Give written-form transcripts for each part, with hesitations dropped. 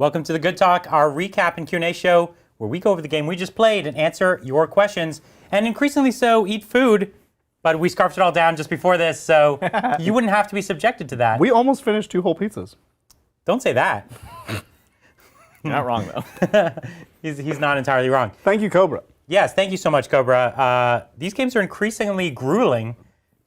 Welcome to the Good Talk, our recap and Q&A show, where we go over the game we just played and answer your questions, and increasingly so, eat food. But we scarfed it all down just before this, so you wouldn't have to be subjected to that. We almost finished 2 whole pizzas. Don't say that. You're not wrong, though. He's not entirely wrong. Thank you, Cobra. Yes, thank you so much, Cobra. These games are increasingly grueling,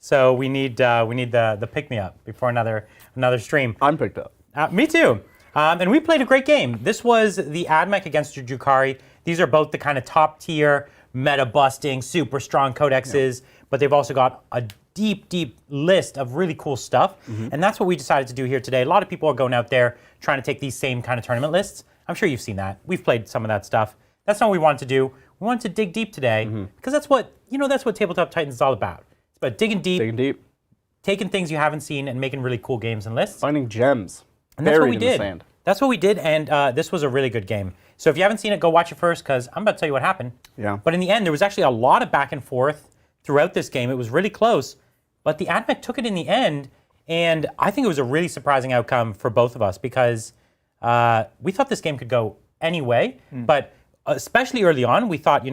so we need the pick-me-up before another stream. I'm picked up. Me too. And we played a great game. This was the Ad Mech against the Drukhari. These are both the kind of top-tier, meta-busting, super strong codexes, but they've also got a deep, deep list of really cool stuff. And that's what we decided to do here today. A lot of people are going out there trying to take these same kind of tournament lists. I'm sure you've seen that. We've played some of that stuff. That's not what we wanted to do. We wanted to dig deep today because that's what Tabletop Titans is all about. It's about digging deep, taking things you haven't seen and making really cool games and lists. Finding gems. And that's what we buried in did. the sand. That's what we did, and this was a really good game. So if you haven't seen it, go watch it first, because I'm about to tell you what happened. Yeah. But in the end, there was actually a lot of back and forth throughout this game. It was really close, but the Ad Mech took it in the end, and I think it was a really surprising outcome for both of us, because we thought this game could go any way, but especially early on, we thought,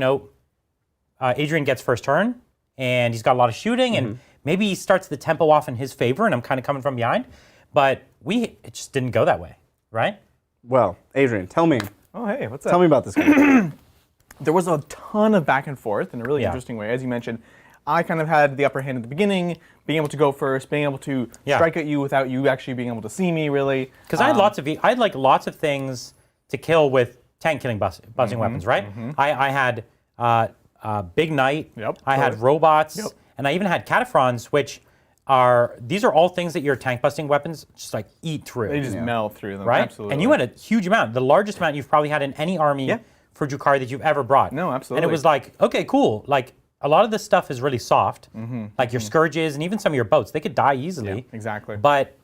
Adrian gets first turn, and he's got a lot of shooting, and maybe he starts the tempo off in his favor, and I'm kind of coming from behind, but it just didn't go that way. Right? Well, Adrian, tell me. Oh, hey, what's up? Tell me about this game. There was a ton of back and forth in a really Yeah. interesting way. As you mentioned, I kind of had the upper hand at the beginning, being able to go first, being able to strike at you without you actually being able to see me, really. Because I had lots of things to kill with tank killing buzzing weapons, right? I had Big Knight, I had robots, and I even had cataphrons, which these are all things that your tank busting weapons just like eat through. They just melt through them, right? absolutely. And you had a huge amount, the largest amount you've probably had in any army for Drukhari that you've ever brought. No, absolutely. And it was like, okay, cool. Like a lot of this stuff is really soft, like your scourges and even some of your boats. They could die easily. Yeah, exactly. But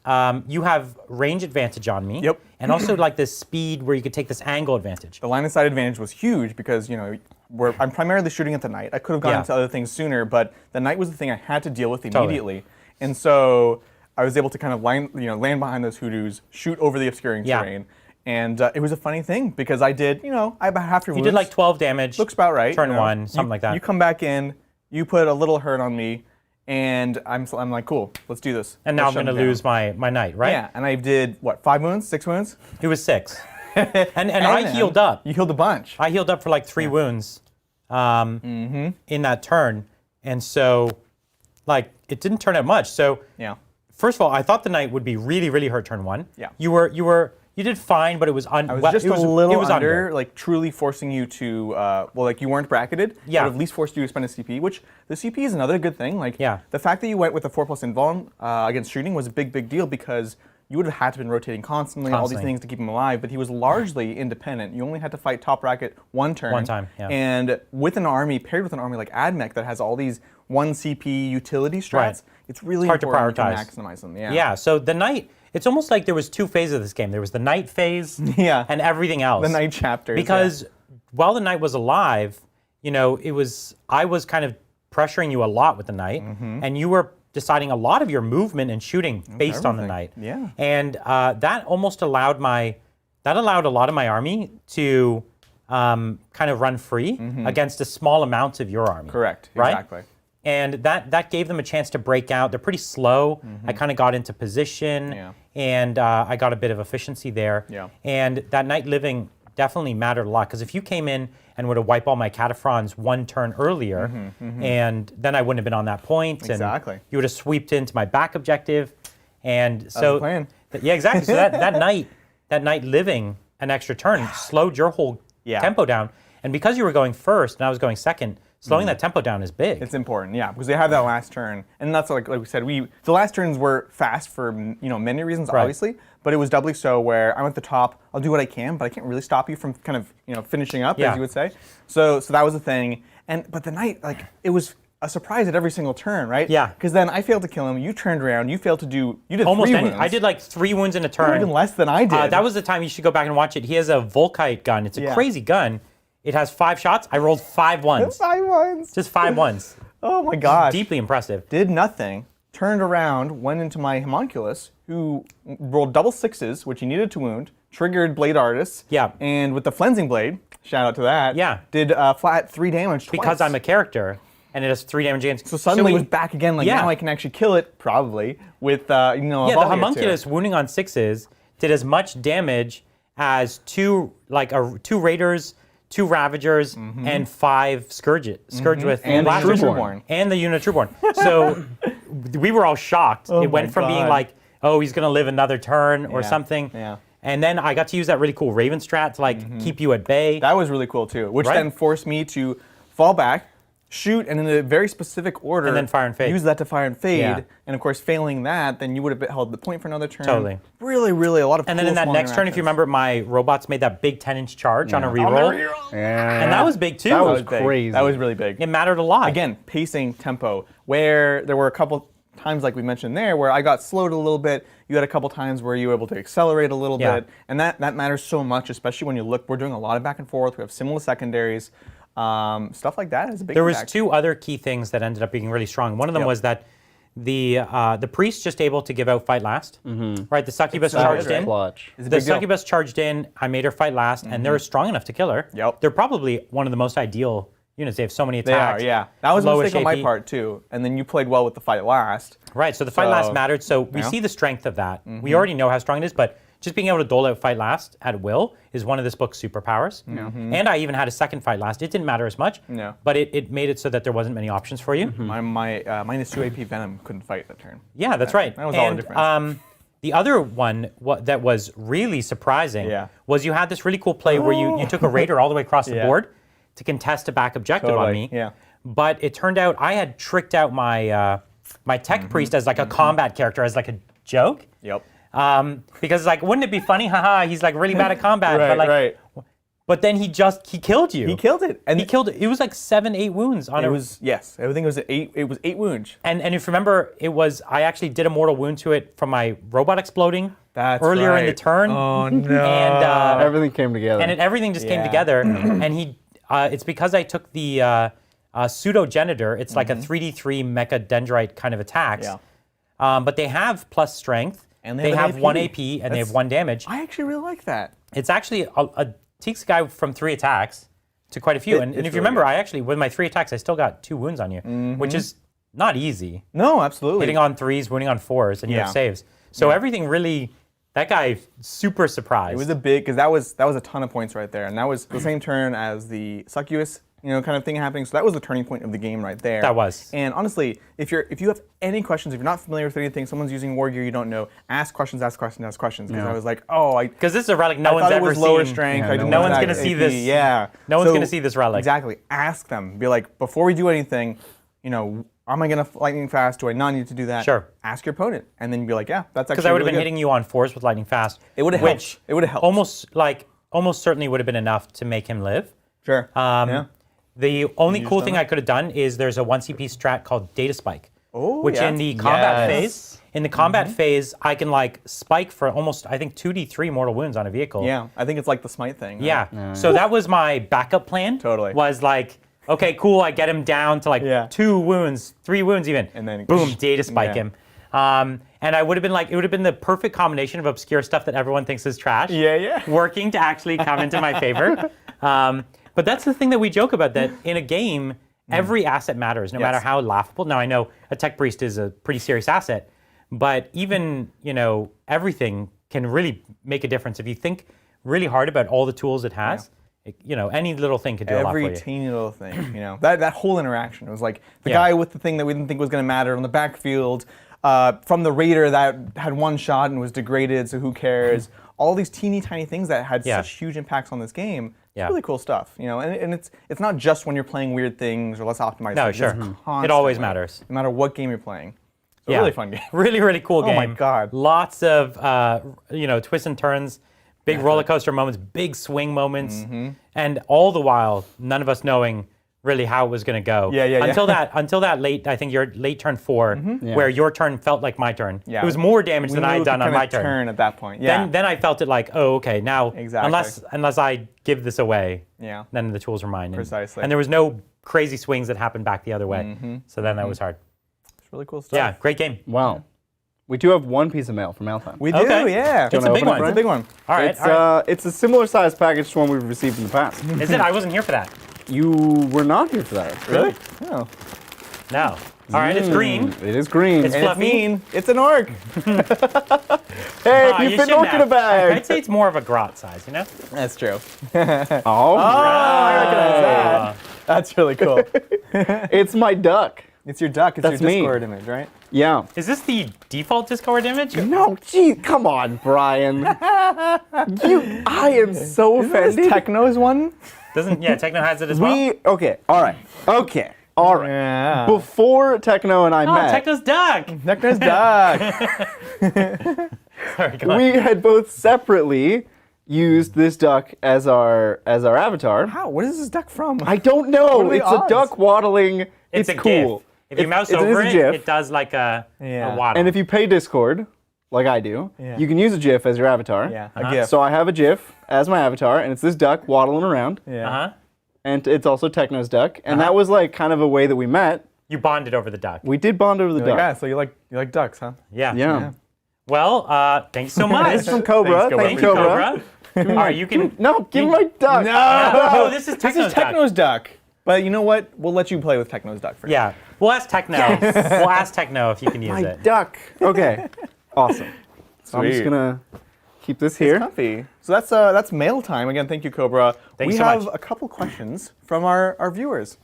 you have range advantage on me. Yep. And also like this speed where you could take this angle advantage. The line of sight advantage was huge because, I'm primarily shooting at the Knight. I could have gone into other things sooner, but the Knight was the thing I had to deal with immediately. And so I was able to kind of land behind those hoodoos, shoot over the obscuring terrain. And it was a funny thing because I did, I about half your wounds. You did like 12 damage. Looks about right. Turn one, something like that. You come back in, you put a little hurt on me, and I'm like, cool, let's do this. And now I'm going to lose my Knight, right? Yeah, and I did, 5 wounds, 6 wounds? It was 6. and I healed up. You healed a bunch. I healed up for like 3 wounds in that turn. And so, like, it didn't turn out much. So, first of all, I thought the Knight would be really, really hurt turn 1. Yeah. You did fine, but it was I was just a little under, like truly forcing you to, you weren't bracketed. Yeah. But at least forced you to spend a CP, which the CP is another good thing. Like, Yeah. the fact that you went with a 4+ invuln against shooting was a big, big deal because you would have had to been rotating constantly, all these things to keep him alive, but he was largely independent. You only had to fight top bracket one turn. One time, yeah. And with an army, paired with an army like Ad Mech that has all these 1 CP utility strats, Right. it's really hard to important prioritize. to maximize them. Yeah, so the Knight, it's almost like there was 2 phases of this game. There was the Knight phase and everything else. The Knight chapters. Because while the Knight was alive, I was kind of pressuring you a lot with the Knight, and you were deciding a lot of your movement and shooting based on the Knight. Yeah. And that almost allowed a lot of my army to kind of run free against a small amount of your army. Correct, right? exactly. And that gave them a chance to break out. They're pretty slow. I kind of got into position, and I got a bit of efficiency there. Yeah. And that Knight living definitely mattered a lot, because if you came in and would have wiped all my cataphrons 1 turn earlier, and then I wouldn't have been on that point. Exactly. And you would have sweeped into my back objective. And so, That was the plan. Yeah, exactly. So that Knight living an extra turn slowed your whole tempo down. And because you were going first and I was going second, slowing that tempo down is big. It's important, yeah, because they have that last turn, and that's like we said. The last turns were fast for many reasons, obviously, but it was doubly so where I'm at the top. I'll do what I can, but I can't really stop you from kind of finishing up, as you would say. So that was a thing, but the Knight, like, it was a surprise at every single turn, right? Yeah. Because then I failed to kill him. You turned around. You failed to do. You did almost 3 wounds. I did like 3 wounds in a turn. Even less than I did. That was the time you should go back and watch it. He has a Volkite gun. It's a crazy gun. It has 5 shots. I rolled 5 ones. 5 ones. Just 5 ones. Oh my gosh. Deeply impressive. Did nothing. Turned around, went into my homunculus, who rolled double 6s, which he needed to wound, triggered Blade Artists. Yeah. And with the Flensing Blade, shout out to that. Yeah. Did flat 3 damage twice. Because I'm a character, and it has 3 damage against. So suddenly it we- was back again. Like Yeah. now I can actually kill it probably with Yeah, the Evolia too. homunculus wounding on 6s did as much damage as 2 raiders, 2 ravagers, and 5 scourge with And the blasters. Trueborn. And the unit Trueborn. So we were all shocked. Oh It went my from being God. like, oh, he's gonna live another turn or Yeah, something. yeah. And then I got to use that really cool Raven strat to keep you at bay. That was really cool too, which Right. then forced me to fall back, shoot, and in a very specific order, And then fire and fade. Use that to fire and fade, Yeah. and of course, failing that, then you would have held the point for another turn. Totally. Really, really a lot of. And then cool in that small next turn, if you interactions. remember, my robots made that big 10-inch charge on a On the reroll. reroll. Yeah. And that was big too. That was big. crazy. That was really big. It mattered a lot. Again, pacing, tempo, where there were a couple times, like we mentioned there, where I got slowed a little bit. You had a couple times where you were able to accelerate a little Yeah. bit, and that matters so much, especially when you look. We're doing a lot of back and forth. We have similar secondaries, stuff like that is a big. There was impact. 2 other key things that ended up being really strong. One of them Yep. was that the priest just able to give out fight last. Right, the succubus so charged good, in. Clutch. It's a The big deal. succubus charged in. I made her fight last, and they were strong enough to kill her. Yep. They're probably one of the most ideal units. They have so many They are, attacks. yeah. That was a lowest mistake on my AP. part too. And then you played well with the fight last. Right, so the fight So, last mattered. So we yeah. see the strength of that. We already know how strong it is, but just being able to dole out fight last at will is one of this book's superpowers. And I even had a second fight last. It didn't matter as much, No. but it made it so that there wasn't many options for you. My minus 2 AP Venom couldn't fight that turn. Yeah, that's right. That was all the and, difference. The other one that was really surprising Yeah. was you had this really cool play where you took a raider all the way across the Yeah. board to contest a back objective on Totally, me. yeah. But it turned out I had tricked out my my tech priest as like a combat character, as like a joke. Yep. Because like, wouldn't it be funny? Haha, he's like really bad at combat. Right, but like, right. But then he killed you. He killed it. And He killed it. It was like 7-8 wounds on it it. was, yes, everything was 8. It was 8 wounds. And if you remember, I actually did a mortal wound to it from my robot exploding That's earlier in the right. turn. Oh, no. And Everything came together. everything just came Yeah. together. And it's because I took the pseudo-genitor. It's like a 3d3 mecha dendrite kind of attacks. Yeah. But they have plus strength. And they they have have an 1 AP. AP and they That's- have 1 damage. I actually really like that. It's actually takes a guy from 3 attacks to quite a few. And it's if you really remember, good. I actually, with my 3 attacks, I still got 2 wounds on you, which is not easy. No, absolutely. Hitting on 3s, wounding on 4s, and you Yeah. have saves. So everything really, that guy, super surprised. It was a big, because that was a ton of points right there, and that was the same turn as the succubus, kind of thing happening. So that was the turning point of the game right there. That was. And honestly, if you have any questions, if you're not familiar with anything, someone's using war gear you don't know, ask questions. Because I was like, Because this is a relic no I one's thought it ever was lower seen. strength. Yeah, I no didn't No know one's that gonna see AP. this. Yeah. No one's So, gonna see this relic. Exactly. Ask them. Be like, before we do anything, am I going to lightning fast? Do I not need to do that? Sure. Ask your opponent, and then be like, yeah, that's actually Because I would have really been good. hitting you on 4s with lightning fast. It would have which helped. It would have helped. Almost certainly would have been enough to make him live. Sure. Yeah. The only cool done thing that? I could have done is there's a 1 CP strat called Data Spike. Oh, which yeah. in the combat Yes. phase, phase, I can like spike for almost, I think, 2d3 mortal wounds on a vehicle. Yeah, I think it's like the smite thing. right? Yeah. So that was my backup plan. Totally. Was like, okay, cool, I get him down to like Yeah. 2 wounds, 3 wounds even. And then boom, data spike yeah. him. And I would have been like, it would have been the perfect combination of obscure stuff that everyone thinks is trash. Yeah. Working to actually come into my favor. But that's the thing that we joke about, that in a game, every asset matters, no Yes. matter how laughable. Now, I know a tech priest is a pretty serious asset, but even, everything can really make a difference. If you think really hard about all the tools it has, any little thing could do a lot for Every you. teeny little thing, that whole interaction. It was like the Yeah. guy with the thing that we didn't think was going to matter on the backfield, from the raider that had 1 shot and was degraded, so who cares? All these teeny tiny things that had Yeah. such huge impacts on this game. Yeah. Really cool stuff, and it's not just when you're playing weird things or less optimized No, things. sure. It's It always constantly, matters. no matter what game you're playing. It's a Yeah. really fun game. Really, really cool game. Oh my God. Lots of twists and turns, big roller coaster moments, big swing moments, Mm-hmm. and all the while, none of us knowing really how it was going to go. Yeah. Until that late, I think your late turn 4, where your turn felt like my turn. Yeah. It was more damage We than I knew had it done could on kinda my turn. at that point. Yeah. Then I felt it like, oh, okay, now Exactly. unless I give this away, Yeah. then the tools are mine. Precisely. And there was no crazy swings that happened back the other way. So then that was hard. It's really cool stuff. Yeah, great game. Wow. We do have one piece of mail from Mail Time. We do, Okay. yeah. It's a big one. It's a big one. All right. It's, it's a similar size package to one we've received in the past. Is it? I wasn't here for that. You were not here for that. Really? Oh. No. All right, it's green. It is green. It's And it's fluffy. mean. It's an orc. Hey, Ah, you fit an shouldn't orc in a have. bag. I'd say it's more of a grot size, you know? That's true. Oh, I recognize that. That's really cool. it's my duck. It's your duck. It's That's your me. Discord image, right? Yeah. Is this the default Discord image? No, gee, come on, Brian. I am so offended. Techno's one? Doesn't Techno has it as well? Okay, all right. Yeah. Before Techno and I Oh, met, Techno's duck. Techno's duck. Sorry, go on. we had both separately used this duck as our avatar. How? What is this duck from? I don't know. What are the It's odds? a duck waddling. It's a cool. GIF. If you mouse is over a it, GIF. it does like a Yeah. waddle. And if you pay Discord, like I do, Yeah. you can use a GIF as your avatar. Yeah, Uh-huh. a GIF. So I have a GIF as my avatar, and it's this duck waddling around. yeah. Uh-huh. And it's also Techno's duck. And that was like kind of a way that we met. You bonded over the duck. We did bond over the duck. Yeah, so you like ducks, huh? Yeah. Yeah. Well, thanks so much. This is from Cobra. Thanks, Thank Thank you, you, Cobra. Cobra. All right, you can. No, give me my duck. Oh, this is This Techno's is Techno's duck. But you know what? We'll let you play with Techno's duck first. Yeah. We'll ask Techno. We'll ask Techno if you can use My it. duck. Okay. Awesome. So I'm just Sweet. gonna keep this It's here. comfy. So that's mail time. Again, thank you, Cobra. Thanks we so have much. a couple questions from our viewers.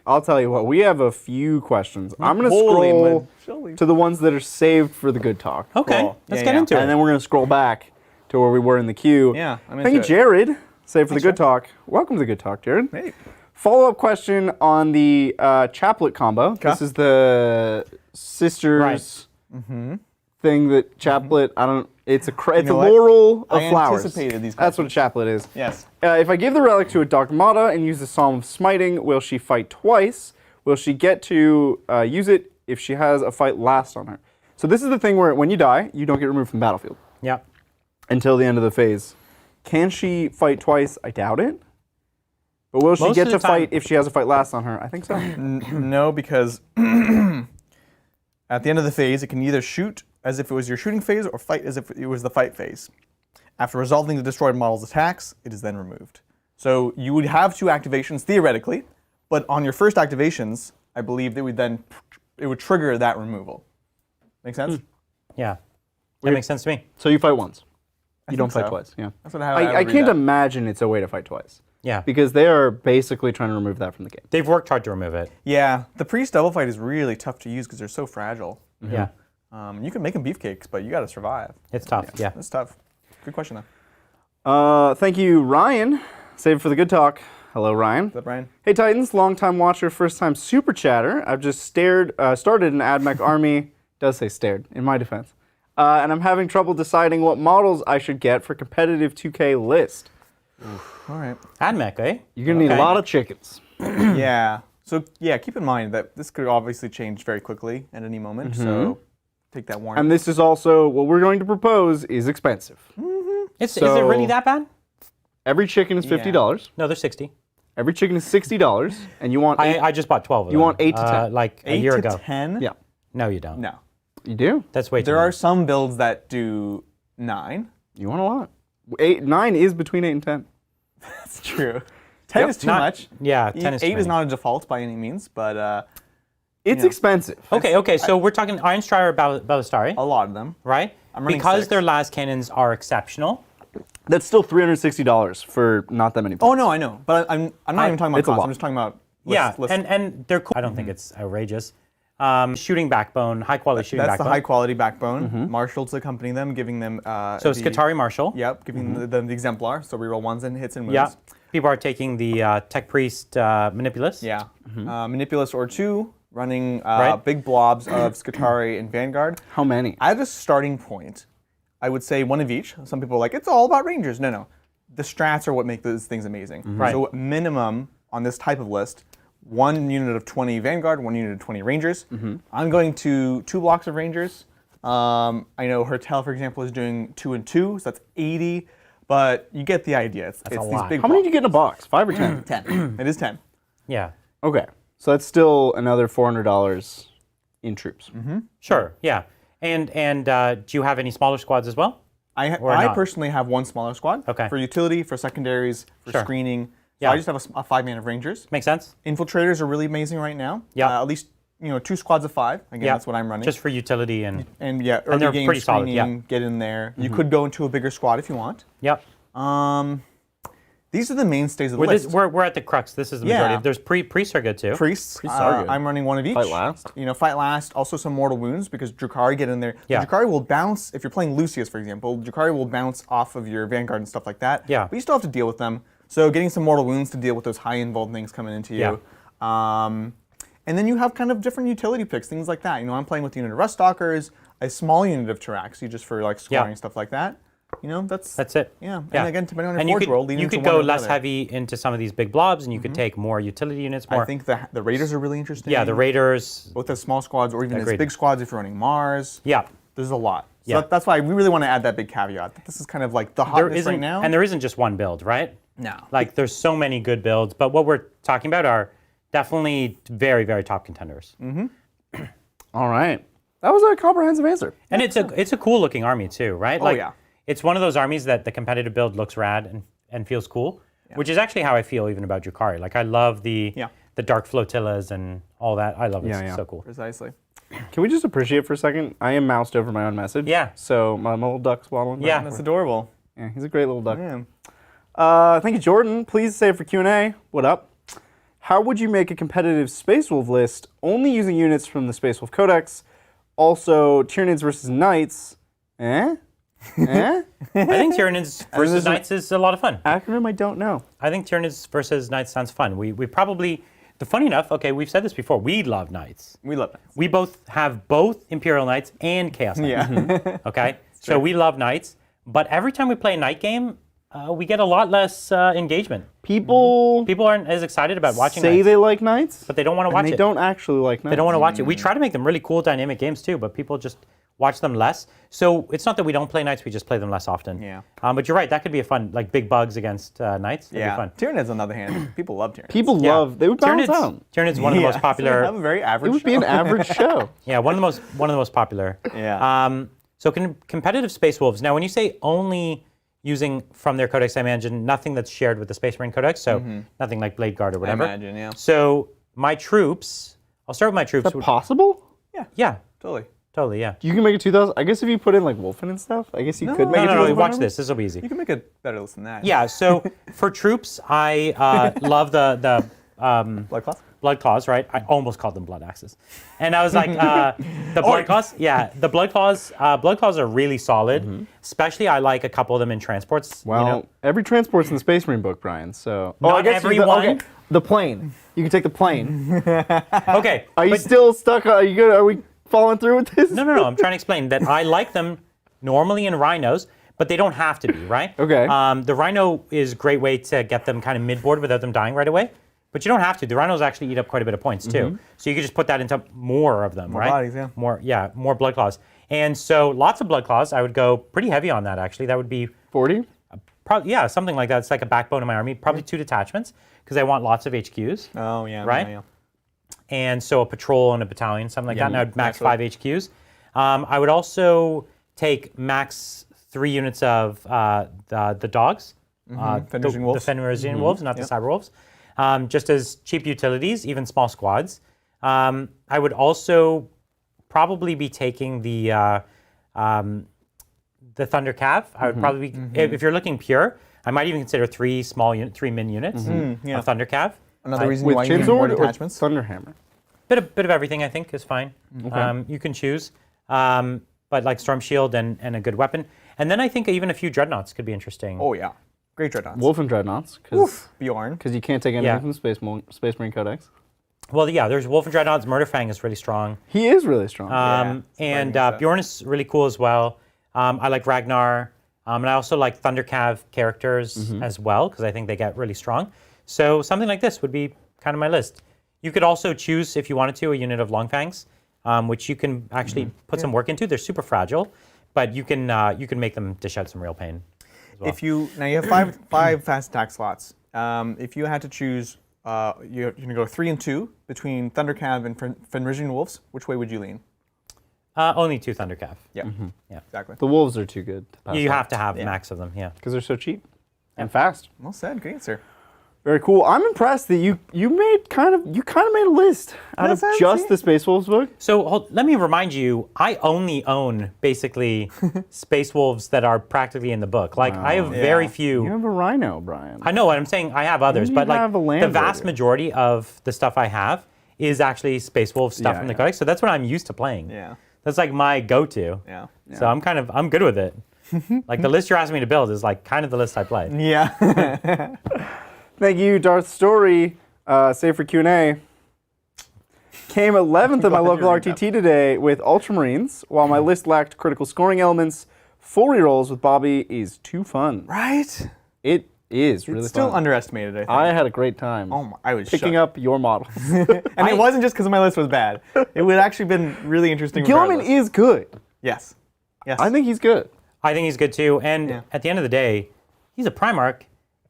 I'll tell you what, we have a few questions. I'm gonna Holy scroll moly. to the ones that are saved for the good talk. Okay, Cool. let's Yeah, get yeah. into And it. then we're gonna scroll back to where we were in the queue. Yeah, I'm Thank you, into it. Jared. Save for the Thanks, good talk. Welcome to the good talk, Jared. Hey. Follow-up question on the chaplet combo. This is the sisters thing that chaplet. It's a it's know a what? laurel of I flowers. anticipated these That's what a chaplet is. Yes. If I give the relic to a Dogmata and use the Psalm of Smiting, will she fight twice? Will she get to use it if she has a fight last on her? So this is the thing where when you die, you don't get removed from the battlefield Yeah. until the end of the phase. Can she fight twice? I doubt it. But will she Most get of to the time- fight if she has a fight last on her? I think so. No, because at the end of the phase, it can either shoot as if it was your shooting phase or fight as if it was the fight phase. After resolving the destroyed model's attacks, it is then removed. So you would have two activations theoretically, but on your first activations, I believe that it would trigger that removal. Make sense? Yeah. That makes sense to me. So you fight once. You don't think fight so. twice. Yeah. That's what I would I read can't that. imagine it's a way to fight twice. Yeah. Because they are basically trying to remove that from the game. They've worked hard to remove it. Yeah, the priest double fight is really tough to use because they're so fragile. Yeah. You can make them beefcakes, but you got to survive. It's tough. Yeah. That's tough. Good question though. Thank you, Ryan. Save it for the good talk. Hello, Ryan. Is that Brian? Hey, Titans. Long-time watcher, first-time super chatter. I've just started an Ad Mech army. Does say stared, in my defense. And I'm having trouble deciding what models I should get for competitive 2K list. All right. Ad Mech, eh? You're going to need a Okay. lot of chickens. Yeah. So yeah, keep in mind that this could obviously change very quickly at any moment. So take that warning. And this is also, what we're going to propose is expensive. Is it So- really that bad? Every chicken is $50. No, they're 60. Every chicken is $60, and you want I just bought 12 of them. You want 8 to 10. Like a 8 year to ago. 10? Yeah, No, you don't. No. you do. That's way too There are much. some builds that do 9. You want a lot. 9 is between 8 and 10. That's true. 10 Yep. is too Not- much. Yeah, 10 is too 8 is many. not a default by any means, but It's Yeah. expensive. Okay, so we're talking Iron Strider Ballistari, a lot of them. right? I'm running Because 6. their las cannons are exceptional. That's still $360 for not that many points. Oh no, I know, but I'm not even talking about it's a cost. lot. I'm just talking about Yeah, list. and they're cool. I don't think it's outrageous. Shooting backbone, high quality shooting That's the backbone. high quality backbone. Marshall's accompanying them, giving them. So the- Skatari Marshall. Yep, giving them the exemplar. So reroll ones and hits and moves. Yeah. People are taking the Tech Priest Manipulus. Yeah. Manipulus or 2, running Right. big blobs of Skatari and Vanguard. How many? At a starting point, I would say one of each. Some people are like, it's all about Rangers. No. The strats are what make those things amazing. Right. So minimum on this type of list, 1 unit of 20 Vanguard, 1 unit of 20 Rangers. I'm going to 2 blocks of Rangers. I know Hertel, for example, is doing 2 and 2, so that's 80. But you get the idea. It's a these lot. big How many do blocks. you get in a box? 5 or 10? 10. It is 10. Yeah. Okay. So that's still another $400 in troops. Sure. Yeah. And do you have any smaller squads as well? I not? personally have one smaller squad. Okay. For utility, for secondaries, for Sure. screening. So Yeah. I just have a 5-man of Rangers. Makes sense. Infiltrators are really amazing right now. Yeah. At least 2 squads of 5. Again, Yeah. that's what I'm running. Just for utility and and yeah, early they're game pretty solid, screening, yeah. get in there. You could go into a bigger squad if you want. yep. These are the mainstays of the list. We're at the crux. This is the majority. Yeah. There's priests are good too. Priests, are good. I'm running one of each. Fight last. Fight last. Also some mortal wounds because Drukhari get in there. Yeah. Drukhari will bounce, if you're playing Lucius, for example, Drukhari will bounce off of your Vanguard and stuff like that. Yeah. But you still have to deal with them. So getting some mortal wounds to deal with those high involved things coming into you. And then you have kind of different utility picks, things like that. I'm playing with a unit of Ruststalkers, a small unit of Taraxi just for like scoring stuff like that. That's it. Yeah. And again, depending on your you forge could, roll, lean you into could one go or the less other. heavy into some of these big blobs, and you could take more utility units. More. I think the Raiders are really interesting. Yeah, the Raiders. Both as small squads or even as Agreed. big squads if you're running Mars. Yeah. There's a lot. So Yeah. that's why we really want to add that big caveat. That this is kind of like the There hotness isn't, right now. and there isn't just one build, right? No. Like there's so many good builds, but what we're talking about are definitely very, very top contenders. All right. That was a comprehensive answer. And it's a cool looking army too, right? Like, yeah. It's one of those armies that the competitive build looks rad and feels cool, which is actually how I feel even about Drukhari. Like I love the dark flotillas and all that. I love it. It's so cool. Precisely. Can we just appreciate for a second? I am moused over my own message. Yeah. So my little duck's waddling. Yeah. back. That's adorable. Yeah, he's a great little duck. Yeah. Thank you, Jordan. Please say for Q&A, what up? How would you make a competitive Space Wolf list only using units from the Space Wolf Codex? Also, Tyranids versus Knights. Eh? I think Tyranids versus there's an- Knights is a lot of fun. Acronym I don't know. I think Tyranids versus Knights sounds fun. We probably, funny enough, okay, we've said this before, we love Knights. We love that. We both have both Imperial Knights and Chaos Knights. Yeah. Okay? So we love Knights, but every time we play a Knight game, we get a lot less engagement. People People aren't as excited about watching say Knights, they like Knights, but they don't want to and watch they it. don't actually like Knights. They don't want to watch it. We try to make them really cool, dynamic games too, but people just watch them less. So it's not that we don't play Knights, we just play them less often. Yeah. But you're right, that could be a fun, like big bugs against Knights. That'd be fun. Tyranids, on the other hand, people love Tyranids. People love. They would balance out. Tyranids one of the most They popular. have a very average It would be an average show. Yeah, one of the most popular. Yeah. So competitive Space Wolves. Now, when you say only using from their codex, I imagine nothing that's shared with the Space Marine codex. So nothing like Blade Guard or whatever. imagine, yeah. So my troops. I'll start with my troops. Is that possible? Yeah, Totally. totally. Yeah. You can make it 2,000. I guess if you put in like Wolfen and stuff, I guess you could make No, it no, no. 2,000. Watch this. This will be easy. You can make a better list than that. Yeah. So for troops, I love the Blood Claws? Blood Claws, right? I almost called them Blood Axes. And I was like, the Blood Claws? Yeah, the Blood Claws are really solid. Especially I like a couple of them in transports. Well, every transport's in the Space Marine book, Brian. So Not I guess everyone. Okay, the plane. You can take the plane. Okay. Are you but- still stuck? Are you good? Are we following through with this? No. I'm trying to explain that I like them normally in rhinos, but they don't have to be, right? Okay. The rhino is a great way to get them kind of mid-board without them dying right away. But you don't have to. The rhinos actually eat up quite a bit of points too. So you could just put that into more of them, right? bodies, yeah. More blood claws. And so lots of blood claws. I would go pretty heavy on that actually. That would be 40? probably, yeah, something like that. It's like a backbone of my army. Probably 2 detachments because I want lots of HQs. Oh, yeah. Right? Yeah. And so a patrol and a battalion, something like that. And I would max Absolutely. 5 HQs. I would also take max 3 units of the dogs. Fenrisian wolves. The Fenrisian wolves, not the cyber wolves. Just as cheap utilities, even small squads. I would also probably be taking the Thunder Cav. I would probably be, if you're looking pure, I might even consider 3 min units yeah. of Thunder Cav. Another reason With why you need more Chainsword or detachments. Thunderhammer? Bit of everything, I think, is fine. You can choose. But like Storm Shield and a good weapon. And then I think even a few Dreadnoughts could be interesting. Oh, yeah. Great dreadnoughts. Wolfen Dreadnoughts, because Bjorn. you can't take anything Yeah. from the Space Marine Codex. Well, yeah, there's Wolf and Dreadnoughts. Murderfang is really strong. He is really strong. And surprising Bjorn is really cool as well. I like Ragnar. And I also like Thundercav characters as well, because I think they get really strong. So something like this would be kind of my list. You could also choose, if you wanted to, a unit of Longfangs, which you can actually put some work into. They're super fragile, but you can make them dish out some real pain. Well. If you have five fast attack slots. If you had to choose, you're going to go 3 and 2 between Thundercav and Fenrisian wolves. Which way would you lean? Only 2 Thundercalf. Yeah. Yeah. Exactly. The wolves are too good to pass You up, have to have max of them, yeah. because they're so cheap and fast. Well said. Great answer. Very cool. I'm impressed that you kind of made a list out of That's just fancy. the Space Wolves book. So let me remind you, I only own basically Space Wolves that are practically in the book. Like I have very Yeah. few. You have a rhino, Brian. I know what I'm saying. I have others, you but like have a Land the vast Rover. majority of the stuff I have is actually Space Wolf stuff Yeah, from the yeah. codex. So that's what I'm used to playing. Yeah. That's like my go-to. Yeah. So I'm good with it. Like the list you're asking me to build is like kind of the list I play. Yeah. Thank you, Darth Story. Save for Q&A. Came 11th in my glad local you read that. RTT today with Ultramarines, while my list lacked critical scoring elements. Full rerolls with Bobby is too fun. Right. It is really It's still fun. underestimated, I think. I had a great time Oh my, I was picking shook. up your models. And it wasn't just because my list was bad. It would actually been really interesting. Gilman regardless. is good. Yes. Yes. I think he's good. I think he's good too. And Yeah. at the end of the day, he's a Primarch,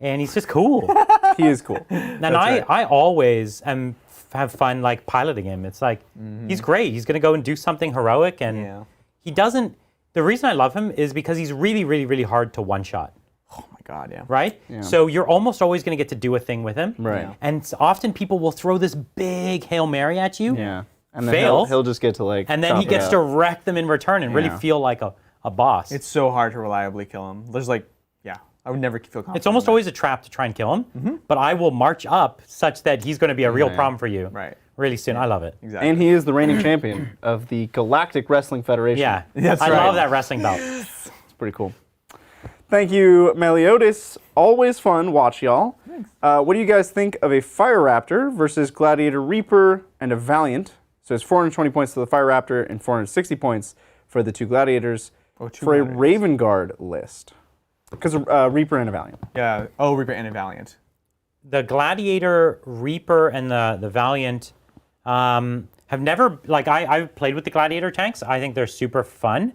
and he's just cool. He is cool. And right. I always have fun like piloting him. It's like he's great. He's gonna go and do something heroic, and Yeah. he doesn't. The reason I love him is because he's really, really, really hard to one-shot. Oh my God. Yeah. Right? So you're almost always going to get to do a thing with him. Right. Yeah. And often people will throw this big Hail Mary at you, Yeah. And then Fail. he'll just get to like. and then he chop it gets up. to wreck them in return and really Yeah. feel like a boss. It's so hard to reliably kill him. There's like, yeah, I would never feel confident. It's almost in that. always a trap to try and kill him, but I will march up such that he's going to be a real Yeah. problem for you Right. really soon. I love it. Exactly. And he is the reigning champion of the Galactic Wrestling Federation. Yeah. That's I right. love that wrestling belt. It's pretty cool. Thank you, Meliodas. Always fun. Watch, y'all. What do you guys think of a Fire Raptor versus Gladiator Reaper and a Valiant? So it's 420 points to the Fire Raptor and 460 points for the 2 Gladiators Oh, 2 for a Gladiators. Raven Guard list. Because Reaper and a Valiant. Yeah. Oh, Reaper and a Valiant. The Gladiator, Reaper, and the Valiant have never, like, I've played with the Gladiator tanks. I think they're super fun.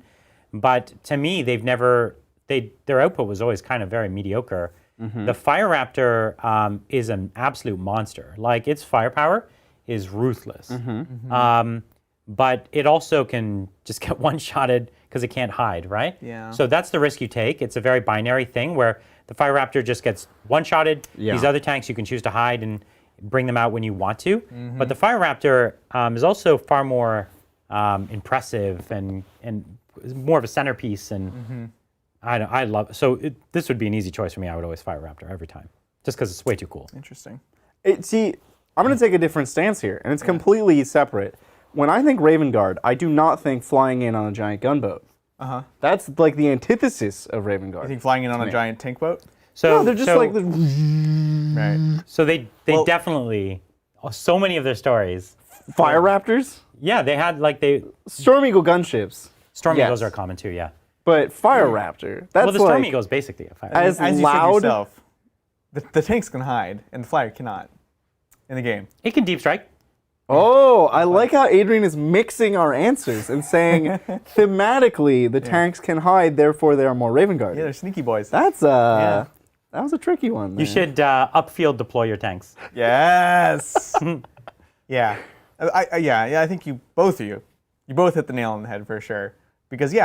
But to me, their output was always kind of very mediocre. The Fire Raptor is an absolute monster. Like, its firepower is ruthless. But it also can just get one-shotted because it can't hide, right? Yeah. So that's the risk you take. It's a very binary thing where the Fire Raptor just gets one-shotted. Yeah. These other tanks, you can choose to hide and bring them out when you want to. But the Fire Raptor is also far more impressive and more of a centerpiece. And I love so this would be an easy choice for me. I would always Fire Raptor every time, just because it's way too cool. Interesting. See, I'm going to take a different stance here, and it's completely separate. When I think Raven Guard, I do not think flying in on a giant gunboat. Uh-huh. That's like the antithesis of Raven Guard. I think flying in on a giant tank boat. So No, they're just like the Right. so they Well- definitely so many of their stories. Fire Raptors, Yeah, they had like Storm Eagle gunships, Storm Yes. Eagles are common too. Yeah. but Fire Raptor. That's Well, the Storm like Eagle is basically a fire. as As you said loud. yourself, the tanks can hide and the flyer cannot in the game. It can deep strike. Oh, I like how Adrian is mixing our answers and saying thematically the tanks can hide, therefore they are more Raven Guard. Yeah, they're sneaky boys. That was a tricky one. You there. should upfield deploy your tanks. Yes. Yeah. I think you both hit the nail on the head for sure. Because the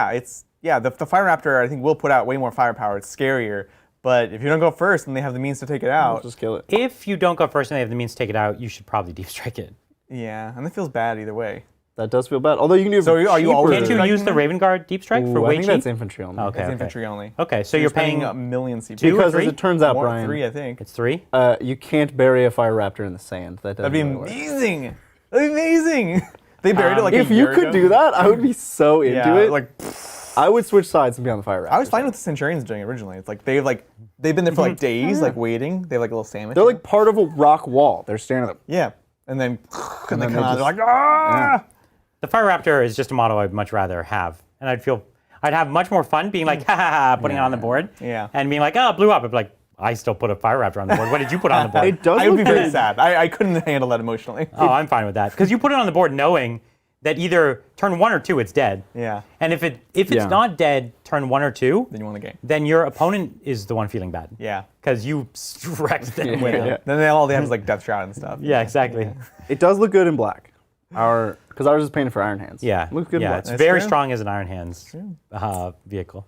Fire Raptor I think will put out way more firepower. It's scarier. But if you don't go first and they have the means to take it out, just kill it. If you don't go first and they have the means to take it out, you should probably deep strike it. yeah, and it feels bad either way. That does feel bad. Although you can do. So are you cheaper- always Can't you striking use the them? Raven Guard deep strike for Ooh, I way think cheap? that's infantry only. Okay. It's infantry only. Okay, so you're paying a million CP. two or Because three? as it turns out, More, Brian, 3, I think. It's 3. you can't bury a Fire Raptor in the sand. That doesn't That'd be really work. amazing. That'd be amazing. They buried it like If a you year could ago. do that, I would be so into Yeah, it. like I would switch sides and be on the Fire Raptor. I was fine with the Centurions doing it originally. It's like they've been there for like days, like waiting. They have like a little sandwich. They're like part of a rock wall. They're standing there. yeah, and then then they're they just- like ah. The Fire Raptor is just a model I'd much rather have. And I'd have much more fun being like, ha ha ha, putting it on the board. Yeah. And being like, oh, it blew up. I'd be like, I still put a Fire Raptor on the board. What did you put on the board? It does I would look be very good. sad. I couldn't handle that emotionally. Oh, I'm fine with that. Because you put it on the board knowing that either turn 1 or 2, it's dead. Yeah. And if Yeah. it's not dead turn 1 or 2, Then you won the game. then your opponent is the one feeling bad. Yeah. Because you wrecked them. Yeah, with yeah. it. Then all they have is like Death Shroud and stuff. Yeah, exactly. It does look good in black. Because ours is painted for Iron Hands. Yeah. Looks good. Yeah, in it's black. very true. strong as an Iron Hands vehicle.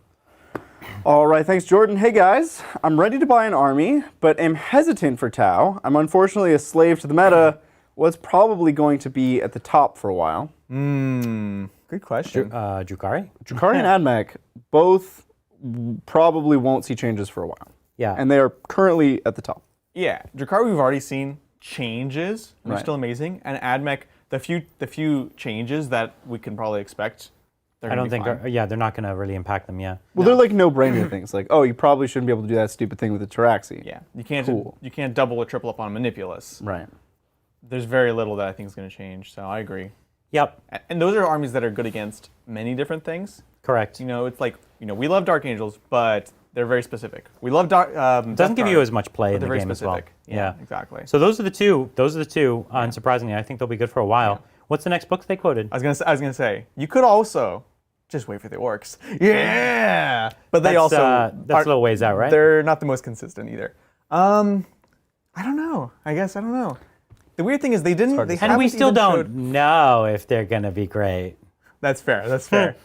All right, thanks, Jordan. Hey, guys. I'm ready to buy an army, but am hesitant for Tau. I'm unfortunately a slave to the meta. What's probably going to be at the top for a while. Good question. Drukhari? Drukhari and Ad Mech both probably won't see changes for a while. Yeah. And they are currently at the top. Yeah, Drukhari we've already seen changes. They're Right. still amazing. And Ad Mech, the few changes that we can probably expect, they're I gonna don't be think fine. they're not going to really impact them, yeah. Well, they're like no-brainer things. Like, oh, you probably shouldn't be able to do that stupid thing with the Taraxi. Yeah, Cool. you can't double or triple up on Manipulus. Right. There's very little that I think is going to change, so I agree. Yep, And those are armies that are good against many different things. correct. You know, it's like, we love Dark Angels, but they're very specific. We love Dark. Doesn't give you as much play in the they're very game specific. as well. Yeah, exactly. So those are the two. Unsurprisingly, I think they'll be good for a while. What's the next book they quoted? I was gonna say you could also just wait for the orcs. Yeah, but they That's also a little ways out, right? They're not the most consistent either. I don't know. I guess I don't know. The weird thing is they didn't. They And we haven't still even don't showed- know if they're gonna be great. That's fair. That's fair.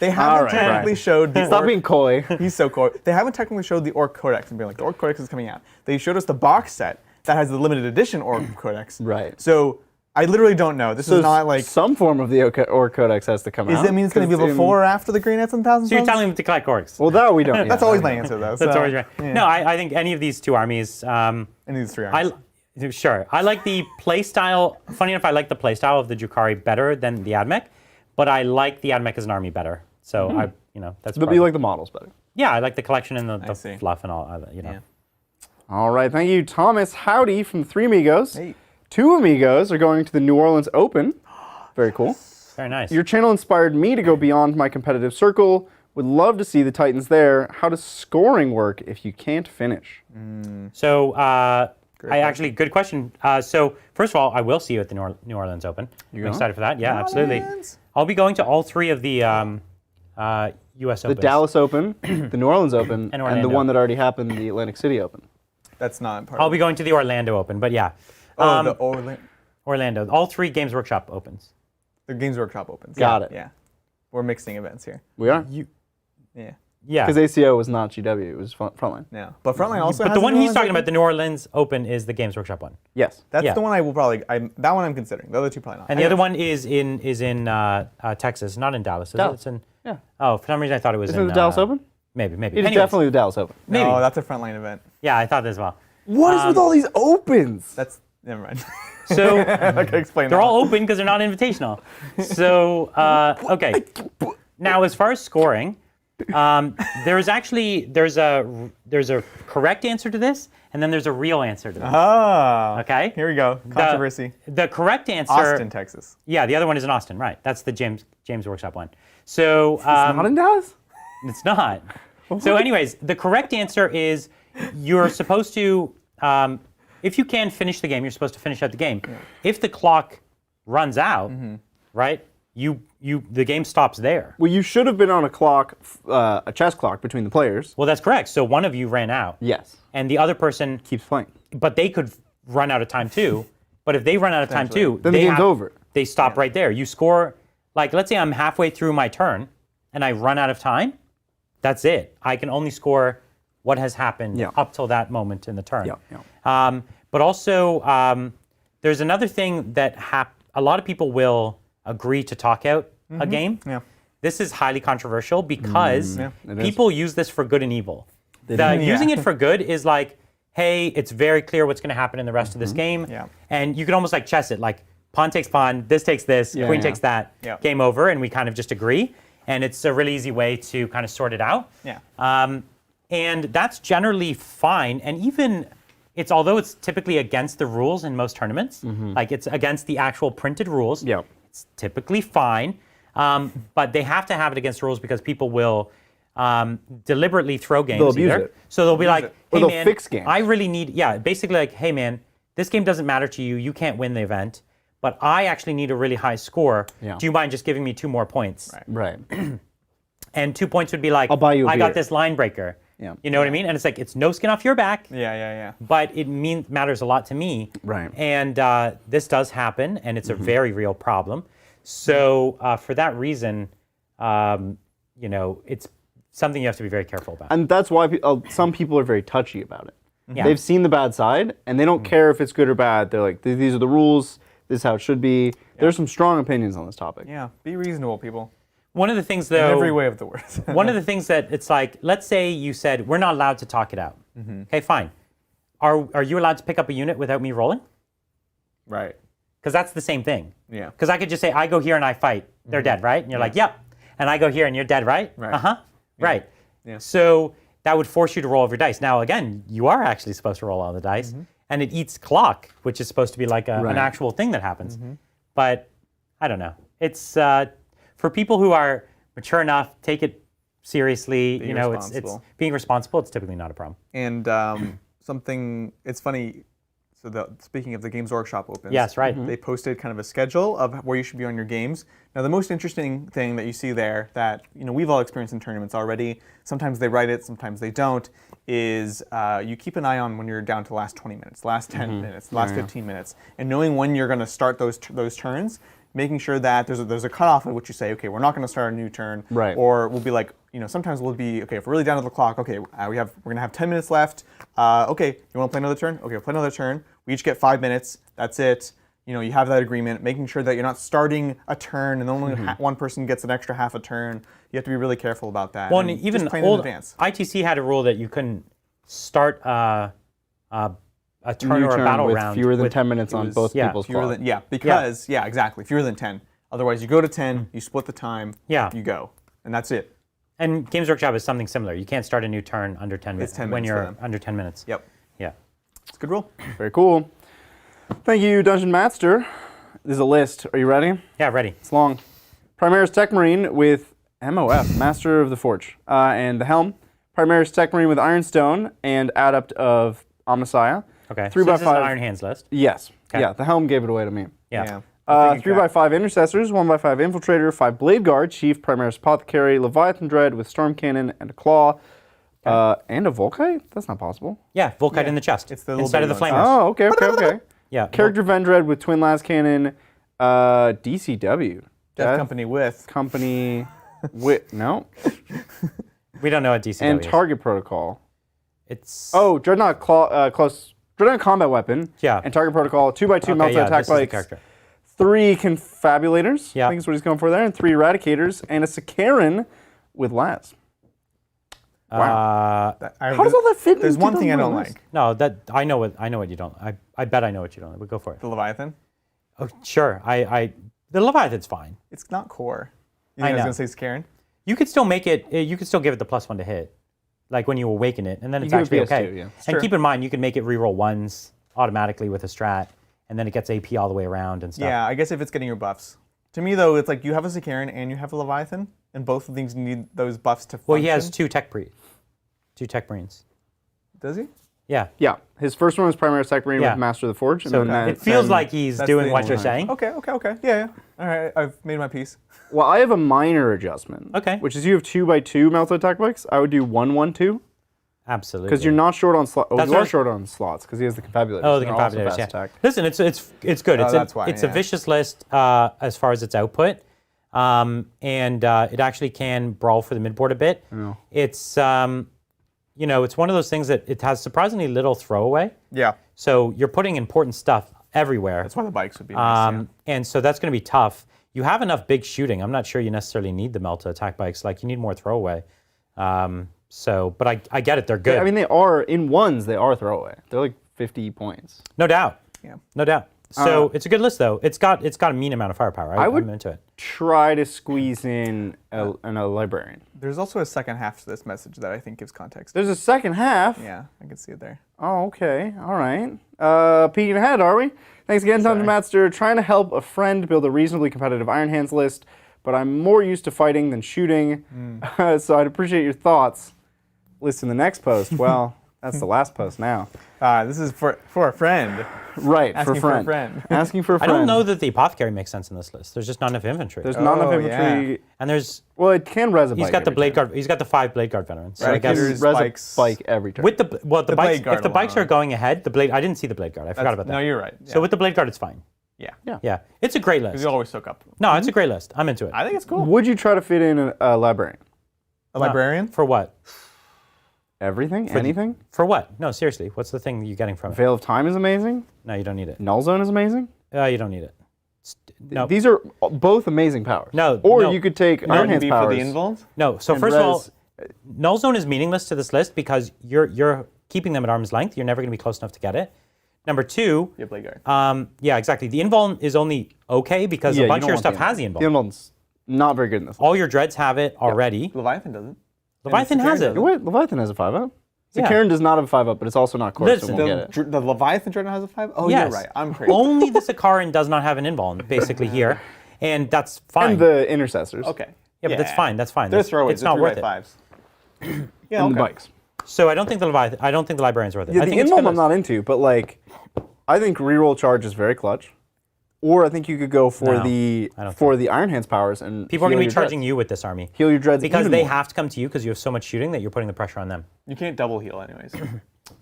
They haven't right, technically right. showed the Stop orc. being coy. He's so cool. They haven't technically showed the Orc Codex and being like, the Orc Codex is coming out. They showed us the box set that has the limited edition Orc Codex. Right. So I literally don't know. This So is not like. some form of the Or Codex has to come out. Does that mean it's going to be 'cause before or after the Green Nets and Thousand So you're Suns? telling them to collect orcs. Well, that we don't. That's always my answer, though. That's so, always right. yeah. No, I think any of these two armies. Any of these three armies. Sure. I like the playstyle. Funny enough, I like the playstyle of the Drukhari better than the Ad Mech, but I like the Ad Mech as an army better. So that's. But you like the models better. Yeah, I like the collection and the see. fluff and all. Yeah. All right, thank you, Thomas Howdy from the Three Amigos. Hey. Two Amigos are going to the New Orleans Open. Very cool. Very nice. Your channel inspired me to go beyond my competitive circle. Would love to see the Titans there. How does scoring work if you can't finish? So, good question. So, first of all, I will see you at the New Orleans Open. I'm going? excited for that. Yeah, absolutely. Orleans. I'll be going to all three of the U.S. The Opens. Dallas Open, the New Orleans Open, and the Orlando. one that already happened, the Atlantic City Open. That's not part I'll of be going to the Orlando Open, but yeah. the Orlando. All three Games Workshop Opens. the Games Workshop opens. Got it. Yeah. We're mixing events here. We are? Yeah. Yeah. Because ACO was not GW, it was Frontline. Yeah. But Frontline also But has the a one New he's Orleans talking Open. about, the New Orleans Open, is the Games Workshop one. Yes. That's Yeah. the one I will probably. That one I'm considering. The other two probably not. And the other one is in Texas, not in Dallas. Is Dallas. It's in. Yeah. Oh, for some reason I thought it was Isn't in it the Dallas Open? Maybe. It is Anyways, definitely the Dallas Open. maybe. No, that's a Frontline event. Yeah, I thought that as well. What is with all these opens? That's never mind. So I can explain. they're that. all open because they're not invitational. So okay. Now, as far as scoring, there's a correct answer to this, and then there's a real answer to this. Ah. Okay. Here we go. Controversy. The correct answer. Austin, Texas. Yeah, the other one is in Austin, right? That's the James Workshop one. So Not in Dallas? it's not. So, anyways, the correct answer is you're supposed to, if you can finish the game, you're supposed to finish out the game. Yeah. If the clock runs out, right, the game stops there. Well, you should have been on a clock, a chess clock between the players. Well, that's correct. So one of you ran out. Yes. And the other person, Keeps playing. but they could run out of time too. But if they run out of time too, Then the game's over. They stop right there. You score, like, let's say I'm halfway through my turn and I run out of time. That's it. I can only score what has happened up till that moment in the turn. But also, there's another thing that a lot of people will agree to talk out a game. Yeah. This is highly controversial because it is. people use this for good and evil. Using it for good is like, hey, it's very clear what's going to happen in the rest of this game. Yeah. And you can almost like chess it, like pawn takes pawn, this takes this, queen takes that, Yeah. game over, and we kind of just agree. And it's a really easy way to kind of sort it out. Yeah. And that's generally fine. And even although it's typically against the rules in most tournaments, like it's against the actual printed rules, it's typically fine. But they have to have it against rules because people will deliberately throw games. They'll abuse it. So they'll be like, Or hey they'll man, fix games. I really need, basically like, hey man, this game doesn't matter to you. You can't win the event. But I actually need a really high score. Yeah. Do you mind just giving me 2 more points? Right. And 2 points would be like, I'll buy you a I got beer. this line breaker. Yeah. You know what I mean? And it's like, it's no skin off your back, Yeah. but it matters a lot to me. Right. And this does happen, and it's a very real problem. So for that reason, you know, it's something you have to be very careful about. And that's why some people are very touchy about it. Yeah. They've seen the bad side, and they don't care if it's good or bad. They're like, these are the rules. This is how it should be. There's some strong opinions on this topic. Yeah, be reasonable, people. One of the things, though, In every way of the word. one of the things that it's like, let's say you said, we're not allowed to talk it out. Okay, fine. Are you allowed to pick up a unit without me rolling? Right. Because that's the same thing. Yeah. Because I could just say, I go here and I fight. They're dead, right? And you're like, yep. And I go here and you're dead, right? Right. Uh-huh. Yeah. Right. Yeah. So that would force you to roll all of your dice. Now, again, you are actually supposed to roll all the dice. And it eats clock, which is supposed to be like an actual thing that happens. But I don't know. It's for people who are mature enough, take it seriously. Being you know, it's being responsible. It's typically not a problem. And something, it's funny, so speaking of the Games Workshop opens. Yes, right. They posted kind of a schedule of where you should be on your games. Now, the most interesting thing that you see there that, you know, we've all experienced in tournaments already, sometimes they write it, sometimes they don't, is you keep an eye on when you're down to the last 20 minutes, last 10 minutes, last 15 minutes, and knowing when you're going to start those turns, making sure that there's a cutoff at which you say, okay, we're not going to start a new turn, Right. or we'll be like, you know, sometimes we'll be, okay, if we're really down to the clock, okay, we're going to have 10 minutes left, okay, you want to play another turn? Okay, we'll play another turn. We each get 5 minutes, that's it. You know, you have that agreement, making sure that you're not starting a turn and only one person gets an extra half a turn. You have to be really careful about that. Well, and even just plan in old advance. ITC had a rule that you couldn't start a turn New or a turn battle with round fewer than with 10 minutes on both people's Fewer clock. than, because, exactly, fewer than 10. Otherwise, you go to 10, you split the time, Yeah. you go, and that's it. And Games Workshop is something similar. You can't start a new turn under 10 minutes 10 when minutes for you're them. under 10 minutes. Yep, Yeah. it's a good rule. Very cool. Thank you, Dungeon Master. There's a list. Are you ready? Yeah, ready. It's long. Primaris Tech Marine with MOF, Master of the Forge, and the Helm. Primaris Tech Marine with Ironstone and Adept of Omnissiah. Okay. 3 so by this is an 5. Iron Hands list. Yes. Okay. Yeah, the Helm gave it away to me. Yeah. 3x5 Intercessors, 1x5 Infiltrator, 5 Blade Guard, Chief, Primaris Apothecary, Leviathan Dread with Storm Cannon and a Claw, and a Volkite? That's not possible. Yeah, Volkite in the chest. It's the little instead of the baby flamers. ones. Oh, okay. Yeah. Character Vendread with Twin Las Cannon, DCW. Death Company with. Company with, no. We don't know what DCW And is. Target Protocol. It's Oh, Dreadnought Dreadnought Combat Weapon. Yeah. And Target Protocol, 2x2 melted attack this is the bikes. character. 3 Confabulators, Yeah. I think is what he's going for there, and 3 Eradicators, and a Sakaran with Laz. Wow. How How does all that fit? There's into one thing I the don't list? like. No, that I know what you don't. I bet I know what you don't like. But go for it. The Leviathan. Oh, sure. The Leviathan's fine. It's not core. You I think I know. was going to say Scaran? You could still make it. You could still give it the +1 to hit, like when you awaken it, and then it's give it actually PS2, okay. yeah. And Sure. keep in mind, you can make it reroll ones automatically with a strat, and then it gets AP all the way around and stuff. Yeah, I guess if it's getting your buffs. To me, though, it's like you have a Sakaran and you have a Leviathan, and both of these need those buffs to function. Well, he has two tech marines. Does he? Yeah. Yeah, his first one was Primaris Tech Marine Yeah. with Master of the Forge. And So then it feels then- like he's that's doing the what you're only- saying. Okay. Yeah. All right, I've made my peace. Well, I have a minor adjustment. Okay. Which is you have 2x2 melted attack bikes. I would do 1-1-2 Absolutely. because you're not short on slots. Oh, That's you are right. short on slots because he has the Confabulators. Oh, the and they're also Confabulators, fast yeah. attack. Listen, it's good. Oh, It's that's why, it's a yeah. vicious list as far as its output, and it actually can brawl for the midboard a bit. Yeah. It's it's one of those things that it has surprisingly little throwaway. Yeah. So you're putting important stuff everywhere. That's why the bikes would be nice. And so that's going to be tough. You have enough big shooting. I'm not sure you necessarily need the Melta attack bikes. Like, you need more throwaway. But I get it. They're good. I mean, they are in ones. They are throwaway. They're like 50 points. No doubt. Yeah. No doubt. So it's a good list, though. It's got a mean amount of firepower. I'm into it. Try to squeeze in a librarian. There's also a second half to this message that I think gives context. There's a second half. Yeah, I can see it there. Oh, okay. All right. Peeking ahead, are we? Thanks again, Dungeon Master. Trying to help a friend build a reasonably competitive Iron Hands list, but I'm more used to fighting than shooting, so I'd appreciate your thoughts. List in the next post. Well, That's the last post now. This is for a friend. Right, Asking for for a a friend. friend. Asking for a I friend. don't know that the apothecary makes sense in this list. There's just not enough infantry. There's not enough Oh, infantry. yeah. And there's Well, it can res a he's bike got the every blade turn. guard. He's got the 5 blade guard veterans. So I Right, guess Res Res bikes. a bike every turn. with the bikes, blade guard if the bikes are alone. going ahead, the blade. I didn't see the blade guard. I forgot about that. No, you're right. So with the blade guard, it's fine. yeah. Yeah, it's a great Because list. you always soak up. No, it's a great list. I'm into it. I think it's cool. Would you try to fit in a librarian? A librarian? For what? Everything? Anything? For what? No, seriously. What's the thing you're getting from it? Veil of Time is amazing. No, you don't need it. Null Zone is amazing. You don't need it. No. These are both amazing powers. No, Or no. you could take Would Iron it Hand's be for powers. the invulns? No. So and first of all, res- Null Zone is meaningless to this list because you're keeping them at arm's length. You're never going to be close enough to get it. Number 2, Yeah, blade guard. yeah, exactly. The invuln is only okay because Yeah, a you bunch don't of your want stuff the has the invuln. invuln. The Invuln's not very good in this. All your dreads have it already. Leviathan doesn't. Leviathan has it. Wait, Leviathan has a 5-up? Yeah. Zakarin does not have a 5-up, but it's also not core, so Listen, we'll get it. The Leviathan Dreadnought has a 5? Oh, Yes. you're right. I'm crazy. Only the Sakaran does not have an invuln, basically here, and that's fine. And the Intercessors. Okay. Yeah, but that's fine. That's fine. They're That's- throwaways. It's not worth it. 5s. Yeah, And okay. the bikes. So I don't think the Leviathan. I don't think the librarian's worth it. Yeah, I the think it's Invuln good I'm not into, but like, I think reroll charge is very clutch. Or I think you could go for No, the I don't for the Iron Hands powers and People are going to heal be your charging dreads. you with this army Heal your dreads because even they more. have to come to you because you have so much shooting that you're putting the pressure on them. You can't double heal anyways.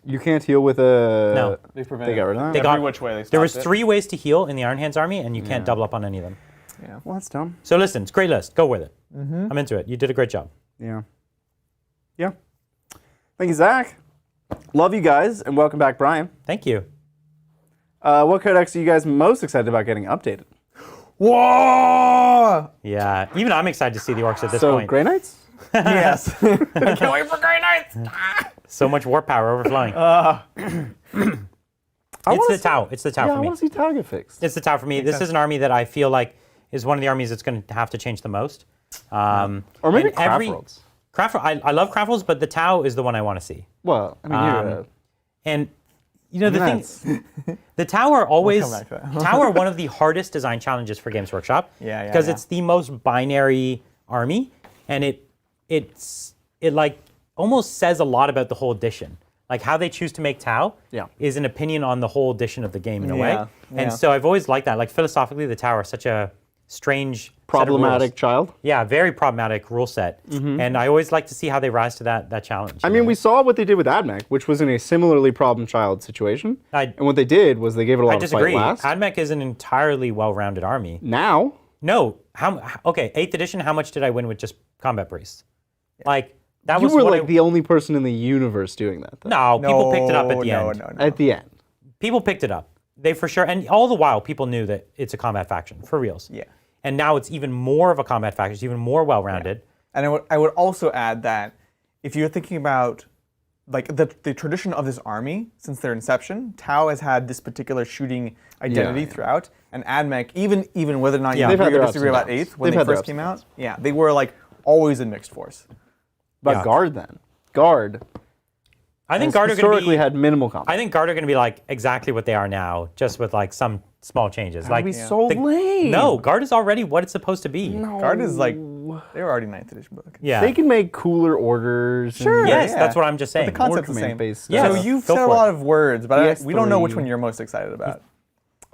You can't heal with a. No. They prevented They got rid of that. They every got- which way they stopped There was it. 3 ways to heal in the Iron Hands army, and you can't double up on any of them. Yeah. Well, that's dumb. So listen, it's a great list. Go with it. I'm into it. You did a great job. Yeah. Yeah. Thank you, Zach. Love you guys, and welcome back, Brian. Thank you. What codex are you guys most excited about getting updated? Whoa! Yeah, even I'm excited to see the orcs at this So, point. Grey Knights? Yes. I can't wait for Grey Knights! So much warp power overflowing. It's the Tau. It's the Tau Yeah, I for me. want to see Tau get fixed. It's the Tau for me. This is an army that I feel like is one of the armies that's going to have to change the most. Or maybe and every- Craft Craft, I love Craft Rolls, but the Tau is the one I want to see. Well, I mean, you're And you know the thing, that's- the Tau are always back to that. Tau are one of the hardest design challenges for Games Workshop. Yeah, Because yeah. it's the most binary army, and it like almost says a lot about the whole edition. Like how they choose to make Tau Yeah. is an opinion on the whole edition of the game in a way. Yeah, And yeah. so I've always liked that. Like philosophically, the Tau are such a strange set of problematic rules. child. Yeah, very problematic rule set. And I always like to see how they rise to that challenge. I you mean, know? we saw what they did with Ad Mech, which was in a similarly problem child situation. I And what they did was they gave it a lot I of disagree. fight last. Ad Mech is an entirely well-rounded army. Now, No, okay, 8th edition, how much did I win with just combat priests? Like, that you was were what like the only person in the universe doing that. Though, No, people picked it up at the end. No. At the end. People picked it up. They for sure, and all the while, people knew that it's a combat faction, for reals. Yeah. And now it's even more of a combat faction, it's even more well-rounded. And I would also add that if you're thinking about like the tradition of this army since their inception, Tau has had this particular shooting identity Yeah. throughout. And Ad Mech, even whether or not Yeah. you They've had agree or their ups disagree and about downs. 8th when They've they had their first ups came and out, downs. yeah, they were like always in mixed force. But Yeah. Guard then. Guard I think has Guard are going to historically be, had minimal combat. I think Guard are going to be like exactly what they are now, just with like some small changes. That'd Like be so lame. No, Guard is already what it's supposed to be. Guard is like they were already 9th edition book. Yeah. They can make cooler orders. Sure. And Yes, Yeah. that's what I'm just saying. The concept's the command same. based Yeah. So stuff. you've Go said a for lot it. of words, but we don't know which PS3. one you're most excited about.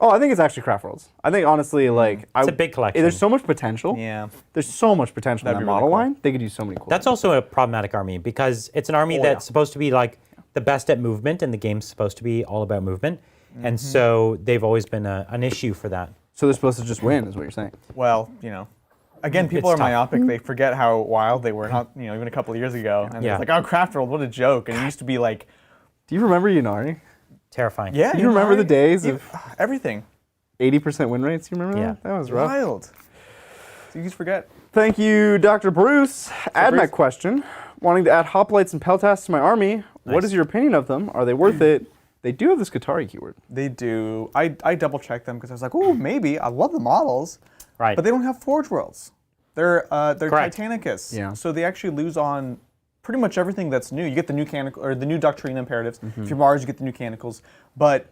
Oh, I think it's actually Craft Worlds. I think honestly, like It's a big collection. There's so much potential. Yeah. There's so much potential in That'd that be really model cool. line. They could use so many cool. That's also a problematic army because it's an army Oh, that's yeah. supposed to be like the best at movement, and the game's supposed to be all about movement. Mm-hmm. And so they've always been an issue for that. So they're supposed to just win, is what you're saying. Well, again, people It's are tough. myopic. They forget how wild they were, not even a couple of years ago. And Yeah. it's like, oh, Craft World, what a joke. And it used to be like, Do you remember Yunari? Terrifying. yeah. You remember the days of everything? 80% win rates? You remember Yeah. that? That was rough. Wild. So you just forget. Thank you, Dr. Bruce. Ad Bruce? Mech question. Wanting to add hoplites and peltasts to my army. What Nice. is your opinion of them? Are they worth it? They do have this Qatari keyword. They do. I double checked them because I was like, oh, maybe. I love the models. Right. But they don't have Forge Worlds. They're Correct. Titanicus. Yeah. So they actually lose on pretty much everything that's new. You get the new the new Doctrine Imperatives. Mm-hmm. If you're Mars, you get the new Canicals. But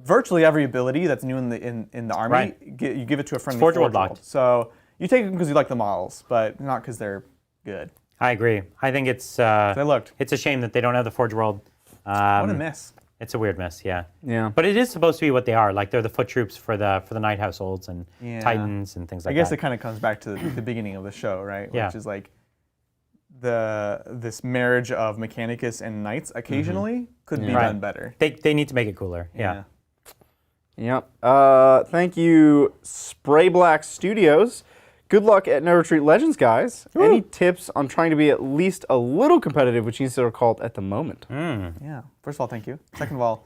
virtually every ability that's new in the army, Right. you give it to a friendly Forge Forge World locked. So you take them because you like the models, but not because they're good. I agree. I think it's They looked. it's a shame that they don't have the Forge World. What a miss. It's a weird mess, yeah. Yeah. But it is supposed to be what they are. Like they're the foot troops for the Knight households and Titans and things like that. I guess it kind of comes back to the beginning of the show, right? Yeah. Which is like this marriage of Mechanicus and Knights occasionally could be done better. They need to make it cooler. Yeah. Yep. Thank you, Spray Black Studios. Good luck at No Retreat Legends, guys. Woo. Any tips on trying to be at least a little competitive, which needs to be called at the moment? Yeah. First of all, thank you. Second of all,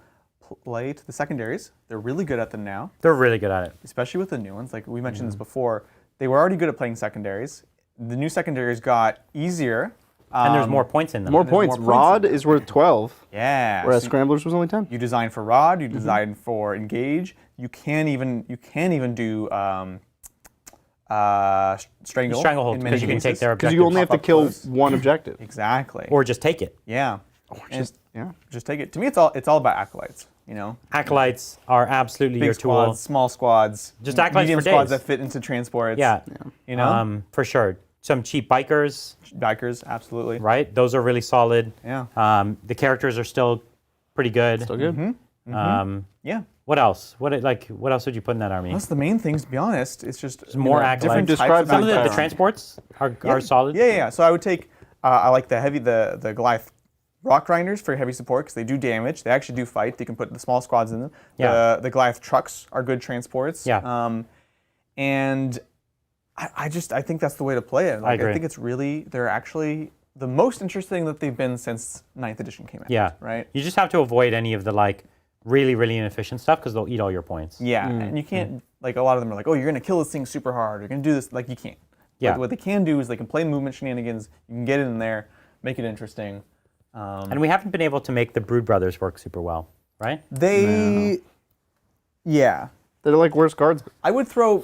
play to the secondaries. They're really good at them now, They're really good at it. especially with the new ones. Like we mentioned this before, they were already good at playing secondaries. The new secondaries got easier. And there's more points in them. More there's points. more points Rod is worth 12, Yeah. whereas so Scramblers was only 10. you design for Rod. You design for Engage. You can even do Stranglehold, in many because you can take cases. their Because objective. you only have to Pop up kill close. one objective. Exactly. Or just take it. yeah. And Yeah. just take it. To me, it's all about acolytes. You know, Acolytes are absolutely big your squads, tool. small squads, Just acolytes medium for squads days. that fit into transports. Yeah. You know, For sure. Some cheap bikers, bikers, absolutely. right? Those are really solid. Yeah. The characters are still pretty good. Still good. Yeah. What else? What else would you put in that army? That's the main things. To be honest, it's just more different acolytes. types of Some of the acolytes. transports are solid. Yeah. So I would take. I like the Goliath rock grinders for heavy support because they do damage. They actually do fight. You can put the small squads in them. Yeah. The Goliath trucks are good transports. Yeah. And I think that's the way to play it. Like, agree. I think it's really they're actually the most interesting that they've been since 9th edition came out. Yeah. Right. You just have to avoid any of the like really, really inefficient stuff because they'll eat all your points. Yeah, and you can't, like, a lot of them are like, oh, you're going to kill this thing super hard, you're going to do this, like, you can't. Yeah. What they can do is they can play movement shenanigans, you can get in there, make it interesting. And we haven't been able to make the Brood Brothers work super well, right? Yeah. They're like worse guards. I would throw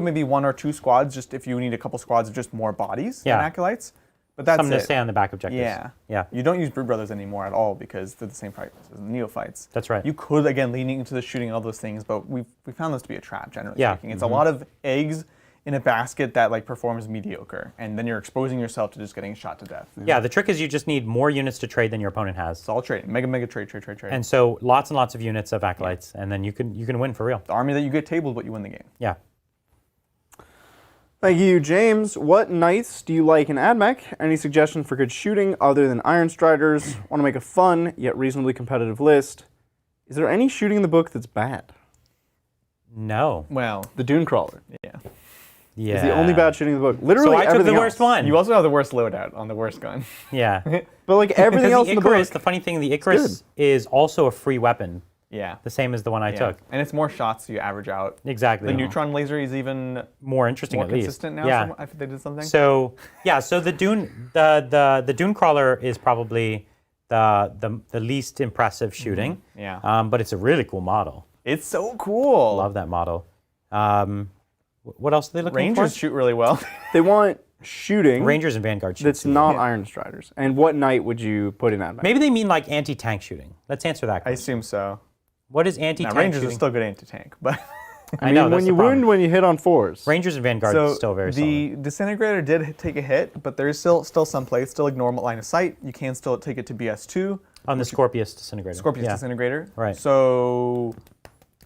maybe one or two squads, just if you need a couple squads of just more bodies Yeah. than acolytes. But that's Something it. to stay on the back objectives. Yeah. Yeah. You don't use Brood Brothers anymore at all because they're the same price as the Neophytes. That's right. You could, again, leaning into the shooting and all those things, but we found this to be a trap, generally Yeah. speaking. It's a lot of eggs in a basket that like performs mediocre, and then you're exposing yourself to just getting shot to death. Yeah, the trick is you just need more units to trade than your opponent has. It's all trade. Mega trade. And so lots and lots of units of acolytes, and then you can win for real. The army that you get tabled, but you win the game. Yeah. Thank you, James. What knights do you like in Ad Mech? Any suggestion for good shooting other than Iron Striders? Want to make a fun yet reasonably competitive list? Is there any shooting in the book that's bad? No. Well, The Dune Crawler yeah. Yeah. is the only bad shooting in the book. Literally So I took the everything worst else. one. You also have the worst loadout on the worst gun. Yeah. But like everything Because else the in the book. Icarus, the funny thing, the Icarus is also a free weapon, Yeah. the same as the one I took. And it's more shots, so you average out. Exactly. The neutron laser is even More interesting more at least. consistent now. Yeah. I think they did something. So yeah, so the Dune Crawler is probably the least impressive shooting. Yeah. But it's a really cool model. It's so cool. Love that model. What else are they looking Rangers for? shoot really well. They want shooting Rangers and Vanguard shoot. that's not Iron Striders. And what knight would you put in Ad Mech? Maybe they mean like anti-tank shooting. Let's answer that I question. assume so. What is Now, anti-tank Rangers shooting? are still good anti-tank, but I know, when that's you the problem. wound when you hit on fours. Rangers and Vanguard so is still very the solid. disintegrator did take a hit, but there is still some play. It's still ignore line of sight. You can still take it to BS2. On the Scorpius disintegrator. Scorpius yeah. disintegrator. Right. So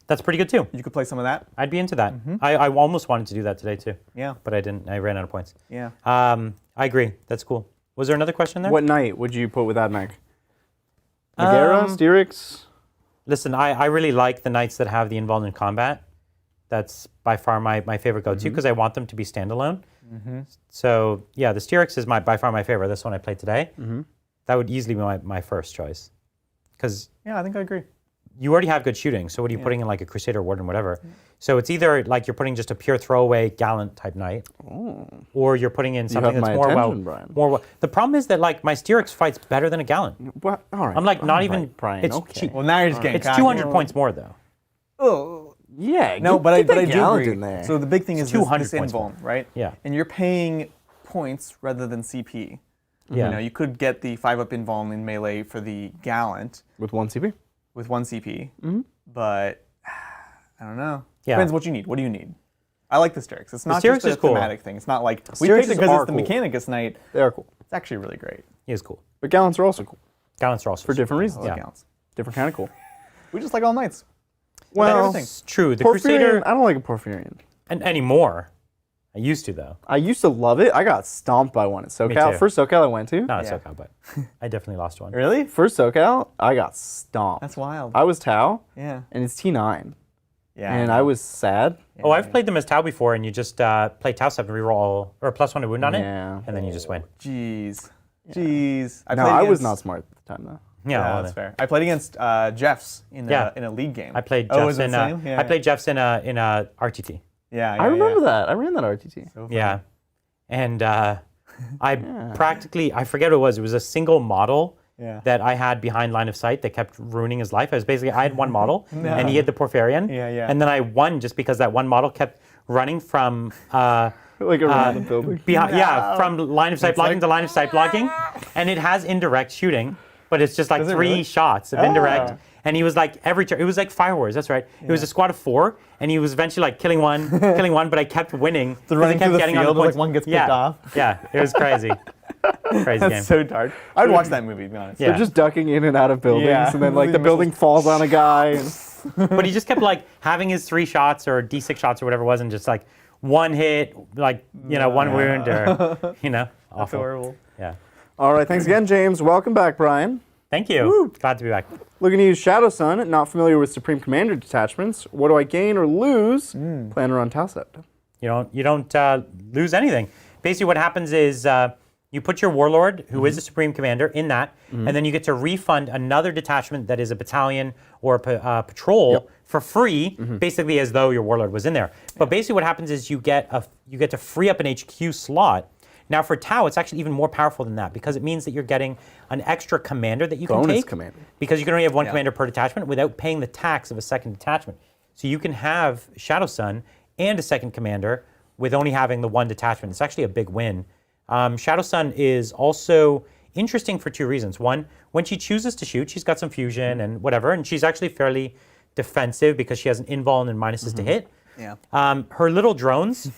That's pretty good too. you could play some of that. I'd be into that. I almost wanted to do that today too. Yeah. But I didn't. I ran out of points. Yeah. I agree. That's cool. Was there another question there? What knight would you put with Ad Mech? Megara, Styrics? Listen, I really like the knights that have the involved in combat. That's by far my favorite go-to because I want them to be standalone. So yeah, the Styrics is by far my favorite. This one I played today. That would easily be my first choice. Because Yeah, I think I agree. you already have good shooting, so what are you putting in like a Crusader, Warden, whatever? So it's either like you're putting just a pure throwaway Gallant type knight, or you're putting in something have that's my more attention, Brian. The problem is that like my Styrics fights better than a Gallant. Well, all right. I'm like not all even. right, Brian, It's okay. cheap. Well, now you're just getting It's cocky. 200 points more though. Oh. Yeah. No, but I do Gallant agree. in there. So the big thing is 200 this points invuln, right? Yeah. And you're paying points rather than CP. Yeah. You know, you could get the 5-up invuln in melee for the Gallant with 1 CP? with 1 CP, but I don't know. Yeah. Depends what you need. What do you need? I like the Styrics. It's not Styrics just a is cool. thematic thing. It's not like we Styrics picked it because are it's the cool. Mechanicus Knight. They are cool. It's actually really great. He is cool. But Gallants are also cool. Gallants are also for different reasons. Yeah. Counts. Different kind of cool. We just like all knights. Well, everything. It's true. The Porphyrion, Crusader, I don't like a Porphyrion. and anymore. I used to though. I used to love it. I got stomped by one at SoCal. too. First SoCal I went to. Not Yeah. a SoCal, but I definitely lost one. Really? First SoCal, I got stomped. That's wild. I was Tau, Yeah. and it's T9. Yeah. And I was sad. Oh, I've played them as Tau before, and you just play Tau 7, reroll, or +1 to wound on Yeah. it, and then you just win. Jeez. Jeez. No, I was not smart at the time, though. Yeah, Yeah, well, that's fair. I played against Jeffs in a league game. I played Oh, Jeffs was it in the same? Yeah. I played Jeffs in a RTT. Yeah, I remember that. I ran that RTT. So Yeah, and I practically, I forget what it was. It was a single model Yeah. that I had behind line of sight that kept ruining his life. I was basically, I had one model, and he had the Porphyrion. Yeah, yeah. And then I won just because that one model kept running from Like around the building. behind, from line of sight blocking to line of sight blocking, and it has indirect shooting, but it's just like Does it 3 really? shots of indirect. And he was like every turn. It was like Fire Wars. That's right. It was a squad of 4, and he was eventually like killing one, but I kept winning. The 'cause I running kept through the getting on field, points. like one gets picked yeah. off. Yeah, it was crazy. Crazy game. That's so dark. I would watch that movie, to be honest. Yeah. They're just ducking in and out of buildings, Yeah. and then like the building falls on a guy. And But he just kept like having his 3 shots or D6 shots or whatever it was, and just like one hit, like one wound or That's awful. horrible. Yeah. all right, thanks again, James. Welcome back, Brian. Thank you. Glad to be back. Looking to use Shadow Sun, not familiar with Supreme Commander detachments. What do I gain or lose? Plan to run Talsept. You don't lose anything. Basically, what happens is you put your warlord, who is a supreme commander, in that, and then you get to refund another detachment that is a battalion or a patrol for free, basically as though your warlord was in there. But basically, what happens is you get to free up an HQ slot. Now for Tau, it's actually even more powerful than that because it means that you're getting an extra commander that you can Bonus take. commander. Because you can only have one commander per detachment without paying the tax of a second detachment. So you can have Shadow Sun and a second commander with only having the one detachment. It's actually a big win. Shadow Sun is also interesting for 2 reasons. One, when she chooses to shoot, she's got some fusion and whatever, and she's actually fairly defensive because she has an invuln and minuses to hit. Yeah. Her little drones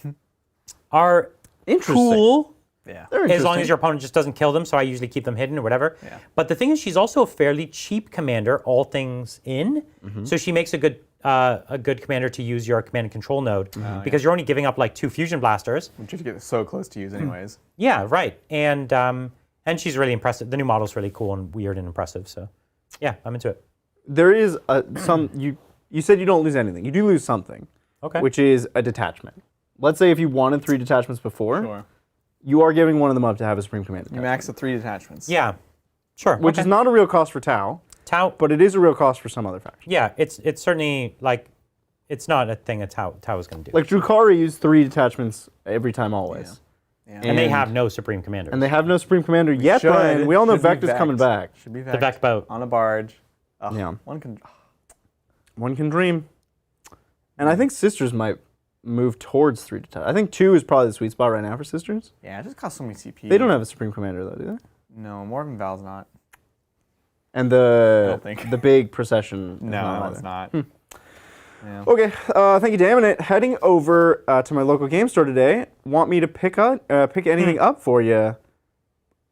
are Interesting. cool. Yeah. They're As long interesting. as your opponent just doesn't kill them, so I usually keep them hidden or whatever. Yeah. But the thing is, she's also a fairly cheap commander, all things in. So she makes a good commander to use your command and control node because you're only giving up like 2 fusion blasters. Which you get so close to use anyways. Yeah, right. And she's really impressive. The new model's really cool and weird and impressive. So yeah, I'm into it. There is some, you said you don't lose anything. You do lose something, Okay. which is a detachment. Let's say if you wanted 3 detachments before, Sure. you are giving one of them up to have a Supreme Commander. You max at 3 detachments. Yeah, sure. Which is not a real cost for Tau, Tau. but it is a real cost for some other factions. Yeah, it's certainly like it's not a thing that Tau is going to do. Like Drukhari used 3 detachments every time, always. Yeah. and they have no supreme commander. And they have no Supreme Commander yet, should. Brian. We all know Should be Vector's coming back. Should be the Vect boat. on a barge. Ugh, Yeah. One can. One can dream. And I think Sisters might move towards 3 detachments. I think 2 is probably the sweet spot right now for Sisters. Yeah, it just costs so many CP. They don't have a Supreme Commander, though, do they? No, Morgan Val's not. And the don't think. the big procession. is No, not it's either. not. Yeah. Okay, thank you, damn it. Heading over to my local game store today. Want me to pick anything up for you?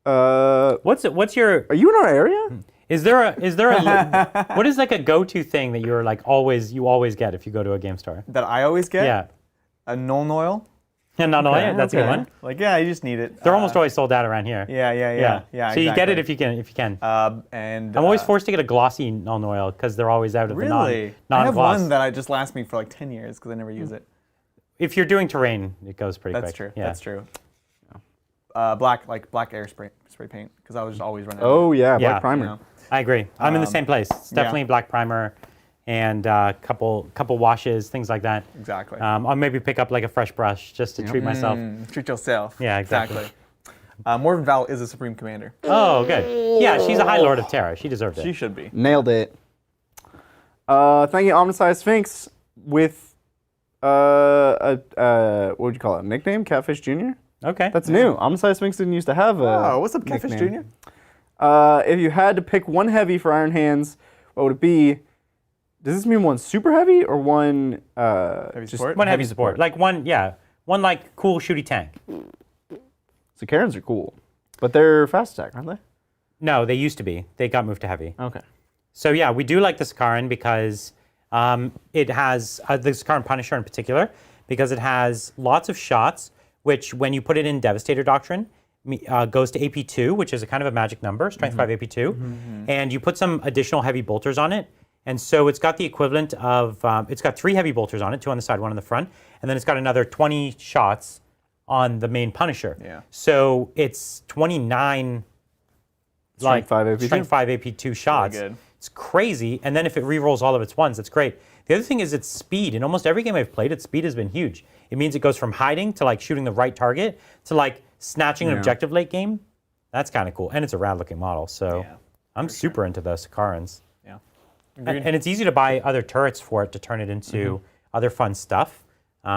What's your Are you in our area? is there a what is like a go-to thing that you're like you always get if you go to a game store? That I always get? Yeah. A null oil. Yeah, no, that's a good okay. one. Like, yeah, you just need it. They're almost always sold out around here. Yeah. So you get it exactly. if you can. And I'm always forced to get a glossy non oil because they're always out of the Really? non I have gloss. one that I just lasts me for like 10 years because I never use it. If you're doing terrain, it goes pretty That's quick. true. Yeah. That's true. Black air spray paint because I was just always running. Oh yeah, Yeah. Black Primer. You know? I agree. I'm in the same place. It's definitely black primer and a couple washes, things like that. Exactly. I'll maybe pick up like a fresh brush just to treat myself. Treat yourself. Yeah, exactly. Morgan Val is a Supreme Commander. Oh, good. Yeah, she's a High Lord of Terra. She deserved it. She should be. Nailed it. Thank you, Omnisized Sphinx, with what would you call it? A nickname? Catfish Jr.? Okay. That's new. Omnisized Sphinx didn't used to have a Oh, what's up, Catfish nickname. Jr.? If you had to pick one heavy for Iron Hands, what would it be? Does this mean one super heavy or one Heavy support? one heavy support. Like one like cool shooty tank. So Karens are cool, but they're fast attack, aren't they? No, they used to be. They got moved to heavy. Okay. So yeah, we do like the Sakaran because it has, the Sakaran Punisher in particular, because it has lots of shots, which when you put it in Devastator Doctrine, goes to AP2, which is a kind of a magic number, Strength 5 AP2, and you put some additional heavy bolters on it, and so it's got the equivalent of, it's got 3 heavy bolters on it, 2 on the side, 1 on the front, and then it's got another 20 shots on the main Punisher. Yeah. So it's 29 Strength 5 AP2. Strength 5 AP2 shots. good. It's crazy, and then if it re-rolls all of its ones, that's great. The other thing is its speed. In almost every game I've played, its speed has been huge. It means it goes from hiding to like shooting the right target to like snatching an objective late game. That's kind of cool, and it's a rad-looking model. So Yeah, I'm super into the Sakarans. Yeah. And it's easy to buy other turrets for it to turn it into other fun stuff,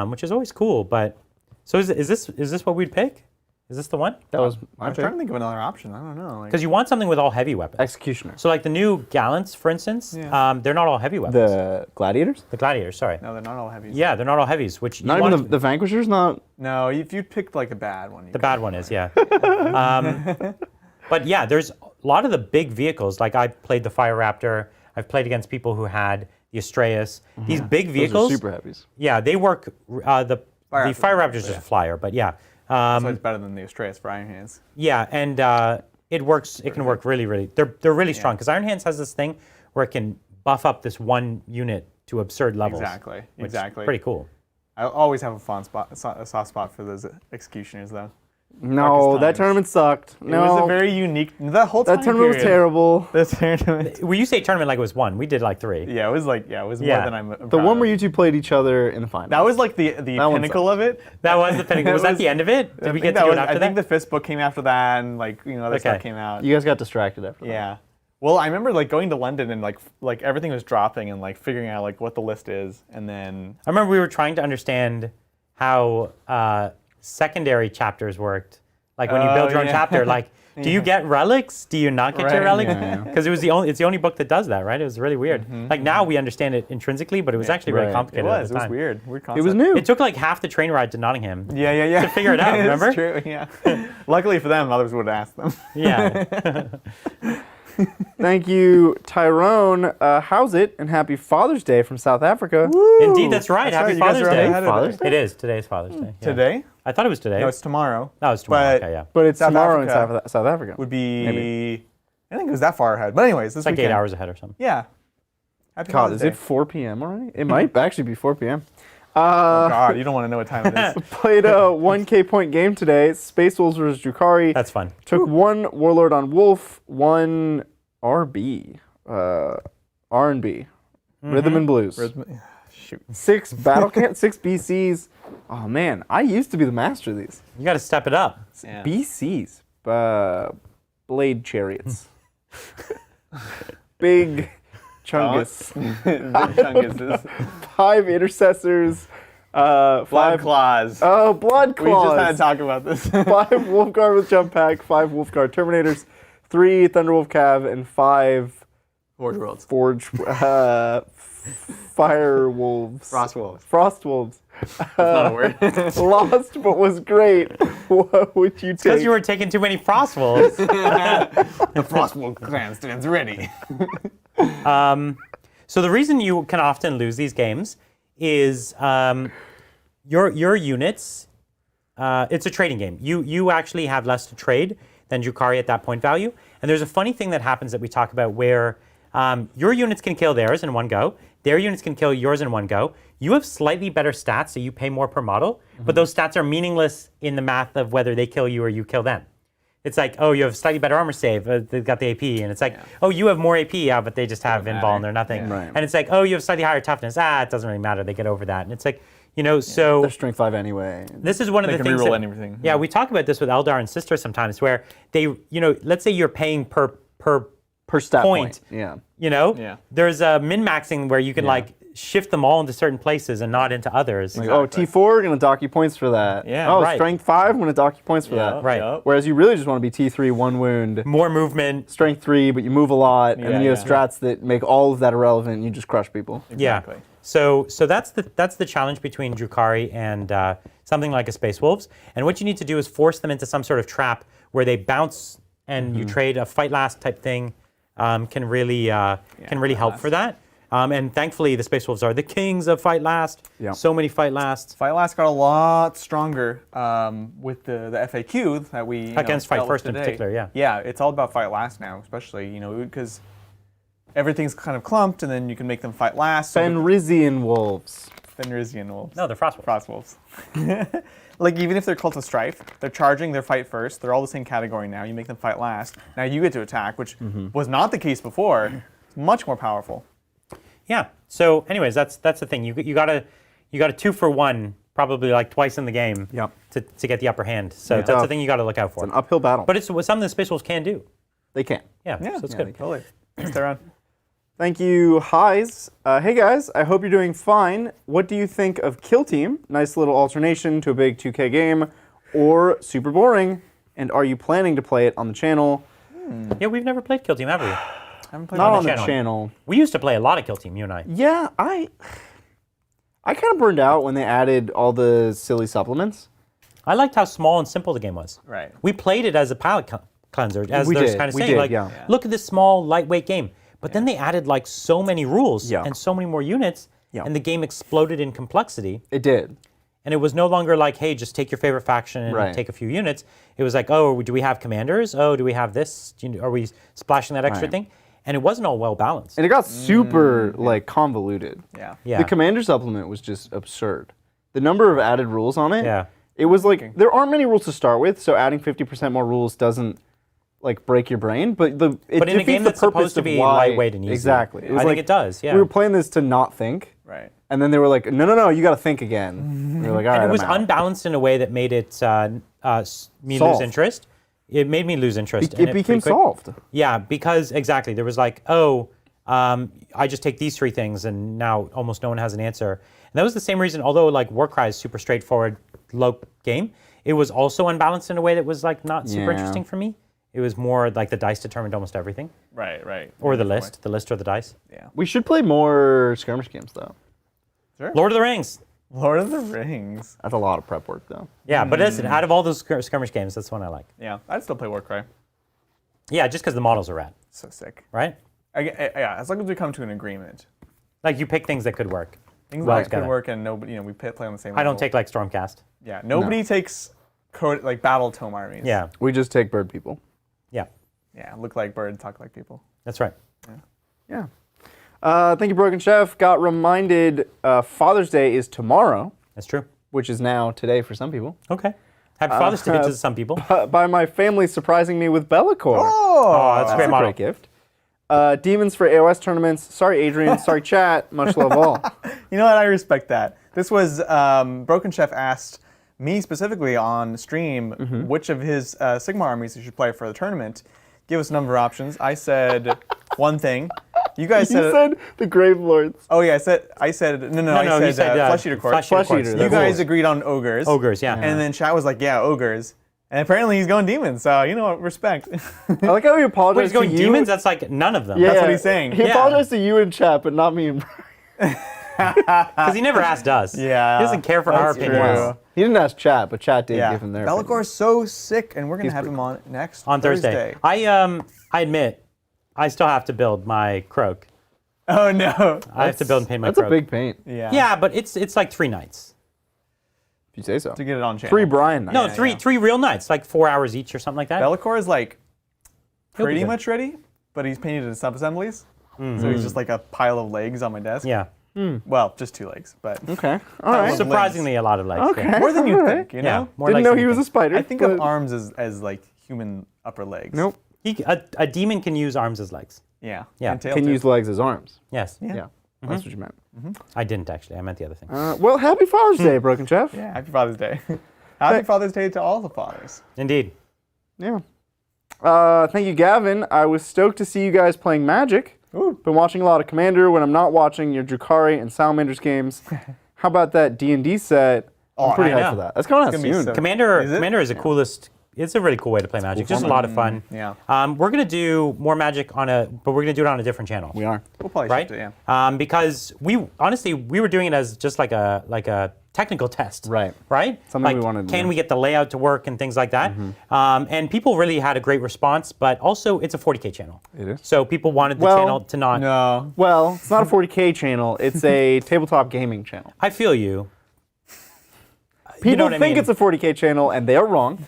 which is always cool. But so is this what we'd pick? Is this the one? That was I my was trying to pick. think of another option. I don't know. Like, Because you want something with all heavy weapons. Executioner. So like the new Gallants, for instance, Yeah. they're not all heavy weapons. The Gladiators? The Gladiators, sorry. no, they're not all heavy. Yeah, they're not all heavies, which Not you even want the Vanquishers? Not. No, if you picked like a bad one. the bad one is, yeah. But yeah, there's a lot of the big vehicles. Like I played the Fire Raptor. I've played against people who had the Astraeus. These big Those vehicles, are super heavies. yeah, they work. The Raptor's Fire better, Raptor's just yeah. a flyer, but yeah. So it's better than the Astraeus for Iron Hands. Yeah, and it works. It can work really, really. They're really strong because Iron Hands has this thing where it can buff up this one unit to absurd levels. Exactly. which is Exactly. Pretty cool. I always have a soft spot for those executioners, though. No, that times. tournament sucked. It No, was a very unique. The whole time that tournament was period, terrible. The tournament. Well, you say tournament like it was 1. We did like 3. Yeah, it was like it was Yeah. more than I'm. The one where you two played each other in the final. That was like the one pinnacle of it. That was the pinnacle. Was that the end of it? Did we get to do it after I think that? the fifth book came after that, and like other stuff Okay. came out. You guys got distracted after that. Yeah. Well, I remember like going to London and like everything was dropping and like figuring out like what the list is, and then I remember we were trying to understand how secondary chapters worked. Like when you build your own yeah. chapter, like, do you get relics? Do you not get your Right. relics? Yeah, yeah. Because it's the only book that does that, right? It was really weird. Like now we understand it intrinsically, but it was actually really Right. complicated it at was the time. weird It concept. was new. It took like half the train ride to Nottingham. Yeah. to figure it out, remember? It's true. Yeah. Luckily for them, others would have asked them. Yeah. Thank you, Tyrone. How's it? And happy Father's Day from South Africa. Indeed, that's right. That's Happy right, you guys Father's are Day. ahead of Father's it. Day? It is. Today's Father's Day. Yeah. Today? I thought it was today. No, it's tomorrow. No, it's tomorrow. But- Okay, yeah. But it's South tomorrow in Africa South Africa. Would be. Maybe. I think it was that far ahead. But anyways, this It's like weekend. 8 hours ahead or something. Yeah. Happy God, Father's is Day. it 4 p.m. already? It might actually be 4 p.m. Oh God, you don't want to know what time it is. Played a 1K point game today. Space Wolves versus Drukhari. That's fun. Took 1 Warlord on Wolf, 1 RB. R&B. Rhythm and Blues. Shoot. 6 Battle Camp, 6 BCs. Oh man, I used to be the master of these. You got to step it up. Yeah. BCs. Blade Chariots. Big Chungus. Chunguses. 5 Intercessors. 5 Blood claws. Oh, Blood We just had to Claws. talk about this. 5 Wolfguard with Jump Pack, 5 Wolfguard Terminators, 3 Thunderwolf Cav, and 5 Forge Worlds. Fire Wolves. Frost Wolves. Frost Wolves. That's not a word. Lost but was great. What would you Because take? you were taking too many frost wolves. The Frost Wolf clan stands ready. So the reason you can often lose these games is your units. It's a trading game. You actually have less to trade than Drukhari at that point value. And there's a funny thing that happens that we talk about where your units can kill theirs in one go. Their units can kill yours in one go. You have slightly better stats, so you pay more per model. But those stats are meaningless in the math of whether they kill you or you kill them. It's like, oh, you have slightly better armor save. They've got the AP. And it's like, oh, you have more AP. Yeah, but they just have invul and they're nothing. Yeah. Right. And it's like, oh, you have slightly higher toughness. It doesn't really matter. They get over that. And it's like, so They're strength 5 anyway. this is one of They the can things reroll that, anything. Yeah, we talk about this with Eldar and Sister sometimes where they, let's say you're paying per Per stat point. Yeah. Yeah. There's a min-maxing where you can like shift them all into certain places and not into others. Like, oh, T4, gonna dock you points for that. Yeah, Oh, right. strength 5, I'm gonna dock you points for that. Right. Yep. Whereas you really just want to be T3, 1 wound, More movement. strength 3, but you move a lot, and then you have yeah. strats that make all of that irrelevant, and you just crush people. Exactly. Yeah. So that's the challenge between Drukhari and something like a Space Wolves. And what you need to do is force them into some sort of trap where they bounce and you trade a fight last type thing can really help for that. And thankfully, the Space Wolves are the kings of fight last. Yeah. So many fight lasts. Fight last got a lot stronger with the FAQ that we Against Fight dealt with First in today. particular, yeah. Yeah, it's all about fight last now, especially because everything's kind of clumped, and then you can make them fight last. Fenrisian wolves. Fenrisian wolves. No, they're Frost Wolves. Frost wolves. Like, even if they're Cult of Strife, they're charging, they're fight first. They're all the same category now. You make them fight last. Now you get to attack, which was not the case before. It's much more powerful. Yeah. So, anyways, that's the thing. You got a 2-for-1 probably like twice in the game. Yep. To get the upper hand. So that's the thing you got to look out for. It's an uphill battle. But it's something the Space Wolves can do. they can. Yeah. Yeah, So it's yeah, good. Totally. Stay around. Thank you, Highs. Hey guys, I hope you're doing fine. What do you think of Kill Team? Nice little alternation to a big 2K game, or super boring? And are you planning to play it on the channel? Yeah, we've never played Kill Team, have we? Haven't played Not on on the the channel. We used to play a lot of Kill Team, you and I. Yeah, I kind of burned out when they added all the silly supplements. I liked how small and simple the game was. Right. We played it as a palate cleanser, as We they're did, kind of we saying, did, like, yeah. look at this small, lightweight game. But then they added like so many rules Yeah. and so many more units, Yeah. and the game exploded in complexity. It did. And it was no longer like, hey, just take your favorite faction and Right. take a few units. It was like, oh, do we have commanders? Oh, do we have this? Are we splashing that extra Right. thing? And it wasn't all well balanced. And it got super like convoluted. Yeah. Yeah. The commander supplement was just absurd. The number of added rules on it. Yeah. It was like there aren't many rules to start with, so adding 50% more rules doesn't like break your brain, but it But in a defeats game the that's purpose supposed to of be why- lightweight and easy. Exactly. It was I like, think it does, yeah. We were playing this to not think, Right. and then they were like, no, you got to think again. We were like, all right, And it was I'm out. unbalanced in a way that made it me lose Solved. interest. It made me lose interest. in It became pretty quick. solved. Yeah, because exactly. There was like, I just take these three things and now almost no one has an answer. And that was the same reason, although like Warcry is super straightforward, low game, it was also unbalanced in a way that was like not super Yeah. interesting for me. It was more like the dice determined almost everything. Right, right. Or the Good list or the dice. point. Yeah. We should play more skirmish games though. Lord of the Rings. Lord of the Rings. That's a lot of prep work though. Yeah, but listen, out of all those skirmish games, that's the one I like. Yeah, I'd still play Warcry. Yeah, just because the models are rad, So sick. right? Yeah, as long as we come to an agreement. Like you pick things that could work. Things well that could together. work, and nobody, we play on the same I don't level. take like Stormcast. Yeah, nobody takes like battle tome armies. Yeah, We just take bird people. yeah, Yeah, look like birds, talk like people. that's right. Yeah. Thank you, Broken Chef. Got reminded Father's Day is tomorrow, That's true. which is now today for some people, Okay. Happy Father's Day to some people. by my family surprising me with Bellicor. Oh, that's a That's great a model. great gift. Demons for AoS tournaments. Sorry, Adrian. Sorry, chat. Much love all. You know what? I respect that. This was Broken Chef asked me specifically on stream which of his Sigma armies he should play for the tournament. Give us a number of options. I said one thing. You guys You said the Grave Lords. Oh yeah, I said no. you said, Flesh Eater Court. Flesh Eater Flesh Courts. Eater, You that's guys cool. agreed on ogres. Ogres, yeah. And then chat was like, yeah, ogres. And apparently he's going demons. So you know what? Respect. I like how he apologized Wait, he's going to you. demons? That's like none of them. Yeah, That's what he's saying. He Yeah. apologized to you in chat, but not me and Brian. Because he never asked us. Yeah, He doesn't care for our that's opinions. true. He didn't ask chat, but chat did Yeah. give him their Bellicor's so sick, and we're gonna have him on next On Thursday. I admit, I still have to build my Croak. Oh no. I have to build and paint my That's Croak. a big paint, Yeah. Yeah, but it's like 3 nights. if you say so. To get it on channel. Free Brian night. No, Yeah, three real nights, like 4 hours each or something like that. Bellicor is like He'll be pretty good. much ready, but he's painted in sub-assemblies. So he's just like a pile of legs on my desk. Yeah. Well, just 2 legs, but Okay. All right. was- Surprisingly, a lot of legs. Okay. Yeah. more than you Alright. think, you Yeah, know? more Didn't legs know than he you was a think. spider. I think of but- arms as like human upper legs. Nope. A demon can use arms as legs. Yeah. Yeah. And tail Can too. use legs as arms. Yes. Yeah. Yeah. That's what you meant. I didn't actually. I meant the other thing. Well, happy Father's Day, Broken Chef. Yeah. Happy Father's Day. Happy Father's Day to all the fathers. Indeed. Yeah. Thank you, Gavin. I was stoked to see you guys playing Magic. Ooh. Been watching a lot of Commander when I'm not watching your Drukhari and Salamanders games. How about that D&D set? I'm pretty I hyped know. for that. That's coming out gonna be soon. so- Commander Is it? Commander is the coolest. It's a really cool way to play Magic. Just a lot of fun. Yeah. We're gonna do more Magic but we're gonna do it on a different channel. We are. We'll probably Right? shift it, yeah. Because we were doing it as just like a technical test. Right. Right? Something we wanted to Can do. we get the layout to work and things like that? And people really had a great response, but also it's a 40K channel. It is. So people wanted the Well, channel to not. No. Well, it's not a 40K channel. It's a tabletop gaming channel. I feel you. People You know what I think mean? it's a 40K channel, and they are wrong.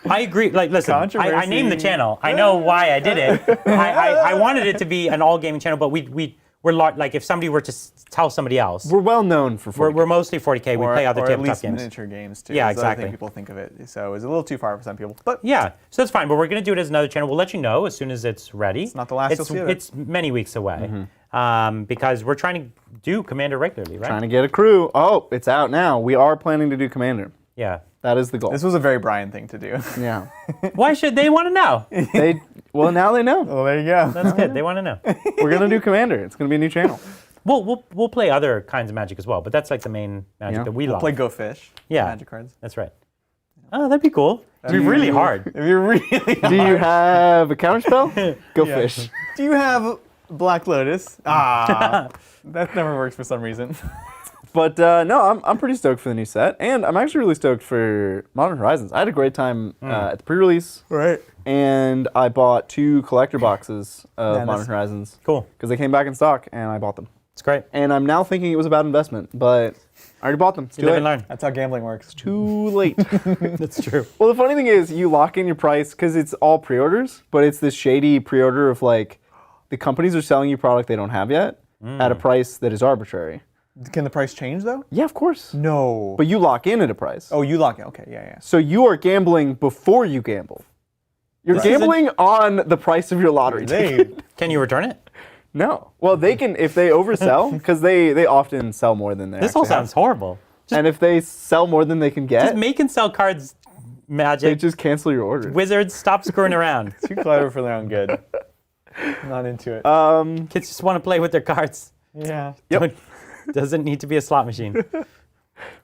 I agree. Like, listen, I Controversy. named the channel. I know why I did it. I wanted it to be an all gaming channel, but we're like if somebody were to tell somebody else, We're well known for 40K. we're mostly 40K. We play other or at tabletop least games. miniature games too. Yeah, is the other exactly. thing people think of it. So it's a little too far for some people. But Yeah, so that's fine, but we're going to do it as another channel. We'll let you know as soon as it's ready. It's not the last you'll see of it. It's many weeks away because we're trying to do Commander regularly, right? Trying to get a crew. Oh, it's out now. We are planning to do Commander. Yeah. That is the goal. this was a very Brian thing to do. Yeah. Why should they want to know? Well, now they know. Well, there you go. That's good. They want to know. We're going to do Commander. It's going to be a new channel. We'll play other kinds of Magic as well, but that's like the main Magic Yeah. that we love. Play Go Fish. Yeah. Magic cards. That's right. Oh, that'd be cool. It'd be really hard. If you're really Do you have a counterspell? Go fish. Do you have Black Lotus? That never works for some reason. But no, I'm pretty stoked for the new set, and I'm actually really stoked for Modern Horizons. I had a great time at the pre-release, Right. and I bought 2 collector boxes of Nice. Modern Horizons Cool. because they came back in stock, and I bought them. It's great. And I'm now thinking it was a bad investment, but I already bought them. It's You too live late. and learn. That's how gambling works. Too late. That's true. Well, the funny thing is, you lock in your price because it's all pre-orders, but it's this shady pre-order of like, the companies are selling you product they don't have yet at a price that is arbitrary. Can the price change though? Yeah, of course. No. But you lock in at a price. Oh, you lock it. Okay, yeah. So you are gambling before you gamble. You're This isn't- gambling on the price of your lottery ticket. Can you return it? No. Well, they can if they oversell, because they often sell more than they This all actually sounds horrible. have. And if they sell more than they can get, Just make and sell cards, they Magic. just cancel your order. Wizards, stop screwing around. Too clever for their own good. Not into it. Kids just want to play with their cards. Yeah. Yep. Doesn't need to be a slot machine.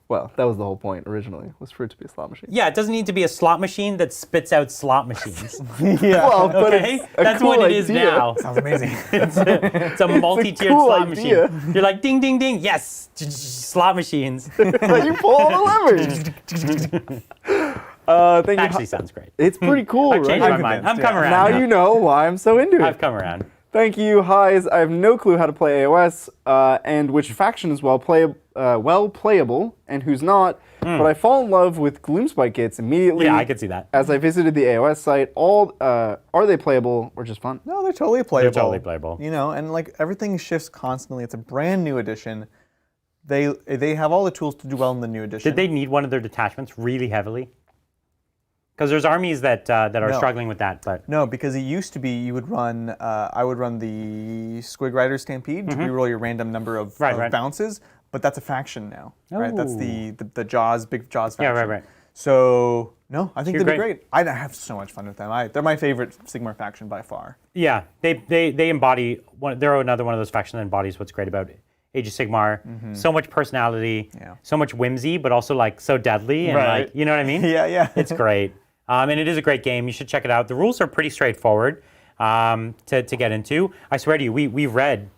Well, that was the whole point originally, was for it to be a slot machine. Yeah, it doesn't need to be a slot machine that spits out slot machines. Yeah. Well, but Okay? it's a That's cool what it is idea. now. Sounds amazing. It's a multi-tiered cool slot idea. machine. You're like, ding, ding, ding, yes, slot machines. But you pull all the levers. Thank you. Actually sounds great. It's pretty cool, I've right? changed my I'm mind. I'm convinced, coming yeah. around. Now you know why I'm so into it. I've come around. Thank you, Highs. I have no clue how to play AoS and which faction is well playable and who's not. But I fall in love with Gloomspite Gitz immediately. Yeah, I could see that. As I visited the AoS site, are they playable or just fun? No, they're totally playable. totally playable. You know, and like everything shifts constantly. It's a brand new edition. They have all the tools to do well in the new edition. Did they need one of their detachments really heavily? Because there's armies that are No. struggling with that, but No, because it used to be you would run. I would run the Squig Rider Stampede to reroll your random number of, Right. bounces, but that's a faction now, right? That's Oh. the Jaws, big Jaws Yeah, faction. right. So no, I think You're they'd be great. great. I have so much fun with them. They're my favorite Sigmar faction by far. Yeah, they embody one. They're another one of those factions that embodies what's great about Age of Sigmar. So much personality, Yeah. so much whimsy, but also like so deadly and Right. like you know what I mean? Yeah. It's great, and it is a great game. You should check it out. The rules are pretty straightforward to get into. I swear to you, we read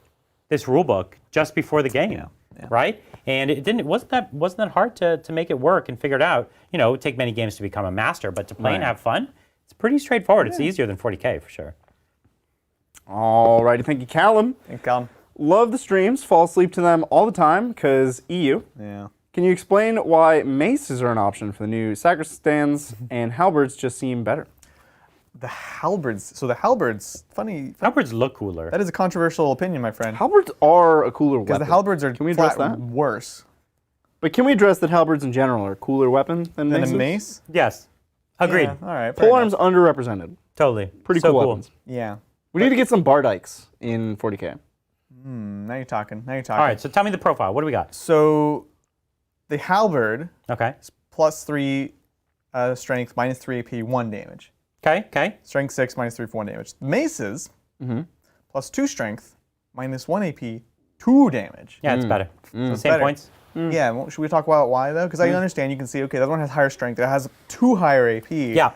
this rule book just before the game, right? And it wasn't that hard to make it work and figure it out. You know, it would take many games to become a master, but to play and Right. have fun, it's pretty straightforward. It's easier than 40K for sure. Alrighty, thank you, Callum. And Callum. Love the streams, fall asleep to them all the time, because EU. Yeah. Can you explain why maces are an option for the new sacristans and halberds just seem better? The halberds. So the halberds, funny. Halberds look cooler. That is a controversial opinion, my friend. Halberds are a cooler Because weapon. the halberds are Can we address flat that? worse But can we address that halberds in general are a cooler weapon than than maces? a mace. Yes, agreed. Yeah, all right. fair Polearms enough. underrepresented. Totally. Pretty So cool weapons. Yeah. We need to get some Bardikes in 40K. Now you're talking. All right, so tell me the profile. What do we got? So the halberd Okay. +3 strength, -3 AP, 1 damage. Okay. Strength 6, -3 for 1 damage. Maces, +2 strength, -1 AP, 2 damage. Yeah, it's better. So same better. points. Yeah, well, should we talk about why though? Because I understand you can see, okay, that one has higher strength, it has 2 higher AP. Yeah.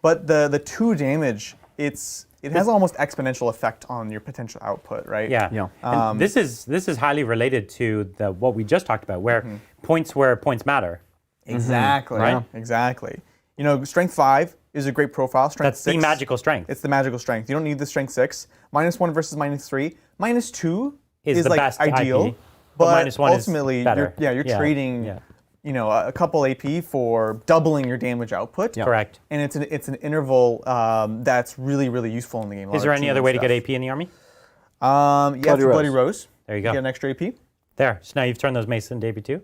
But the 2 damage, it's it has almost exponential effect on your potential output, right? Yeah. Yeah. And this is highly related to what we just talked about, where points matter. Exactly. Right? Exactly. You know, strength 5 is a great profile. Strength That's 6. the magical strength. It's the magical strength. You don't need the strength 6. -1 versus -3. -2 Is the like best ideal, IP, but -1 is ultimately better. you're trading. Yeah. You know, a couple AP for doubling your damage output. Correct. And it's an interval that's really useful in the game. Is there any other way to get AP in the army? Yeah, through Bloody Rose. There you go. Get an extra AP. There. So now you've turned those Mace into AP too.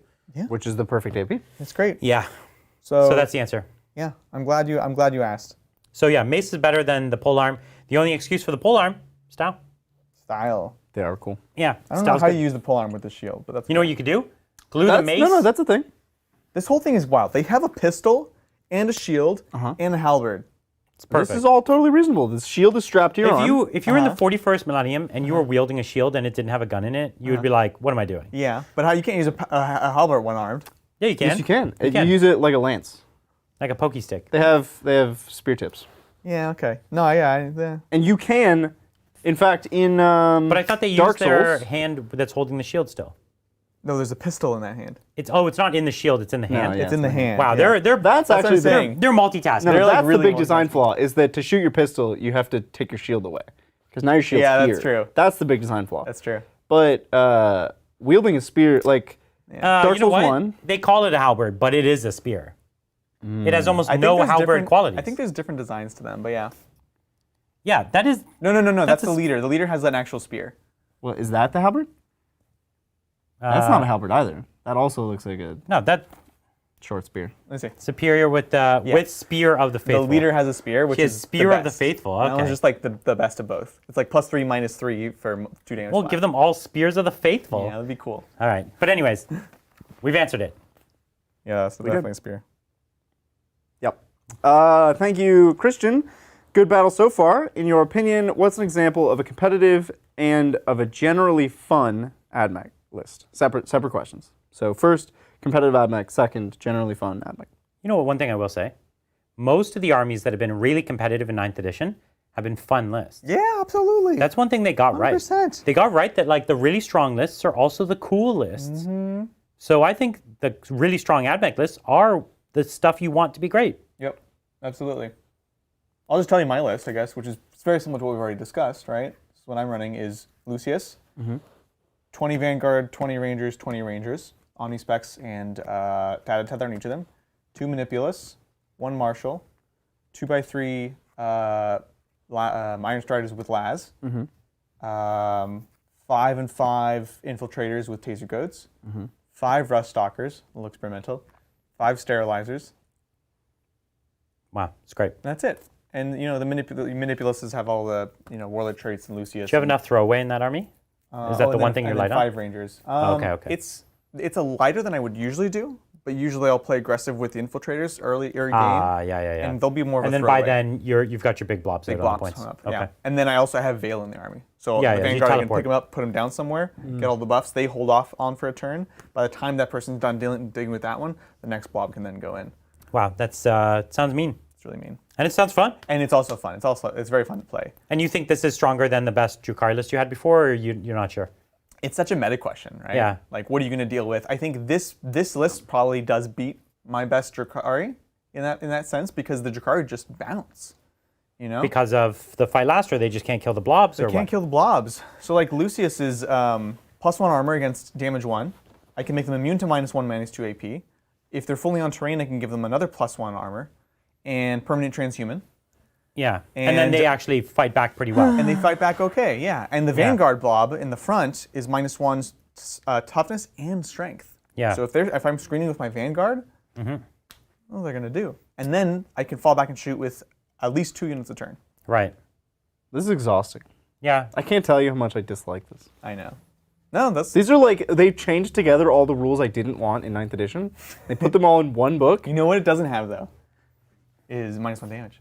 Which is the perfect AP. It's great. Yeah. So that's the answer. yeah. I'm glad you asked. So yeah, Mace is better than the polearm. The only excuse for the polearm, style. Style. They are cool. Yeah. I don't know how you use the polearm with the shield, but that's You know what you could do? Glue the mace. No, that's a thing. this whole thing is wild. They have a pistol and a shield and a halberd. It's perfect. This is all totally reasonable. This shield is strapped to your arm. If you were in the 41st millennium and you were wielding a shield and it didn't have a gun in it, you would be like, what am I doing? Yeah, but how you can't use a halberd one-armed. Yeah, you can. Yes, you can. You can. use it like a lance. Like a pokey stick. They have spear tips, Yeah, okay. No, yeah. and you can, in fact, in But I thought they Dark used their Souls. hand that's holding the shield still. No, there's a pistol in that hand. It's not in the shield, it's in the hand. yeah. It's in the hand. Wow, yeah. they're That's what actually I'm saying. they're multitasking. No, They're, like, that's really the big one design dimensional. flaw. Is that to shoot your pistol, you have to take your shield away, because now your shield's Yeah, here. that's true. That's the big design flaw. That's true. But wielding a spear, like Dark You know Souls what? 1. They call it a halberd, but it is a spear. It has almost I think no there's halberd different- qualities. I think there's different designs to them, but yeah. Yeah, that is. No. That's a the s- leader. The leader has an actual spear. Well, is that the halberd? That's not a halberd either. That also looks like a No, that short spear. Let's see. superior with spear of the faithful. The leader has a spear, which He has is spear the of the best. faithful. That Okay. one's just like the best of both. It's like +3, -3 for 2 damage. We'll flat. give them all spears of the faithful. Yeah, that'd be cool. All right, but anyways, we've answered it. Yeah, that's definitely a spear. Yep. Thank you, Christian. Good battle so far. In your opinion, what's an example of a competitive and of a generally fun Ad Mech list? Separate questions. So first, competitive Ad Mech. Second, generally fun Ad Mech. You know what? One thing I will say, most of the armies that have been really competitive in 9th edition have been fun lists. Yeah, absolutely. That's one thing they got right. 100%. They got right that like the really strong lists are also the cool lists. So I think the really strong Ad Mech lists are the stuff you want to be great. Yep, absolutely. I'll just tell you my list, I guess, which is very similar to what we've already discussed, right? So what I'm running is Lucius, 20 Vanguard, 20 Rangers, 20 Rangers, Omnispecs, and Data Tether on each of them, 2 Manipulus, 1 Marshal, 2x3 Iron Striders with Laz, 5 and 5 Infiltrators with Taser Goats, 5 Rust Stalkers, a little experimental, 5 Sterilizers. Wow, it's great. Do That's it. And you know the Manipuluses have all the warlord traits and Lucius. you have enough throwaway in that army? Is that the one thing you're light on? 5 Rangers. Okay. It's a lighter than I would usually do, but usually I'll play aggressive with the infiltrators early game. Yeah. And they'll be more of And a then by throwaway. then you've got your big blobs Big out on the blocks points. hung up. Okay. Yeah. And then I also have Veil in the army. So Yeah, the yeah, you Vanguard, I can teleport. pick them up, put them down somewhere, get all the buffs. They hold off on for a turn. By the time that person's done digging with that one, the next blob can then go in. Wow, that's sounds mean. It's really mean. And it sounds fun. And it's also fun. It's very fun to play. And you think this is stronger than the best Drukhari list you had before, or you're not sure? It's such a meta question, right? Yeah. Like, what are you going to deal with? I think this list probably does beat my best Drukhari in that sense because the Drukhari just bounce, you know? Because of the fight last, or they just can't kill the blobs, or They can't what? kill the blobs. So like Lucius is +1 armor against damage 1. I can make them immune to -1, -2 AP. If they're fully on terrain, I can give them another +1 armor and permanent transhuman. Yeah, and then And- they actually fight back pretty well. And they fight back okay, yeah. And the Vanguard blob in the front is -1 toughness and strength. Yeah. So if I'm screening with my Vanguard, what are they going to do? And then I can fall back and shoot with at least 2 units a turn. Right. This is exhausting. Yeah. I can't tell you how much I dislike this. I know. No, that's... These are like, they changed together all the rules I didn't want in 9th edition. They put them all in one book. You know what it doesn't have, though? Is -1 damage.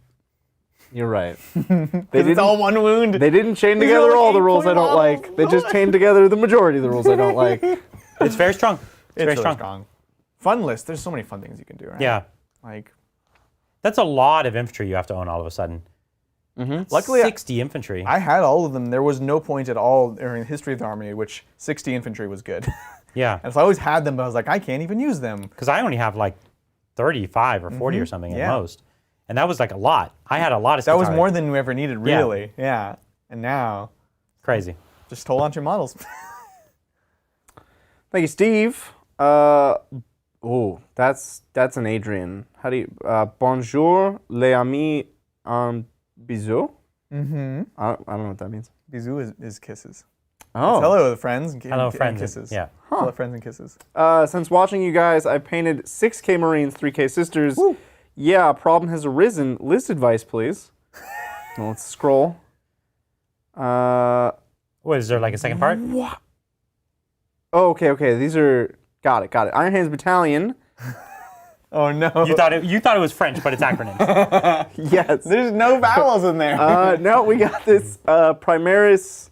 You're right. Because it's all 1 wound. They didn't chain These are together like all the 8 rules I point don't models. like. They just chained together the majority of the rules I don't like. It's very strong. It's very really strong. Fun list. There's so many fun things you can do, right? Yeah. Like, That's a lot of infantry you have to own all of a sudden. Luckily, 60 infantry. I had all of them. There was no point at all during the history of the army which 60 infantry was good. Yeah. And so I always had them, but I was like, I can't even use them. Because I only have like 35 or 40 or something at Yeah. most. And that was like a lot. I had a lot of That was Skitarii. more than we ever needed, really. Yeah. And now, Crazy. just hold on to your models. Thank you, Steve. That's an Adrian. How do you? Bonjour, les amis, bisous. Mm-hmm. I don't know what that means. Bisous is kisses. Oh. It's hello, friends. And Hello, friends. kisses. Yeah. Hello, friends and kisses. Since watching you guys, I painted 6K Marines, 3K Sisters. Woo. Yeah, a problem has arisen. List advice, please. Well, let's scroll. What, is there like a second part? What? Oh, okay. These are... Got it. Iron Hands Battalion. Oh, no. You thought it was French, but it's acronyms. Yes. There's no vowels in there. No, we got this Primaris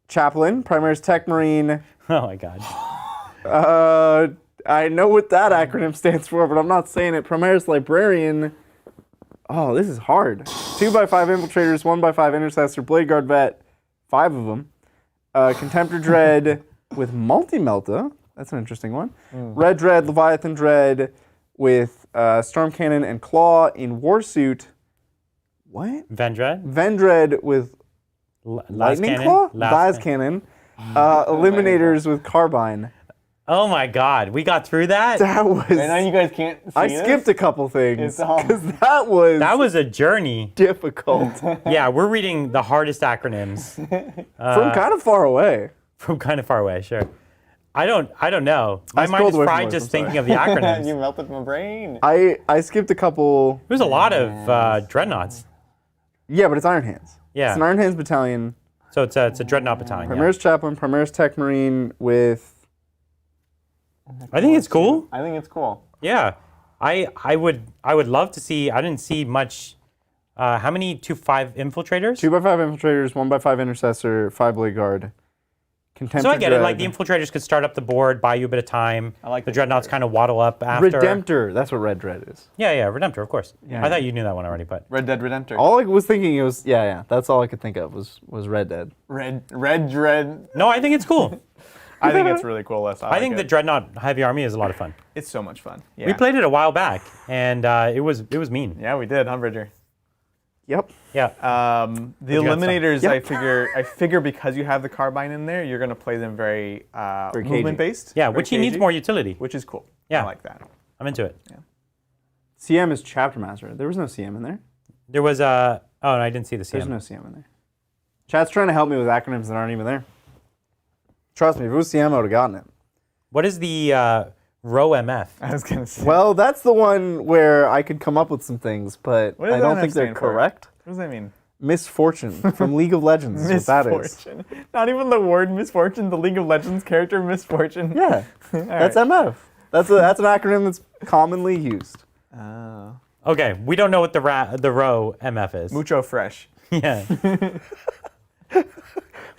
Chaplain, Primaris Tech Marine. Oh my God. I know what that acronym stands for, but I'm not saying it. Primaris Librarian. Oh, this is hard. 2x5 Infiltrators, 1x5 Intercessor, Blade Guard Vet, 5 of them. Contemptor Dread with Multi-Melta. That's an interesting one. Red Dread, Leviathan Dread with Storm Cannon and Claw in Warsuit. What? Vendred? Vendred with Lightning Claw? Las Cannon. Eliminators with Carbine. Oh my God. We got through that? That was... And now you guys can't see I this? skipped a couple things It's all- because that was a journey. difficult Yeah, we're reading the hardest acronyms from kind of far away. from kind of far away, sure. I don't know. My I mind scrolled is away from fried yours, just I'm sorry. thinking of the acronyms. You melted my brain. I skipped a couple. There's a lot of dreadnoughts. Yeah, but it's Iron Hands. Yeah. It's an Iron Hands battalion. So it's a dreadnought battalion. Yeah. Primaris Chaplain, Primaris Tech Marine with... I think it's cool. I think it's cool. Yeah. I would love to see, I didn't see much, how many 2-5 infiltrators? 2x5 Infiltrators, 1x5 Intercessor, 5 Blade Guard. Contemptor So I get it, like the Dread. infiltrators could start up the board, buy you a bit of time. I like the the dreadnoughts kind of waddle up after. Redemptor, that's what Red Dread is. Yeah, Redemptor, of course. Yeah, I thought you knew that one already, but. Red Dead Redemptor. All I was thinking it was, yeah, that's all I could think of was Red Dead. Red Dread. No, I think it's cool. I think it's really cool. I think the Dreadnought Heavy Army is a lot of fun. It's so much fun. Yeah. We played it a while back, and it was mean. Yeah, we did, huh, Bridger? Yep. Yeah. The you got some? Eliminators, Yep. I figure because you have the Carbine in there, you're going to play them very cagey. movement-based. Yeah, very which he needs cagey, more utility. Which is cool. Yeah. I like that. I'm into it. CM is Chapter Master. There was no CM in there. There was a. Oh, no, I didn't see the There's CM. no CM in there. Chat's trying to help me with acronyms that aren't even there. Trust me, if it was CM, I would have gotten it. What is the row MF? I was going to say. Well, that's the one where I could come up with some things, but What does I don't that think they're stand for? correct. What does that mean? Misfortune from League of Legends is what that is. Misfortune. Not even the word misfortune, the League of Legends character misfortune. Yeah, that's MF. That's an acronym that's commonly used. Oh. Okay, we don't know what the row MF is. Mucho fresh. Yeah.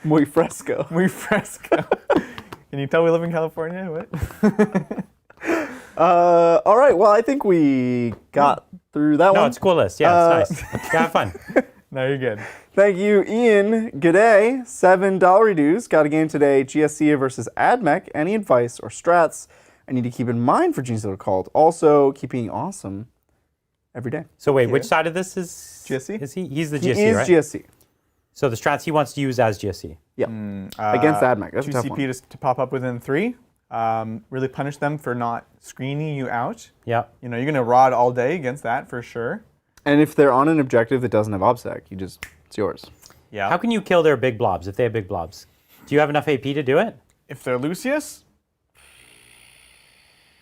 Muy fresco. Muy fresco. Can you tell we live in California? What? All right, well, I think we got through that No, one. it's a cool list. Yeah, it's nice. Have fun. No, you're good. Thank you, Ian. G'day. $7 dues. Got a game today. GSC versus Ad Mech. Any advice or strats I need to keep in mind for Genies that are called? Also, keep being awesome every day. So wait, Yeah. which side of this is GSC? Is he? He's the He GSC, is right? GSC. So the strats he wants to use as GSC. Yeah. Against Ad Mech. That's a 2 tough CP one. to pop up within 3. Really punish them for not screening you out. Yeah. You know, you're going to rod all day against that for sure. And if they're on an objective that doesn't have OBSEC, it's yours. Yeah. How can you kill their big blobs if they have big blobs? Do you have enough AP to do it? If they're Lucius,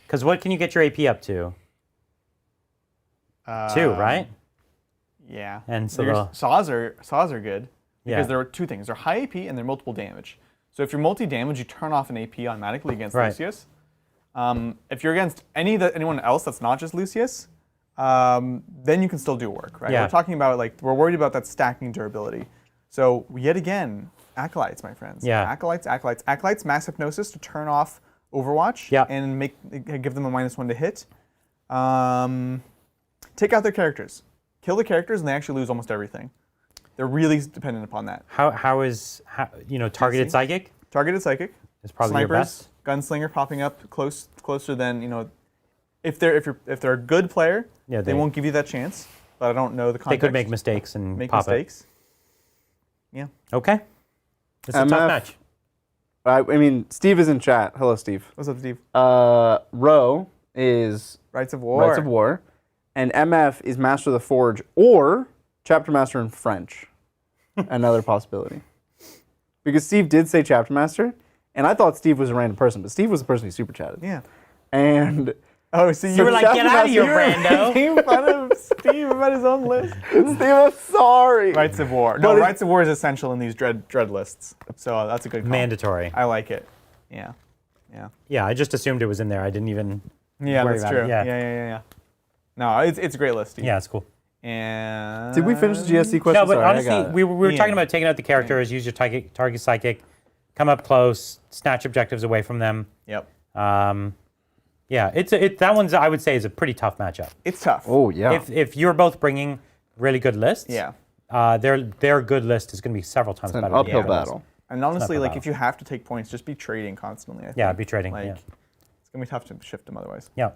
Because what can you get your AP up to? 2, right? Yeah. And so Your the- saws are good because Yeah. there are 2 things. They're high AP and they're multiple damage. So if you're multi-damage, you turn off an AP automatically against Right. Lucius. If you're against anyone else that's not just Lucius, then you can still do work, right? Yeah. We're talking about, like, we're worried about that stacking durability. So yet again, Acolytes, my friends. Yeah. Acolytes, Mass Hypnosis to turn off Overwatch Yeah. and give them a -1 to hit. Take out their characters. kill the characters and they actually lose almost everything. They're really dependent upon that. How is targeted psychic? Targeted psychic. Is probably your Snipers, best. gunslinger popping up closer than if they're a good player, Yeah, they won't give you that chance. But I don't know the context. They could make mistakes and make pop mistakes. Yeah. it. Okay. It's a tough match. I mean, Steve is in chat. Hello, Steve. What's up, Steve? Ro is Rights of War. And MF is Master of the Forge or Chapter Master in French. Another possibility. Because Steve did say Chapter Master, and I thought Steve was a random person, but Steve was the person who super chatted. Yeah. And Oh, so You were like, get out of here, rando. making fun of Steve about his own list. Steve, I'm sorry. Rights of War. No, Rights of War is essential in these dread lists. So that's a good call. Mandatory. I like it. Yeah. Yeah. Yeah, I just assumed it was in there. I didn't even Yeah, worry that's about true. it. Yeah. Yeah. No, it's a great list, Steve. Yeah, it's cool. And Did we finish the GSC question? No, but Sorry, I honestly, got it. we were Yeah. talking about taking out the characters, use your target psychic, come up close, snatch objectives away from them. Yep. Yeah, that one's, I would say, is a pretty tough matchup. It's tough. Oh, yeah. If you're both bringing really good lists, Yeah. their good list is going to be several times It's an better. than uphill the others. battle. And honestly, not like bad. if you have to take points, just be trading constantly. I think. Yeah, be trading. Like Yeah. it's gonna be tough to shift them otherwise. Yeah.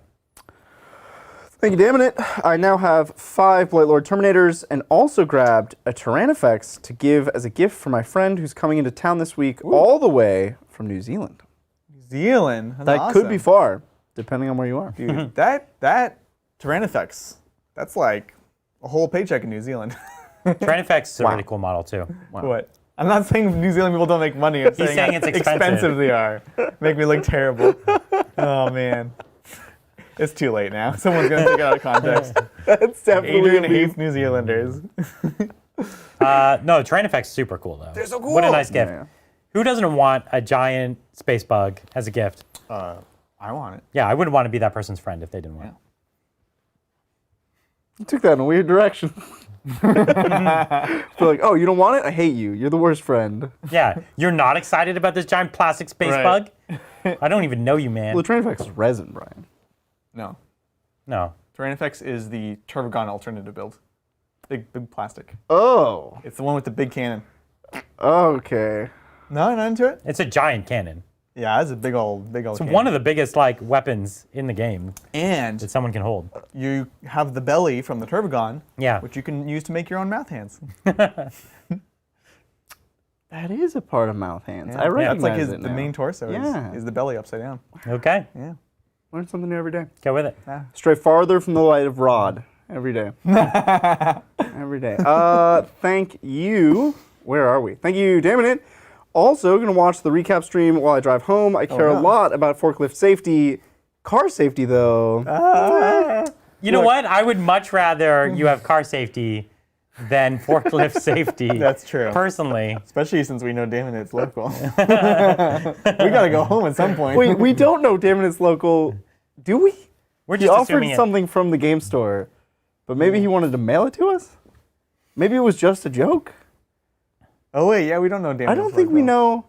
Thank you, damn it. I now have 5 Blightlord Terminators and also grabbed a Tyrannifex to give as a gift for my friend who's coming into town this week all the way from New Zealand. New Zealand. That's That could be awesome. far, depending on where you are. Dude, that Tyrannifex, that's like a whole paycheck in New Zealand. Tyrannifex is a Wow. really cool model, too. What? I'm not saying New Zealand people don't make money. I'm He's saying it's expensive. they are. Make me look terrible. Oh, man. It's too late now. Someone's going to take it out of context. That's definitely Adrian hates New Zealanders. No, Tyrannifex is super cool, though. They're so cool. What a nice gift. Yeah. Who doesn't want a giant space bug as a gift? I want it. Yeah, I wouldn't want to be that person's friend if they didn't want it. You took that in a weird direction. They're like, oh, you don't want it? I hate you. You're the worst friend. Yeah, you're not excited about this giant plastic space Right. bug? I don't even know you, man. Well, the Tyrannifex is resin, Brian. No. No. Tyrannifex is the Turbogon alternative build. Big plastic. Oh, It's the one with the big cannon. okay. No, you're not into it? It's a giant cannon. Yeah, it's a big old It's cannon. one of the biggest weapons in the game And that someone can hold. you have the belly from the Turbogon, Yeah. which you can use to make your own mouth hands. That is a part of mouth hands. I That's recognize like it the now. main torso Yeah. is the belly upside down. Okay, Yeah. Learn something new every day. go with it. Stray farther from the light of Rod every day. Every day. Thank you. Where are we? Thank you, damn it. Also, going to watch the recap stream while I drive home. I care a lot about forklift safety. Car safety, though. You know what? I would much rather you have car safety than forklift safety. That's true. Personally. Especially since we know Damon it's local. We gotta go home at some point. Wait, we don't know damn it, it's local. Do we? We're He just offered assuming it. something from the game store, but maybe he wanted to mail it to us? Maybe it was just a joke? Oh wait, yeah, we don't know Damon. I don't think we know.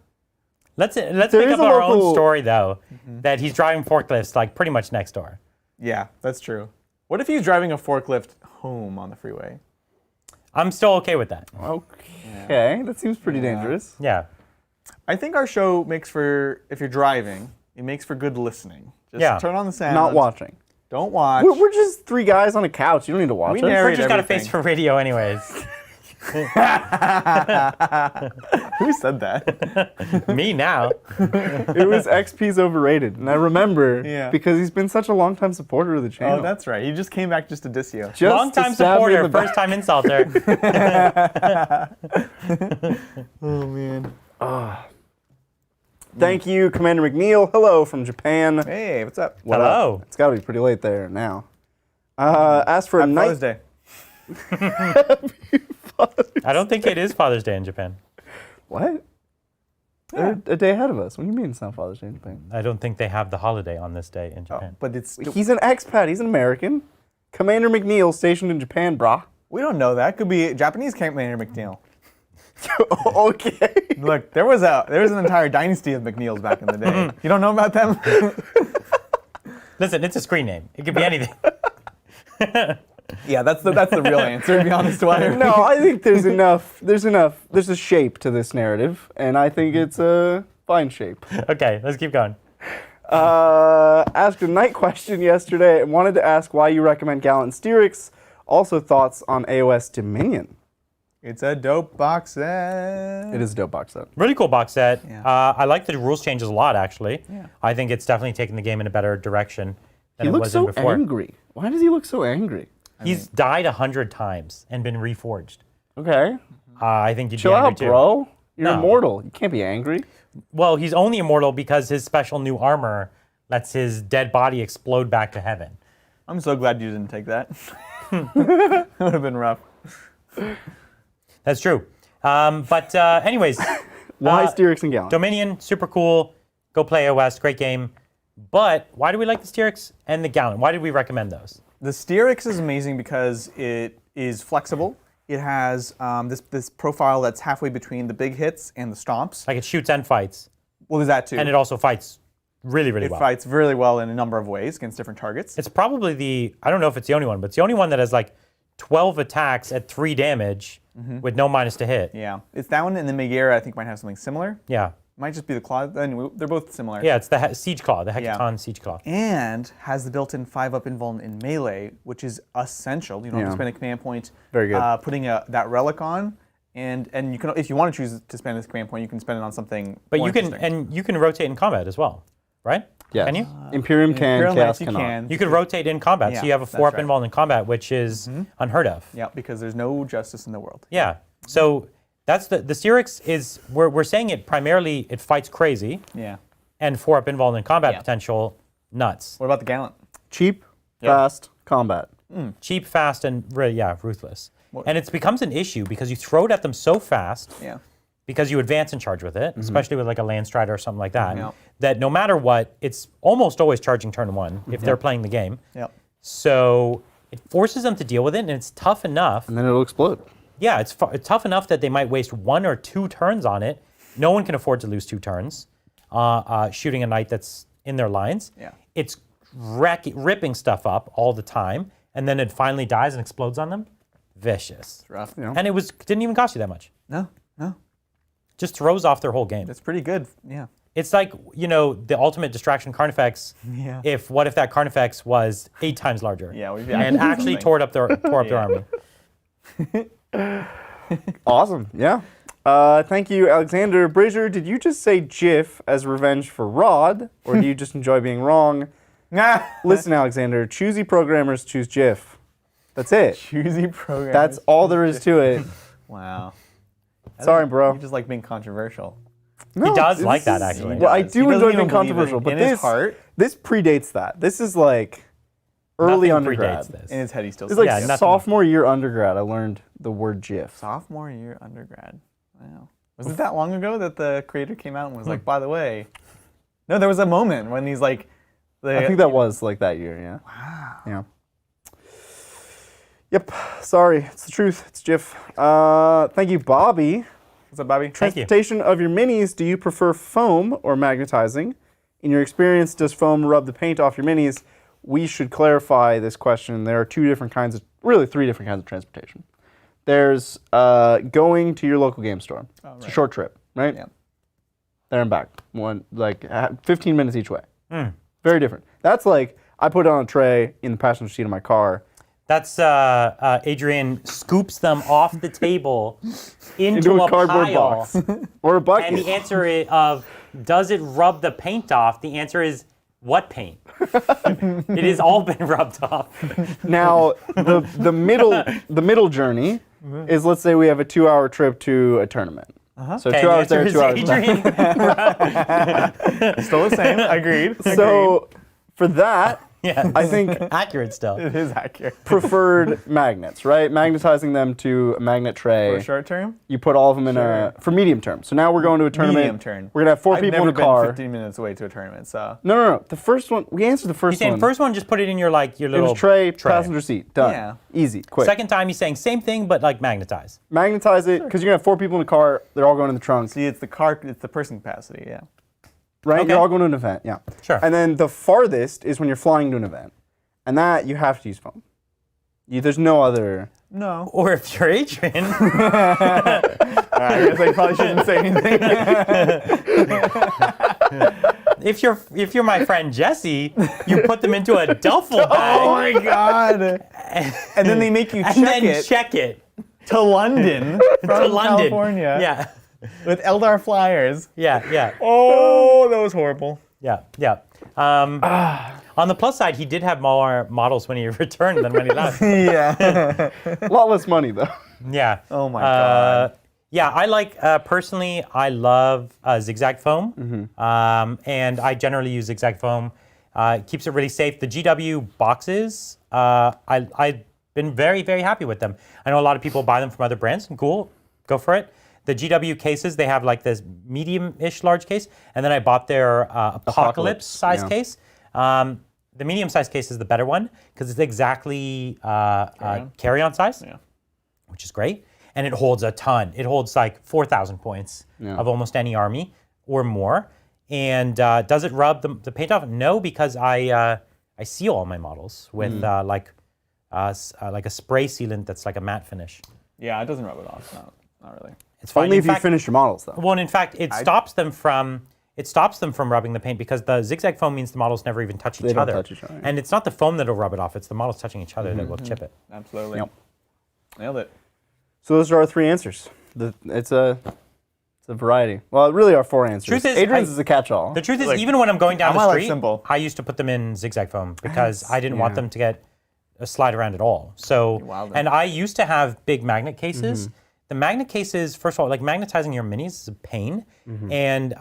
Let's There make is up a our local- own story, though, that he's driving forklifts pretty much next door. Yeah, that's true. What if he's driving a forklift home on the freeway? I'm still okay with that. Okay, that seems pretty dangerous. Yeah. I think our show makes for, if you're driving, it makes for good listening. Just Yeah. turn on the sound. Not watching. Don't watch. We're just 3 guys on a couch. You don't need to watch We us. narrate We're just got a face everything. for radio anyways. Who said that? Me now. It was XP's overrated, and I remember Yeah. because he's been such a long-time supporter of the channel. Oh, that's right. He just came back just to diss you. Just to Long-time stab me in supporter, the back. first-time insulter. Oh man. Thank you, Commander McNeil. Hello from Japan. Hey, what's up? What Hello. up? It's got to be pretty late there now. Ask for a Happy night. Father's Day. I don't think it is Father's Day in Japan. What? They're a day ahead of us. What do you mean it's not Father's Day in Japan? I don't think they have the holiday on this day in Japan. But it's He's an expat. He's an American. Commander McNeil stationed in Japan, brah. we don't know that. Could be Japanese Commander McNeil. Okay. Look, there was an entire dynasty of McNeils back in the day. You don't know about them? Listen, it's a screen name. It could be anything. Yeah, that's the real answer, to be honest, Dwyer. No, I think there's enough. There's a shape to this narrative, and I think it's a fine shape. Okay, let's keep going. Asked a night question yesterday and wanted to ask why you recommend Gallant Styrics. Also, thoughts on AoS Dominion. It's a dope box set. It is a dope box set. Really cool box set. Yeah. I like the rules changes a lot, actually. Yeah. I think it's definitely taken the game in a better direction than He it looks was in so before. angry. Why does he look so angry? He's died 100 times and been reforged. Okay. I think you'd Chill be angry out, too. bro. You're No. immortal. You can't be angry. Well, he's only immortal because his special new armor lets his dead body explode back to heaven. I'm so glad you didn't take that. That would have been rough. That's true. But anyways, Why Styrics and Gallant? Dominion, super cool. Go play AoS, great game. But why do we like the Styrics and the Gallant? Why did we recommend those? The Styrics is amazing because it is flexible. It has this profile that's halfway between the big hits and the stomps. Like it shoots and fights, Well, there's that too. and it also fights really, really It well. fights really well in a number of ways against different targets. It's probably I don't know if it's the only one, but it's the only one that has like 12 attacks at 3 damage with no minus to hit. Yeah, it's that one, and the Megara I think might have something similar. Yeah. Might just be the claw. Anyway, they're both similar. Yeah, it's the Siege Claw, the Hecaton Siege Claw. And has the built-in 5-up invuln in melee, which is essential. You don't have to spend a command point. Very good. Putting that relic on, and you can, if you want to choose to spend this command point, you can spend it on something. But more you can, interesting. and you can rotate in combat as well, right? Yes. Can you? Imperium can, Imperial Chaos Knights you cannot. can. You could rotate in combat, so Yeah, you have a that's 4-up right. invuln in combat, which is unheard of. Yeah, because there's no justice in the world. Yeah. So that's the Styrics is we're saying it primarily it fights crazy Yeah. and 4-up invuln in combat Yeah. potential nuts. What about the Gallant? Cheap, fast, combat. Cheap, fast, and ruthless. And it becomes an issue because you throw it at them so fast Yeah. because you advance in charge with it, especially with like a Land Strider or something like that, Yeah. that no matter what, it's almost always charging turn 1 if they're playing the game. Yep. So it forces them to deal with it, and it's tough enough. And then it'll explode. Yeah, it's tough enough that they might waste 1 or 2 turns on it. No one can afford to lose 2 turns shooting a knight that's in their lines. Yeah. It's ripping stuff up all the time, and then it finally dies and explodes on them. Vicious. It's rough. Yeah. And it didn't even cost you that much. No. Just throws off their whole game. That's pretty good. Yeah. It's like, the ultimate distraction Carnifex. Yeah. What if that Carnifex was 8 times larger? Yeah, we've and actually tore up their army. Awesome. Yeah. Thank you, Alexander. Brazier, did you just say GIF as revenge for Rod, or do you just enjoy being wrong? Listen, Alexander, choosy programmers choose GIF. That's it. Choosy program. That's all there is to it. Wow. Sorry, bro. You just like being controversial. No, He does this like that, is- actually. Well, I does. He do doesn't enjoy even being believe it controversial, but in this his heart. this predates that. This is like early Nothing undergrad. predates this. In his head, he still It's says like Yeah, nothing. sophomore year undergrad. I learned the word GIF. sophomore year undergrad. Wow. Was it that long ago that the creator came out and was like, by the way, no, there was a moment when he's like, I think that was like that year. Yeah. Wow. Yeah. Yep. Sorry, it's the truth. It's GIF. Thank you, Bobby. What's up, Bobby? Thank you. Transportation of your minis. Do you prefer foam or magnetizing? In your experience, does foam rub the paint off your minis? We should clarify this question. There are 2 different kinds of, really 3 different kinds of transportation. There's going to your local game store. It's a short trip, right? Yeah. There and back. 15 minutes each way. Very different. That's like, I put it on a tray in the passenger seat of my car. That's Adrian scoops them off the table into a cardboard pile. box. Or a bucket. And the answer of, does it rub the paint off? The answer is, what paint? It has all been rubbed off. Now, the middle journey is, let's say we have a 2-hour trip to a tournament. So Okay, 2 the hours there, answer 2 hours is back. Adrian. Still the same. Agreed. So for that, Yeah, I think accurate still. It is accurate. preferred magnets, right? Magnetizing them to a magnet tray. For short term? You put all of them in for medium term. So now we're going to a tournament. Medium term. We're gonna have 4 I've people never in a been car. 15 minutes away to a tournament, so. No. The first one, we answered the first He's saying one. first one, just put it in your it little was tray, passenger seat, done. Yeah. Easy, quick. Second time, he's saying same thing, but like magnetize. Magnetize it, because you're gonna have 4 people in a car. They're all going in the trunk. See, it's the car, it's the person capacity, yeah. Right? Okay. You're all going to an event, yeah. Sure. And then the farthest is when you're flying to an event. And that, you have to use foam. There's no other. No. Or if you're Adrian, I guess I probably shouldn't say anything. if you're my friend Jesse, you put them into a duffel bag. Oh my god! And then they make you check it to London from to London. California. Yeah, With Eldar flyers. yeah. Oh, that was horrible. Yeah. On the plus side, he did have more models when he returned than when he left. Yeah. A lot less money though. Yeah. Oh my god. Yeah, I like, personally, I love zigzag foam. And I generally use zigzag foam. It keeps it really safe. The GW boxes, I've been very, very happy with them. I know a lot of people buy them from other brands. Cool, go for it. The GW cases, they have like this medium-ish large case. And then I bought their Apocalypse size yeah. case. The medium-sized case is the better one because it's exactly carry-on size, which is great. And it holds a ton. It holds like 4,000 points of almost any army or more. And does it rub the paint off? No, because I seal all my models with like a spray sealant that's like a matte finish. Yeah, it doesn't rub it off. Not really. It's fine. Only In if you fact- finish your models though. Well, in fact, it stops them from rubbing the paint because the zigzag foam means the models never even touch each don't other. touch each other, yeah. And it's not the foam that'll rub it off; it's the models touching each other that will chip it. Absolutely. Yep. Nailed it. So those are our 3 answers. It's a variety. Well, it really are 4 answers. Truth is, Adrian's is a catch-all. The truth is, Like, even when I'm going down I the might like street, simple. I used to put them in zigzag foam because I didn't want yeah. them to get a slide around at all. So, wild, and I used to have big magnet cases. The magnet cases, first of all, like magnetizing your minis is a pain, and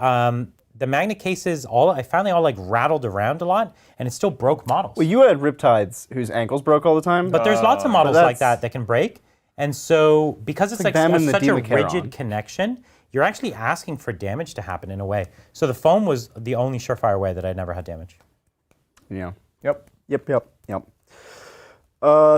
the magnet cases, I found they all like rattled around a lot, and it still broke models. Well, you had Riptides whose ankles broke all the time. But there's lots of models like that can break. And so, because it's like them and the such a Demon Charon. rigid connection, you're actually asking for damage to happen in a way. So the foam was the only surefire way that I never had damage. Yeah. Yep. Yep.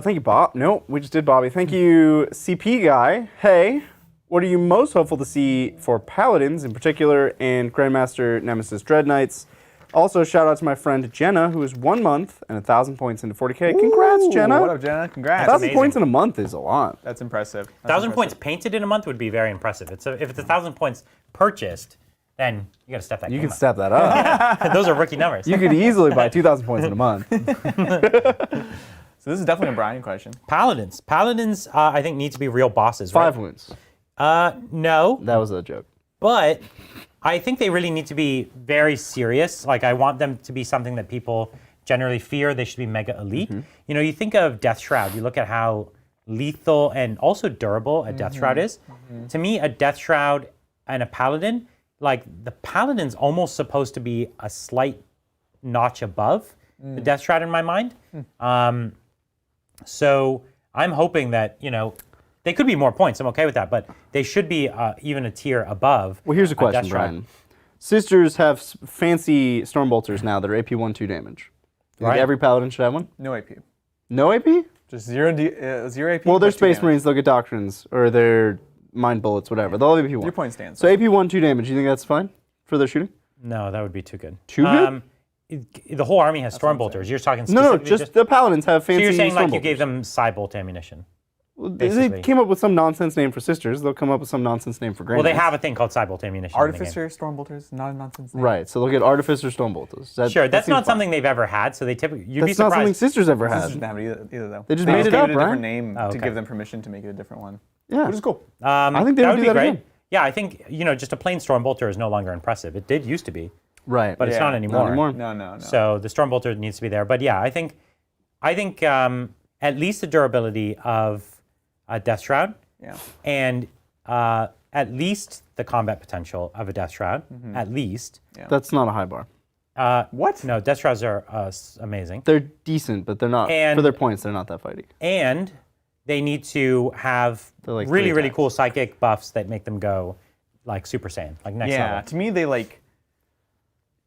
Thank you, Bob. No, we just did Bobby. Thank you, CP guy. Hey, what are you most hopeful to see for Paladins in particular and Grandmaster Nemesis Dread Knights? Also, shout out to my friend Jenna, who is 1 month and 1,000 points into 40K. Congrats, Ooh, Jenna. What up, Jenna? Congrats. 1,000 amazing. points in a month is a lot. That's impressive. 1,000 points painted in a month would be very impressive. If it's 1,000 points purchased, then you got to step that You game can up. step that up. Those are rookie numbers. You could easily buy 2,000 points in a month. So this is definitely a Brian question. Paladins, I think need to be real bosses. 5 right? wounds. No, That was a joke. but I think they really need to be very serious. Like, I want them to be something that people generally fear. They should be mega elite. You know, you think of Death Shroud, you look at how lethal and also durable a Death Shroud is. To me, a Death Shroud and a Paladin, like, the Paladin's almost supposed to be a slight notch above the Death Shroud in my mind. So I'm hoping that, you know, they could be more points. I'm okay with that, but they should be even a tier above. Well, here's a Death question, Shroud. Brian. Sisters have fancy Stormbolters now that are AP 1/2 damage. You think Right. every Paladin should have one? No AP. No AP? Just zero AP. Well, they're plus 2 Space damage. Marines, they'll get Doctrines, or they're Mind Bullets, whatever. They'll have AP 1. Your point stands. So AP 1/2 damage, you think that's fine for their shooting? No, that would be too good. Too good? The whole army has Stormbolters. You're talking No, specifically just the Paladins have so fancy you're saying like you Stormbolters. gave them Cybolt ammunition. They basically. came up with some nonsense name for Sisters. They'll come up with some nonsense name for Grey Well, they Knights. have a thing called Cybolt ammunition. in the game. Artificer Stormbolters, not a nonsense name. Right, so they'll get Artificer Stormbolters. That, Sure, that that's seems not fine. something they've ever had, so they typically you'd be That's not something surprised. Sisters ever This had. doesn't have it either though. They just They made just it gave up, it a different right? name Oh, to okay. give them permission to make it a different one. Yeah. Which is cool. I think they that would would do be that great. again. Yeah, I think just a plain Stormbolter is no longer impressive. It did used to be, Right. but it's Yeah, not not anymore. anymore. No. So the Stormbolter needs to be there. But yeah, I think at least the durability of a Death Shroud, Yeah. and at least the combat potential of a Death Shroud, at least. That's not a high bar. What? No, Death Shrouds are amazing. They're decent, but they're not, And- for their points, they're not that fighty. And they need to have They're like really, 3 really attacks. cool psychic buffs that make them go like Super Saiyan, like next Yeah. level. To me, they like.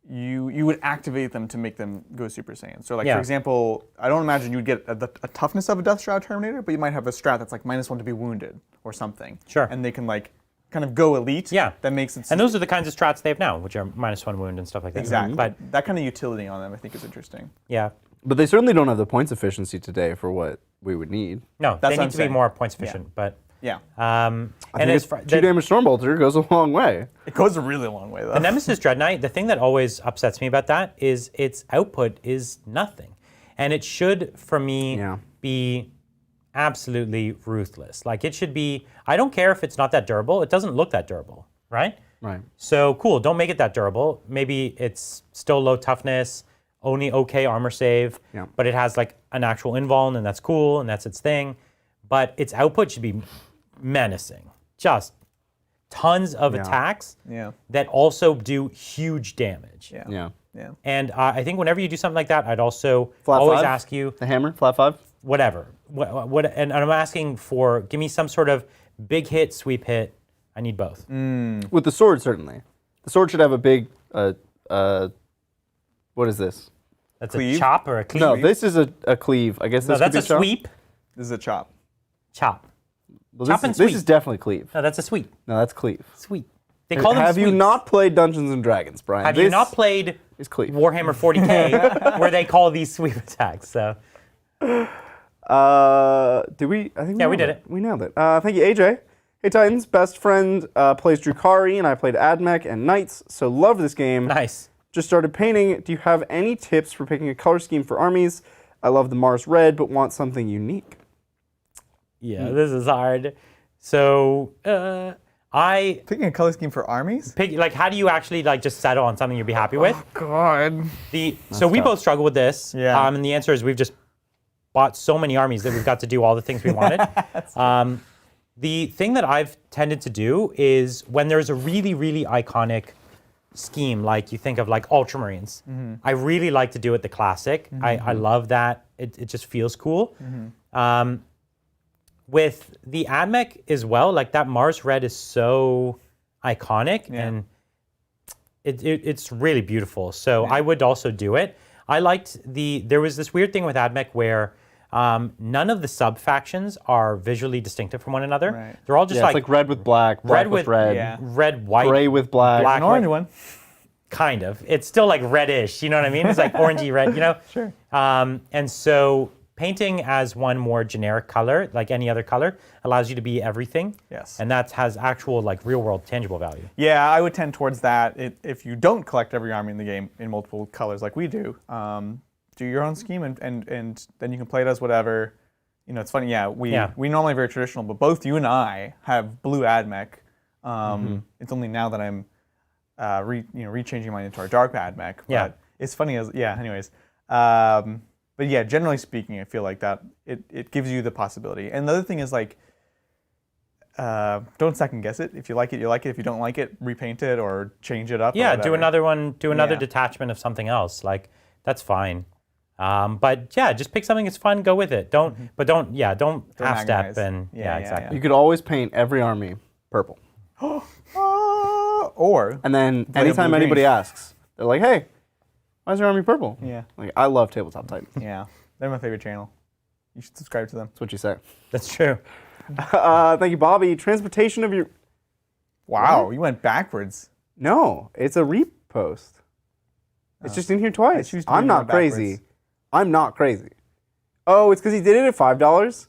You would activate them to make them go Super Saiyan. So, like Yeah. for example, I don't imagine you'd get a toughness of a Death Shroud Terminator, but you might have a strat that's like -1 to be wounded or something. Sure. And they can like kind of go elite. Yeah. That makes it. And those are the kinds of strats they have now, which are -1 wound and stuff like that. exactly. But that kind of utility on them, I think, is interesting. yeah, But they certainly don't have the points efficiency today for what we would need. No, That's they what need I'm to be saying. more points efficient. But Yeah. I and think as it's far, 2 damage Stormbolter goes a long way. It goes a really long way, though. the Nemesis Dread Knight, the thing that always upsets me about that is its output is nothing, and it should, for me, Yeah. be absolutely ruthless. Like it should be. I don't care if it's not that durable. It doesn't look that durable, right? Right. So cool. Don't make it that durable. Maybe it's still low toughness, only okay armor save, Yeah. but it has like an actual invuln, and that's cool, and that's its thing. But its output should be menacing. Just tons of attacks Yeah. that also do huge damage. Yeah. Yeah. Yeah. And I think whenever you do something like that, I'd also Flat always 5? ask you The hammer, flat 5. whatever. And I'm asking for, give me some sort of big hit, sweep hit. I need both. With the sword, certainly. The sword should have a big. What is this? That's Cleave? a chop or a cleave. No, this is a cleave. I guess this No, could that's be a chop? sweep. This is a chop. Chop. Well, Chop this, and is, this sweep. is definitely cleave. No, that's a sweep. No, that's cleave. Sweep. They call them Have you sweeps. not played Dungeons and Dragons, Brian? Have you not played is cleave. Warhammer 40K where they call these sweep attacks? So Did we? I think Yeah, we nailed did it. We nailed it. Thank you, AJ. Hey Titans, best friend plays Drukhari, and I played Ad Mech and Knights, so love this game. nice. Just started painting. Do you have any tips for picking a color scheme for armies? I love the Mars red, but want something unique. Yeah, this is hard. So I Picking a color scheme for armies? pick like how do you actually like just settle on something you'd be happy with? God. So we tough. both struggle with this. Yeah. And the answer is we've just bought so many armies that we've got to do all the things we wanted. The thing that I've tended to do is when there's a really, really iconic scheme, like you think of like Ultramarines, I really like to do it the classic. I love that. It just feels cool. With the Ad Mech as well, like that Mars red is so iconic and it's really beautiful. So I would also do it. I liked there was this weird thing with Ad Mech where none of the sub factions are visually distinctive from one another. Right. They're all just Yeah, it's like red with black, black with red, yeah. red, white, gray with black. black, An orange white. one. Kind of. It's still like reddish, you know what I mean? It's like orangey red, you know? Sure. And so painting as one more generic color, like any other color, allows you to be everything. Yes. And that has actual like real world tangible value. Yeah, I would tend towards that. If you don't collect every army in the game in multiple colors like we do, do your own scheme and then you can play it as whatever. You know, it's funny. Yeah, we normally very traditional, but both you and I have blue Ad Mech. It's only now that I'm rechanging mine into our dark Ad Mech. But Yeah. it's funny as anyways. But yeah, generally speaking, I feel like that it gives you the possibility. And the other thing is like, don't second guess it. If you like it, you like it. If you don't like it, repaint it or change it up. or Yeah, do whatever. another one, do another Yeah. detachment of something else. Like that's fine. But yeah, just pick something that's fun, go with it. Don't half step agonize. and Yeah, exactly. You could always paint every army purple. Or And then Play a anytime blue-green. anybody asks, they're like, hey, why is your army purple? Yeah. Like, I love Tabletop Titans. yeah, they're my favorite channel. You should subscribe to them. That's what you say. That's true. Thank you, Bobby. Transportation of your... Wow, you went backwards. No, it's a repost. It's just in here twice. choose to I'm read not more crazy. backwards. I'm not crazy. Oh, it's because he did it at $5,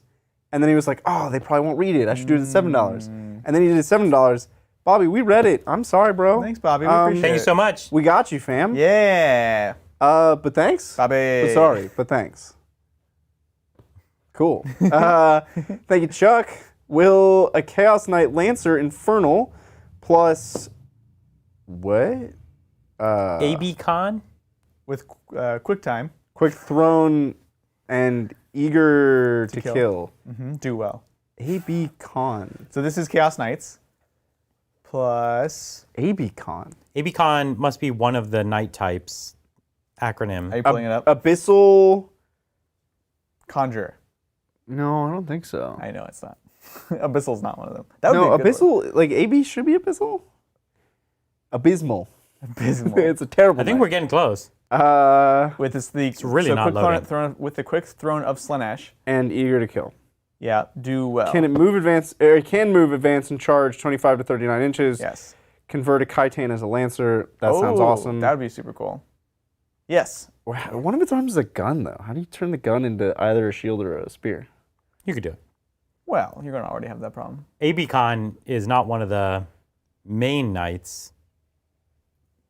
and then he was like, oh, they probably won't read it. I should do it at $7. And then he did it at $7. Bobby, we read it. I'm sorry, bro. Thanks, Bobby. We appreciate Thank you it. so much. We got you, fam. Yeah, But thanks. Bobby. But sorry, but thanks. Cool. Thank you, Chuck. Will a Chaos Knight Lancer Infernal plus what? AB Con? With quick time, Quick Thrown and Eager to kill. do well. AB Con. So this is Chaos Knights plus. AB Con. AB Con must be one of the knight types acronym. Are you pulling it up? Abyssal. Conjure. No, I don't think so. I know it's not. Abyssal's not one of them. That would No, be a good one. Abyssal, like AB should be Abyssal? Abysmal. Abysmal. It's a terrible I think name. we're getting close. With this, it's really not quick loading. throne, with the quick throne of Slanesh. And Eager to kill. Yeah, do well. Can it move advance? Or it can move advance and charge 25 to 39 inches. Yes. Convert a Khitan as a Lancer. That sounds Oh, awesome. That would be super cool. Yes. One of its arms is a gun, though. How do you turn the gun into either a shield or a spear? You could do it. Well, you're going to already have that problem. ABCon is not one of the main nights.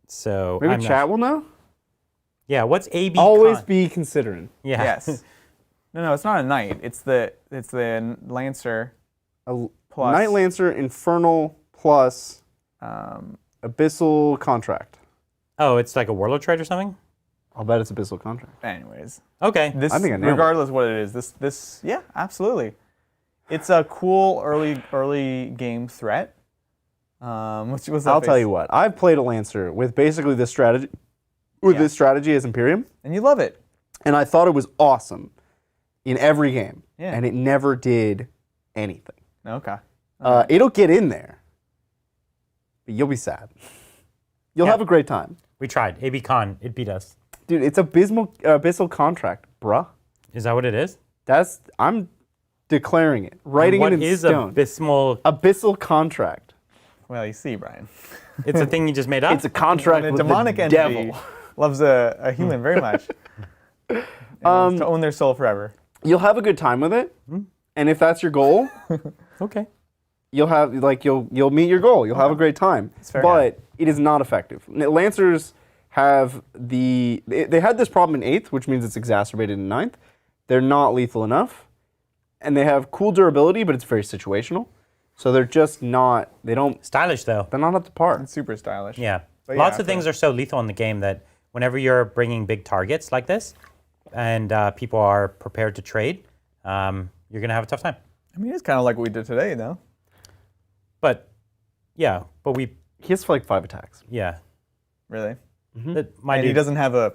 So Maybe I'm not chat sure. will know. Yeah, what's ABCon? Always be considering. Yeah. Yes. No, it's not a knight. It's the Lancer A plus Night Lancer Infernal plus Um, Abyssal Contract. Oh, it's like a warlord trade or something? I'll bet it's Abyssal Contract. anyways, Okay. this I think I nailed it. regardless of what it is, this yeah, absolutely. It's a cool early game threat. What's that I'll face? tell you what. I've played a Lancer with basically this strategy, this strategy as Imperium, And you love it. and I thought it was awesome in every game, Yeah. and it never did anything. Okay. It'll get in there, but you'll be sad. You'll Yeah. have a great time. We tried. ABCon, it beat us. Dude, it's Abyssal Contract, bruh. Is that what it is? I'm declaring it, writing What it in is stone. abysmal? Abyssal Contract. Well, you see, Brian. It's a thing you just made up? It's a contract The with demonic the entity devil. loves a human very much. And wants to own their soul forever. You'll have a good time with it, and if that's your goal, Okay. you'll have you'll meet your goal. You'll have a great time. fair. But it is not effective. Lancers have they had this problem in 8th, which means it's exacerbated in 9th. They're not lethal enough, and they have cool durability, but it's very situational. So they're just not. Stylish, though. They're not up to par. It's super stylish. Yeah. But Lots yeah, of things are so lethal in the game that whenever you're bringing big targets like this and people are prepared to trade, you're going to have a tough time. I mean, it's kind of like what we did today, though. But, yeah. But He has like 5 attacks. yeah. Really. My And he dude, doesn't have a.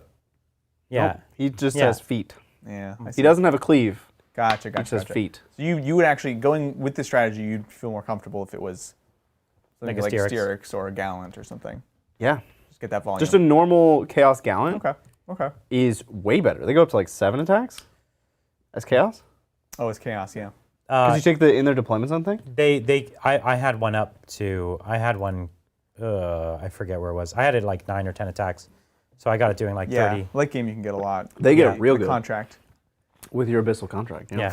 yeah. Nope. He just Yeah. has feet. Yeah. I He see. doesn't have a cleave. Gotcha. He Gotcha. just has Gotcha. feet. So you would actually going with this strategy, you'd feel more comfortable if it was something Like like a a Styrax. Styrax or a Gallant or something. Yeah. Just get that volume. Just a normal Chaos Gallant Okay. is way better. They go up to like 7 attacks as Chaos. Oh, it's chaos. Yeah. Because you take the in their deployments on thing. I had one up to, I had one, I forget where it was. I had it like 9 or 10 attacks. So I got it doing like Yeah. 30. Late game, you can get a lot. They get Yeah, real the good. Contract. With your Abyssal Contract. Yeah.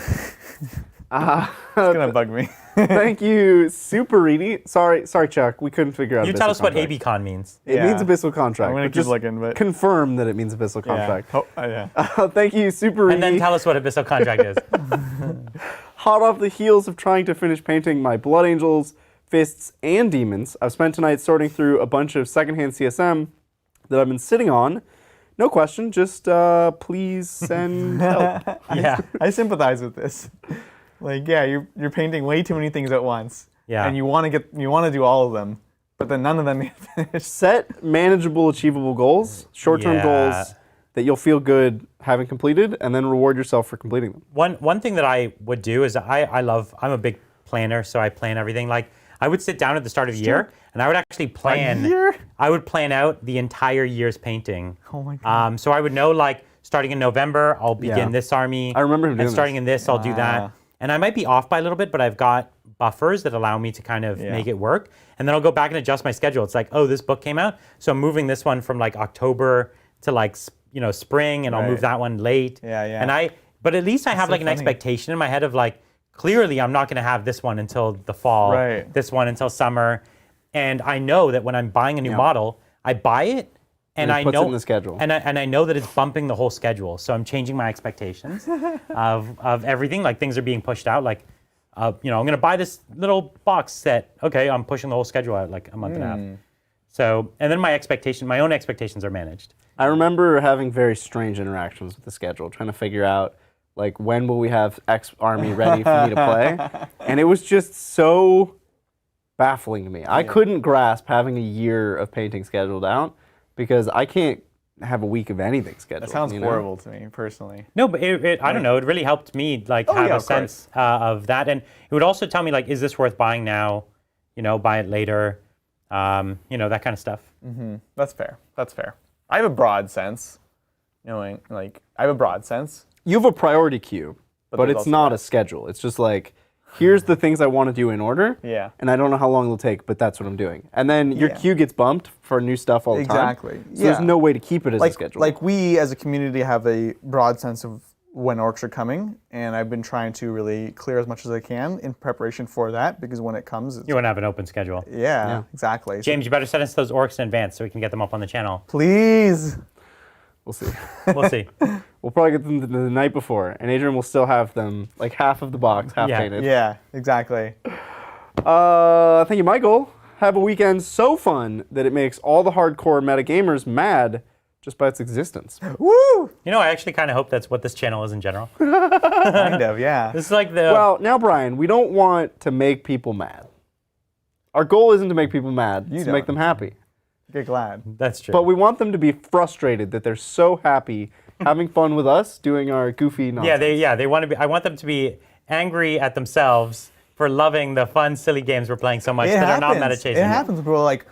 It's gonna bug me. Thank you, Super Reedy. Sorry, Chuck. We couldn't figure out. You Abyssal tell us what Contract. ABCon means. It Yeah. means Abyssal Contract. I'm gonna but keep just looking, but confirm that it means Abyssal Contract. Yeah. Oh, yeah. Thank you, Super And then Reedy. tell us what Abyssal Contract is. Hot off the heels of trying to finish painting my Blood Angels, Fists, and Demons, I've spent tonight sorting through a bunch of secondhand CSM that I've been sitting on. No question, just please send help. Yeah. I sympathize with this. Like, yeah, you're painting way too many things at once. Yeah. And you want to do all of them, but then none of them get finished. Set manageable, achievable goals, short-term Yeah. goals that you'll feel good having completed, and then reward yourself for completing them. One thing that I would do is I'm a big planner, so I plan everything. Like I would sit down at the start of the year and I would actually plan. year? I would plan out the entire year's painting. Oh my God. So I would know like starting in November, I'll begin Yeah. this army. I remember him doing And starting this. in this, I'll do that. And I might be off by a little bit, but I've got buffers that allow me to kind of make it work. And then I'll go back and adjust my schedule. It's like, oh, this book came out, so I'm moving this one from like October to like spring, and I'll move Right. that one late. Yeah, yeah. But at least I have so like an funny. expectation in my head of like, clearly I'm not going to have this one until the fall, Right. this one until summer, and I know that when I'm buying a new model, I buy it. And it I puts know it in the schedule. and I know that it's bumping the whole schedule. So I'm changing my expectations of everything. Like things are being pushed out. Like, I'm going to buy this little box set. Okay, I'm pushing the whole schedule out like a month and a half. So, and then my own expectations are managed. I remember having very strange interactions with the schedule, trying to figure out like when will we have X army ready for me to play, and it was just so baffling to me. I couldn't grasp having a year of painting scheduled out because I can't have a week of anything scheduled. That sounds you know? horrible to me personally. No, but I don't know. It really helped me like have yeah, a of sense of that, and it would also tell me like, is this worth buying now? Buy it later. That kind of stuff. That's fair. That's fair. I have a broad sense. I have a broad sense. You have a priority queue, but there's it's also not a schedule. It's just like, here's the things I want to do in order. Yeah. And I don't know how long it'll take, but that's what I'm doing. And then your Yeah. queue gets bumped for new stuff all the time. Exactly. So there's no way to keep it as a schedule. Like we as a community have a broad sense of when orcs are coming, and I've been trying to really clear as much as I can in preparation for that, because when it comes, it's, You want to have an open schedule. yeah, exactly. So James, you better send us those orcs in advance so we can get them up on the channel. please. We'll see. We'll see. We'll probably get them the night before, and Adrian will still have them like half of the box, half Yeah. painted. Yeah, exactly. Thank you, Michael. Have a weekend so fun that it makes all the hardcore meta gamers mad just by its existence. Woo! You know, I actually kind of hope that's what this channel is in general. Kind of, yeah. This is like the... Well, now, Brian, we don't want to make people mad. Our goal isn't to make people mad, it's to don't. make them happy. Get glad. That's true. But we want them to be frustrated that they're so happy having fun with us doing our goofy nonsense. they want to be... I want them to be angry at themselves for loving the fun, silly games we're playing so much that are not meta chasing. It happens when people are like,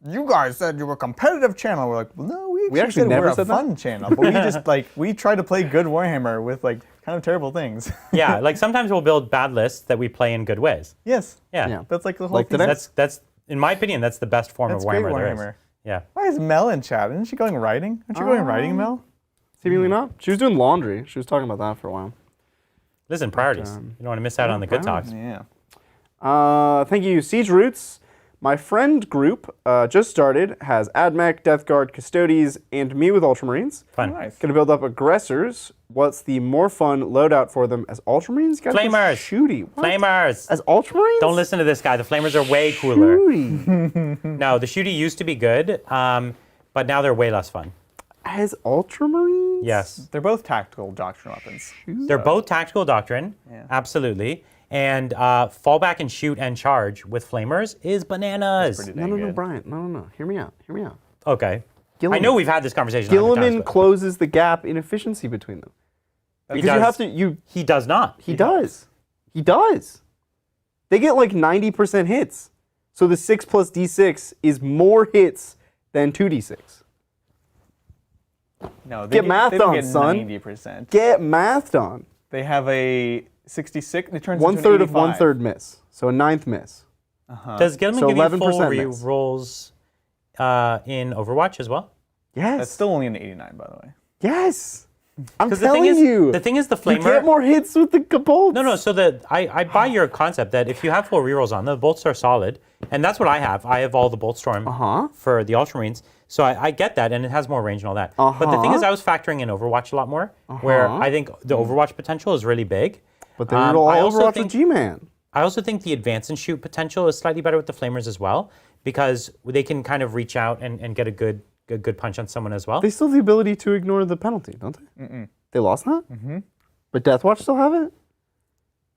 you guys said you were a competitive channel. We're like, well, no, we actually said never we're a said that. fun channel. But we just we try to play good Warhammer with like kind of terrible things. Yeah, like sometimes we'll build bad lists that we play in good ways. Yes. Yeah. Yeah. That's like the whole Like thing. today? That's in my opinion, that's the best form That's of great Warhammer there is. Warhammer. Yeah. Why is Mel in chat? Isn't she going riding? Aren't you going riding, Mel? Seemingly not. She was doing laundry. She was talking about that for a while. Listen, priorities. You don't want to miss out on the good talks. Yeah. Thank you, Siege Roots. My friend group just started, has Ad Mech, Death Guard, Custodes, and me with Ultramarines. Fun. Nice. Gonna build up aggressors. What's the more fun loadout for them as Ultramarines? Gotta go Flamers. Shooty. What? Flamers. As Ultramarines? Don't listen to this guy. The Flamers are way cooler. Shooty. No, the shooty used to be good, but now they're way less fun. As Ultramarines? Yes. They're both tactical doctrine weapons. They're both tactical doctrine, absolutely. And fallback and shoot and charge with Flamers is bananas. pretty No, good. Brian. No. Hear me out. Okay. Gilliman. I know we've had this conversation. 100 times, Gilliman but closes the gap in efficiency between them. he Because you have does. to, He does not. he does. He does. They get like 90% hits. So the 6 plus D6 is more hits than 2D6. No, Get mathed they don't on, get son. 90%. Get mathed on. They have a 66. It turns One into an third of 85. 1/3 miss. So a 9th miss. Does Gilman So give you 11% full miss. re-rolls in Overwatch as well? Yes. That's still only an 89, by the way. Yes. I'm Because telling the thing is the you Flamer... get more hits with the bolts. No, so I buy your concept that if you have full rerolls on, the bolts are solid. And that's what I have. I have all the Bolt Storm for the Ultramarines. So I get that, and it has more range and all that. But the thing is, I was factoring in Overwatch a lot more, where I think the Overwatch potential is really big. But they reroll I all also Overwatch think- with G-Man. I also think the advance and shoot potential is slightly better with the Flamers as well, because they can kind of reach out and get a good punch on someone as well. They still have the ability to ignore the penalty, don't they? They lost that? But Deathwatch still have it?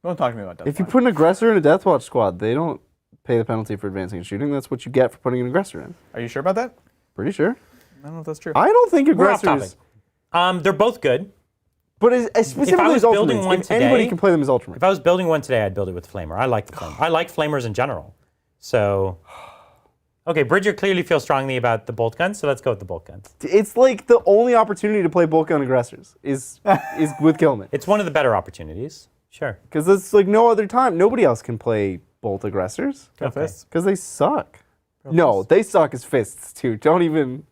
Don't talk to me about that. If you put an aggressor in a Deathwatch squad, they don't pay the penalty for advancing and shooting. That's what you get for putting an aggressor in. Are you sure about that? Pretty sure. I don't know if that's true. I don't think We're off aggressors... topic. They're both good. But as specifically was as building Ultramarines, one if anybody today- can play them as Ultramarines. If I was building one today, I'd build it with Flamer. I like the Flamer. I like Flamers in general. So, okay, Bridger clearly feels strongly about the bolt guns, so let's go with the bolt guns. It's like the only opportunity to play bolt gun aggressors is with Gilman. It's one of the better opportunities. Sure. Because it's like no other time. Nobody else can play bolt aggressors. Go Okay. fists. Because they suck. No, they suck as fists too. Don't even...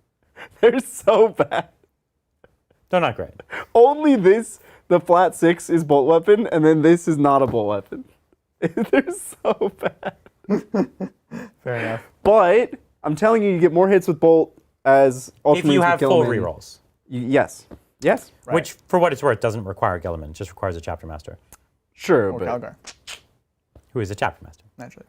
They're so bad. They're not great. Only this, the flat 6 is bolt weapon, and then this is not a bolt weapon. They're so bad. Fair enough. But I'm telling you, you get more hits with bolt as Ultramarines If you have with full Gilliman. rerolls, Yes. Yes. which for what it's worth doesn't require Gilliman, just requires a chapter master, Sure, Or but... Calgar, who is a chapter master. naturally.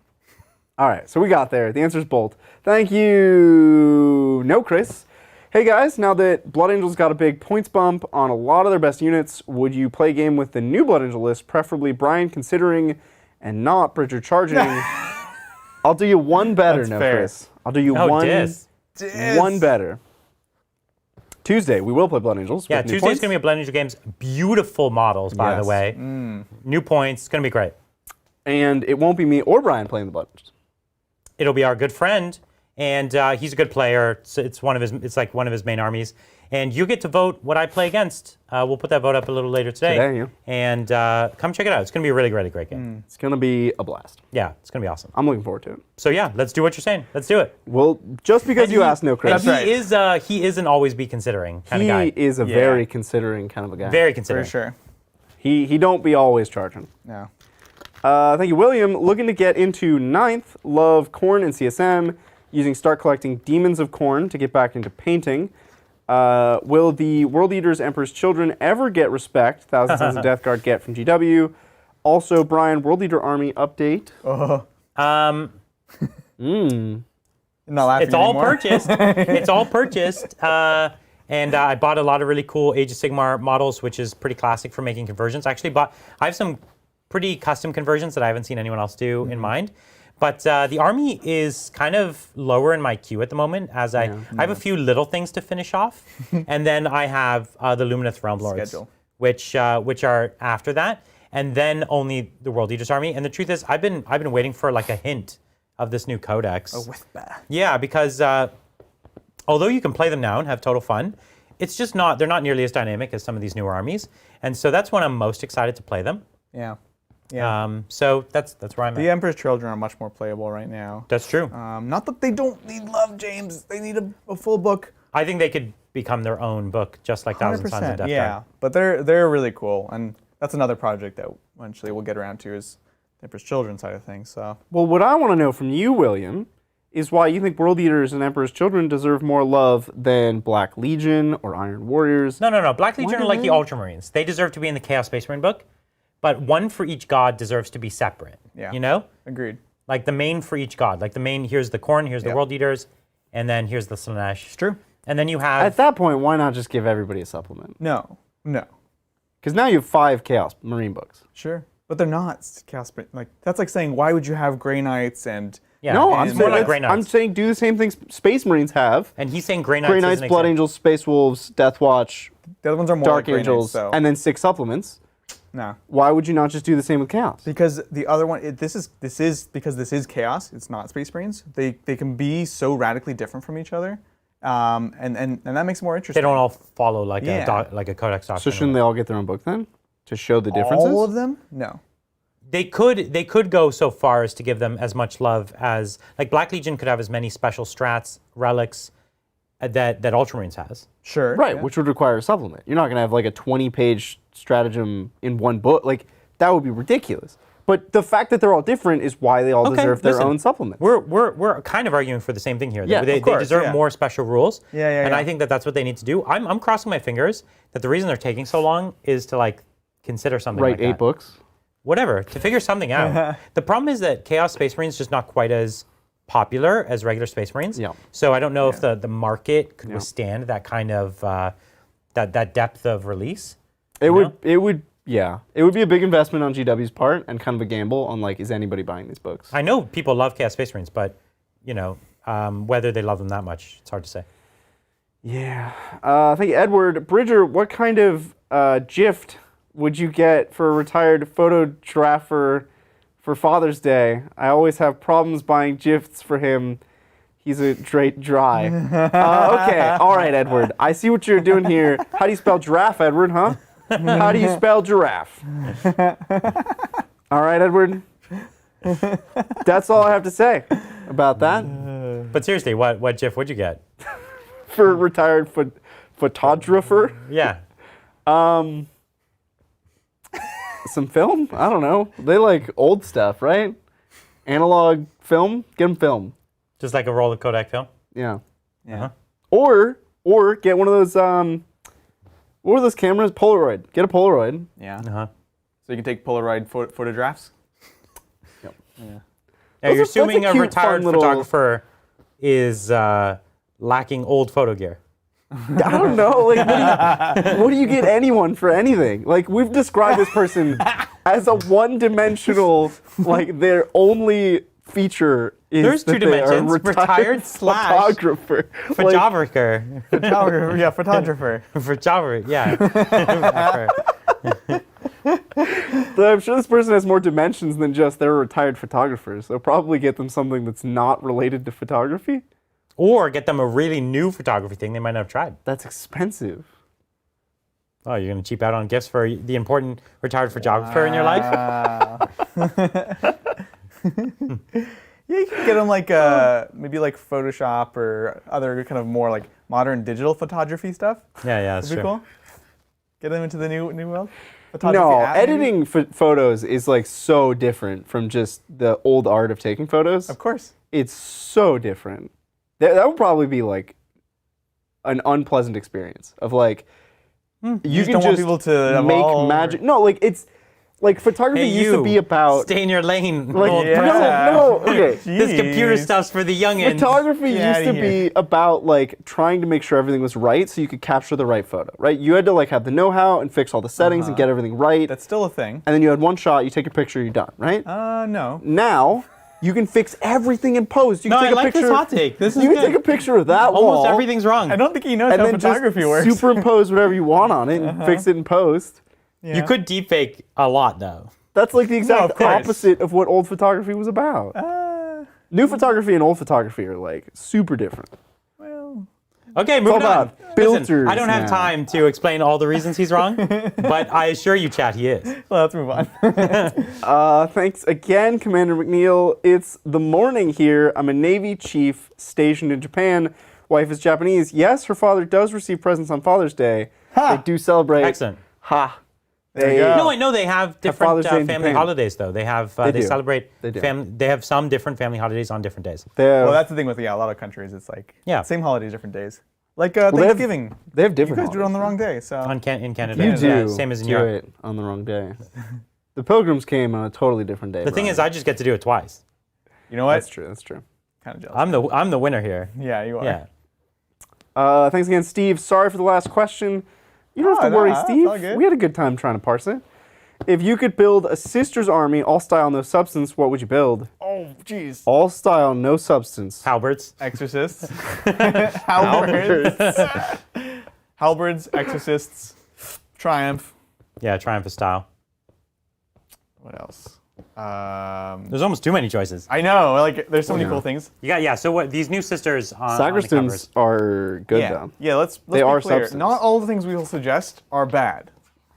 All right, so we got there. The answer is bolt. Thank you. No, Chris. Hey guys, now that Blood Angel's got a big points bump on a lot of their best units, would you play a game with the new Blood Angel list, preferably Brian considering and not Bridger charging? I'll do you one better, That's no, fair. Chris. I'll do you Oh, one Diz. one better. Tuesday, we will play Blood Angels. Yeah, with new Tuesday's points. going to be a Blood Angel Games. Beautiful models, by the Yes. way. New points. It's going to be great. And it won't be me or Brian playing the Blood Angels. It'll be our good friend and he's a good player. It's like one of his main armies. And you get to vote what I play against. We'll put that vote up a little later today. Yeah. And come check it out. It's going to be a really, really great game. It's going to be a blast. Yeah, it's going to be awesome. I'm looking forward to it. So yeah, let's do what you're saying. Let's do it. Well, just because you asked, no credit. He is an always be considering kind of guy. He is a very considering kind of a guy. Very considering. For sure. He don't be always charging. No. Thank you, William. Looking to get into 9th, love Khorne and CSM, start collecting Demons of Khorne to get back into painting. Will the World Eaters, Emperor's Children ever get respect? Thousand Sons of Death Guard get from GW. Also, Brian, World Eater Army update. Not laughing It's all anymore. purchased. It's all purchased. And I bought a lot of really cool Age of Sigmar models, which is pretty classic for making conversions. I have some pretty custom conversions that I haven't seen anyone else do in mind. But the army is kind of lower in my queue at the moment, as I have a few little things to finish off, and then I have the Lumineth Realm Lords, which are after that, and then only the World Eaters army. And the truth is, I've been waiting for like a hint of this new codex. A whisper. Yeah, because although you can play them now and have total fun, it's just they're not nearly as dynamic as some of these newer armies, and so that's when I'm most excited to play them. Yeah. So that's where I'm at. The Emperor's Children are much more playable right now. That's true. Not that they don't need love, James. They need a full book. I think they could become their own book, just like Thousand Sons of Death Guard. But they're really cool, and that's another project that eventually we'll get around to is the Emperor's Children side of things. So. Well, what I want to know from you, William, is why you think World Eaters and Emperor's Children deserve more love than Black Legion or Iron Warriors. No. Black Legion are like the Ultramarines. They deserve to be in the Chaos Space Marine book, but one for each god deserves to be separate. Yeah. You know? Agreed. Like the main for each god. Like the main, here's the Khorne, here's the World Eaters, and then here's the Slanesh. It's true. And then you have... At that point, why not just give everybody a supplement? No. Because now you have 5 Chaos Marine books. Sure. But they're not Chaos. Like that's like saying, why would you have Grey Knights and... Yeah, No, and I'm it's more saying, like Grey Knights. I'm saying do the same things Space Marines have. And he's saying Grey Knights Grey Knights, is an Blood example. Angels, Space Wolves, Death Watch, The other ones are more Dark like Grey Angels, Knights, so. and then 6 supplements. No. Why would you not just do the same with Chaos? Because the other one, this is Chaos. It's not Space Marines. They can be so radically different from each other, and that makes it more interesting. They don't all follow like Yeah. a codex So doctrine. shouldn't they all get their own book then? To show the differences? All of them? No. They could go so far as to give them as much love as, like, Black Legion could have as many special strats, relics that Ultramarines has. Sure. Right, yeah. which would require a supplement. You're not going to have like a 20-page stratagem in one book. Like, that would be ridiculous. But the fact that they're all different is why they all deserve their own supplements. We're kind of arguing for the same thing here. Yeah, they of course, deserve more special rules. And yeah. I think that that's what they need to do. I'm crossing my fingers that the reason they're taking so long is to like consider something Write like 8 that. books. Whatever, to figure something out. The problem is that Chaos Space Marine is just not quite as popular as regular Space Marines. Yeah. So I don't know if the market could withstand that kind of that depth of release. It would be a big investment on GW's part and kind of a gamble on like, is anybody buying these books? I know people love Chaos Space Marines, but you know, whether they love them that much, it's hard to say. Yeah. Thank you, Edward. Bridger, what kind of gift would you get for a retired photographer for Father's Day? I always have problems buying gifts for him. He's a straight dry. Okay, all right, Edward. I see what you're doing here. How do you spell giraffe, Edward, huh? How do you spell giraffe? All right, Edward. That's all I have to say about that. But seriously, what GIF would you get? For a retired photographer? Yeah. Some film? I don't know. They like old stuff, right? Analog film? Get them film. Just like a roll of Kodak film? Yeah. Yeah. Or get one of those, what were those cameras? Polaroid. Get a Polaroid. Yeah. Uh-huh. So you can take Polaroid photographs? Yep. Yeah. Now, you're That's a assuming a cute, retired fun little- photographer is lacking old photo gear. I don't know. Like, what do you get anyone for anything? Like, we've described this person as a one-dimensional, like, their only feature is There's that two they are dimensions, retired retired slash photographer. Like, Photographer. Yeah, photographer. Photographer, yeah. I'm sure this person has more dimensions than just they're retired photographers. They'll probably get them something that's not related to photography. Or get them a really new photography thing they might not have tried. That's expensive. Oh, you're going to cheap out on gifts for the important retired photographer in your life? Yeah, you can get them like maybe like Photoshop or other kind of more like modern digital photography stuff. Yeah, that's That'd be true. cool. Get them into the new world. Photography No, app, maybe? editing photos is like so different from just the old art of taking photos. Of course. It's so different. That would probably be like an unpleasant experience of like you just can don't want just people to make evolve magic. No, like it's like photography Hey, used to be about stay in your lane, like old Yeah. person. no, okay. This computer Jeez. stuff's for the youngins. Photography Get used outta to be about like trying to make sure everything was right so you could capture the right photo, right? You had to like have the know-how and fix all the settings and get everything right. That's still a thing. And then you had one shot, you take a picture, you're done, right? No. Now you can fix everything in post. You No, can I take a like picture. this hot take. This is you can good. take a picture of that Almost wall. everything's wrong. I don't think he knows and how then photography just works. superimpose whatever you want on it and fix it in post. Yeah. You could deepfake a lot, though. That's like the exact of course. opposite of what old photography was about. New photography and old photography are like super different. Well, Okay, moving all on. about Listen, filters I don't have now. time to explain all the reasons he's wrong, but I assure you, chat, he is. well, let's move on. Thanks again, Commander McNeil. It's the morning here. I'm a Navy chief stationed in Japan. Wife is Japanese. Yes, her father does receive presents on Father's Day. Ha! They do celebrate. Excellent. Ha. There you They- go. No, I know they have different Father's Day in family Japan. holidays, though. They have they do. celebrate. They do. They have some different family holidays on different days. Well, that's the thing with a lot of countries. It's like same holidays, different days. Like they have- Thanksgiving. they have You different guys do it on the holidays. wrong day, so In Canada, You yeah, do. same as in do Europe. it on the wrong day. The Pilgrims came on a totally different day. The thing is, I just get to do it twice. you know what? That's true. That's true. Kind of jealous. I'm the winner here. Yeah, you are. Yeah. Thanks again, Steve. Sorry for the last question. You don't have to No, worry, it's Steve. all good. We had a good time trying to parse it. If you could build a sister's army, all style, no substance, what would you build? Oh, jeez. All style, no substance. Halberds. Exorcists. Halberds. Halberds, Exorcists, Triumph. Yeah, Triumph of Style. What else? There's almost too many choices. I know, like, there's so many cool things. You got So what? These new sisters on the Sacristans covers. are good, Yeah, though. yeah. Let's They be are clear. substance. Not all the things we will suggest are bad.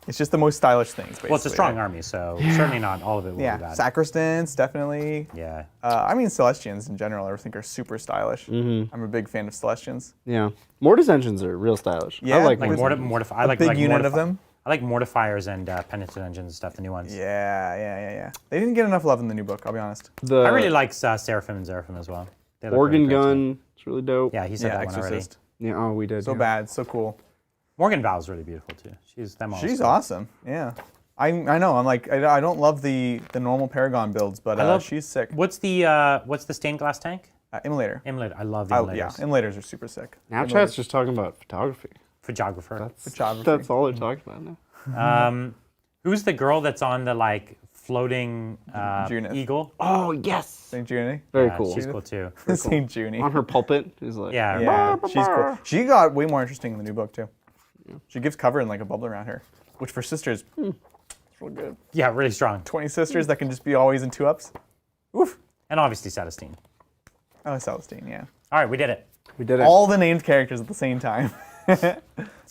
It's just the most stylish things, basically. Well, it's a strong army, so certainly not all of it will Yeah, be bad. Sacristans, definitely. Yeah. I mean, Celestians in general, I think are super stylish. Mm-hmm. I'm a big fan of Celestians. Yeah. Mortis engines are real stylish. Yeah, I like Like Mortis. mortify. I like big like unit of mortifi- them. I like mortifiers and penitent engines and stuff. The new ones. Yeah. They didn't get enough love in the new book, I'll be honest. The I really like Seraphim and Seraphim as well. They look organ really great to me. gun. It's really dope. Yeah, he said Yeah, that one already. Exorcist. Yeah. Oh, we did. So yeah. bad, so cool. Morgan Val's really beautiful too. Them all. She's awesome. Yeah. I know. I'm like I don't love the normal Paragon builds, but she's sick. What's the stained glass tank? Immolator. Immolator. I love the Yeah, Immolators. Immolators are super sick. Now chat's just talking about photography. Photographer. Photography. That's all they're talking about now. Who's the girl that's on the like floating Junith. eagle? Oh, yes. St. Junie. Very Yeah, cool. She's cool too. St. Junie. On her pulpit is like. Yeah. Yeah, she's cool. She got way more interesting in the new book too. She gives cover and like a bubble around her, which for sisters, it's real good. Yeah, really strong. 20 sisters that can just be always in 2-ups. Oof. And obviously Celestine. Oh, Celestine, yeah. All right, we did it. We did it. All the named characters at the same time. It's kind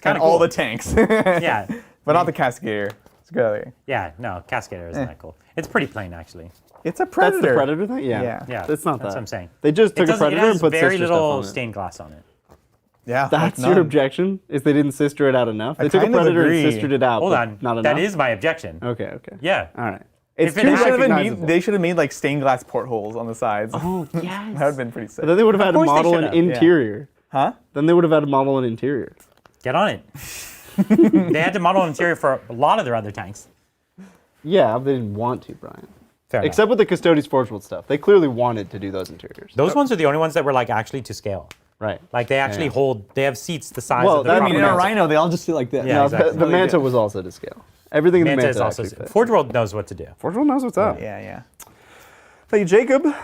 And of all cool. the tanks. Yeah. But not the Cascadator. It's good. Yeah. No, Cascadator isn't that cool. It's pretty plain actually. It's a That's predator. the predator thing? Yeah. Yeah. Yeah. It's not That's that. what I'm saying. They just took a It predator and has put very sister stuff little on it. stained glass on it. Yeah. That's like your none. objection? Is they didn't sister it out enough? They took a kind of predator agree. and sistered it out. Hold but on. Not enough. That is my objection. Okay. Okay. Yeah. All right. It's If it too had- recognizable. They should have made like stained glass portholes on the sides. Oh That would yes. have been pretty sick. Then they would have had a course they model should and have, yeah. interior. Huh? Then they would have had a model and interior. Get on it. They had to model interior for a lot of their other tanks. Yeah, but they didn't want to, Brian. Fair enough. Except with the Custodes Forge World stuff. They clearly wanted to do those interiors. Those ones are the only ones that were like actually to scale. Right. Like they actually Yeah. hold. They have seats the size Well, of the. that- I mean, in Yeah. a Rhino, they all just feel like this. Yeah, No, exactly. the Manta was also to scale. Everything in the Manta Manta is also. actually fit. Forge World knows what to do. Forge World knows what's up. Yeah. Thank you, Jacob.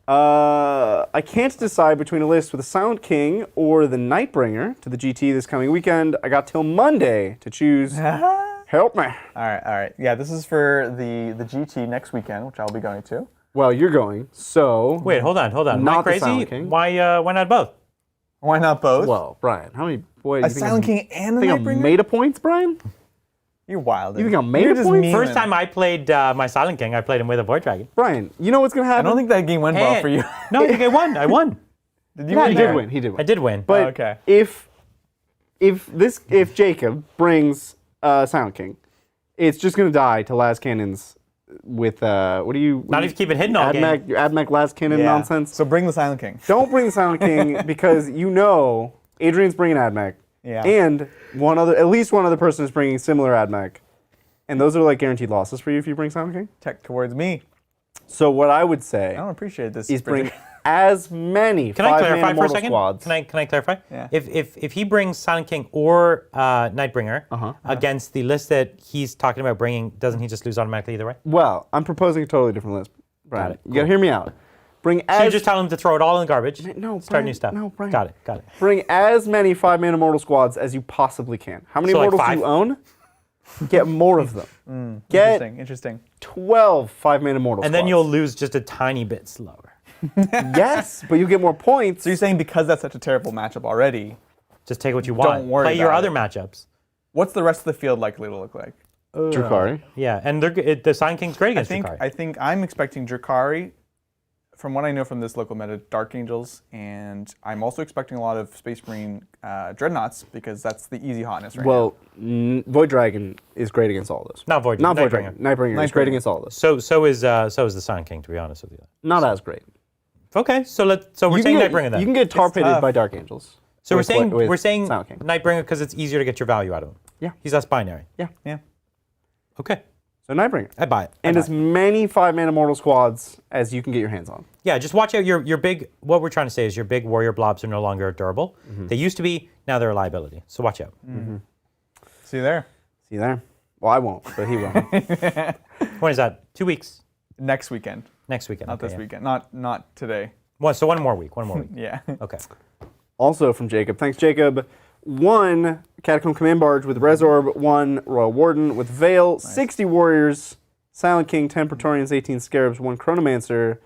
I can't decide between a list with the Silent King or the Nightbringer to the GT this coming weekend. I got till Monday to choose. Help me. All right. Yeah, this is for the GT next weekend, which I'll be going to. Well, you're going, so... Wait, hold on. Am I Not the crazy? Silent King. Why not both? Why not both? Well, Brian, how many boy? a Silent King and a Think I'm Nightbringer? made of points, Brian? You're wild. You think I'm made You're of just points? mean. First time I played my Silent King, I played him with a Void Dragon. Brian, you know what's gonna I happen? don't think that game went well for you. No, I think I won. I won. Did you Yeah, win he there? did win. He did win. I did win. But okay. if Jacob brings Silent King, it's just gonna die to last cannons with what do you? Not if you keep it hidden all game. Ad Mech last cannon Yeah. nonsense. So bring the Silent King. Don't bring the Silent King because you know Adrian's bringing Ad Mech, Yeah. and at least one other person is bringing similar Ad Mech, and those are like guaranteed losses for you if you bring Silent King. Tech towards me. So what I would say I don't appreciate this. is bring Bridger. as many Can I clarify five-man for a Immortal second? squads. Can I clarify? Yeah. If he brings Silent King or Nightbringer against the list that he's talking about bringing, doesn't he just lose automatically either way? Well, I'm proposing a totally different list, Brian. Got it. You gotta hear me out. Bring So you as just tell him to throw it all in the garbage. No, start Brian, new stuff. no, Brian. Got it. bring as many five-man Immortal squads as you possibly can. How many So, like, Immortals do 5? you own? Get more of them. Get Interesting. 12 five-man Immortal And squads. then you'll lose just a tiny bit slower. Yes, but you get more points. So you're saying because that's such a terrible matchup already, Just take what you want. Don't worry Play your about other it. matchups. what's the rest of the field likely to look like? Drukhari. Yeah, and the Silent King's great against Drukhari. I think I'm expecting Drukhari, from what I know from this local meta, Dark Angels, and I'm also expecting a lot of Space Marine Dreadnoughts because that's the easy hotness right now. Well, Void Dragon is great against all of those. Not Void Not Void Nightbringer. Dragon. Nightbringer is great Nightbringer. against all of those. So is the Silent King, to be honest with you. Not as great. Okay, so we're You saying can get, Nightbringer then. You can get tar pitted tough. by Dark Angels. So with we're saying Silent King. Nightbringer because it's easier to get your value out of him. Yeah. He's less binary. Yeah. Yeah. Okay, So Nightbringer. I buy it. And as many five-man Immortal squads as you can get your hands on. Yeah, just watch out your big. What we're trying to say is your big warrior blobs are no longer durable. They used to be. Now they're a liability. So watch out. See you there. See you there? Well, I won't, but he will. When is that? 2 weeks. Next weekend, Next weekend. not okay, this yeah. weekend, not today. So one more week. One more week. Yeah. Okay. Also from Jacob. Thanks, Jacob. 1 Catacomb Command Barge with Resorb, 1 Royal Warden with Veil, 60 Warriors, Silent King, 10 Praetorians, 18 Scarabs, 1 Chronomancer.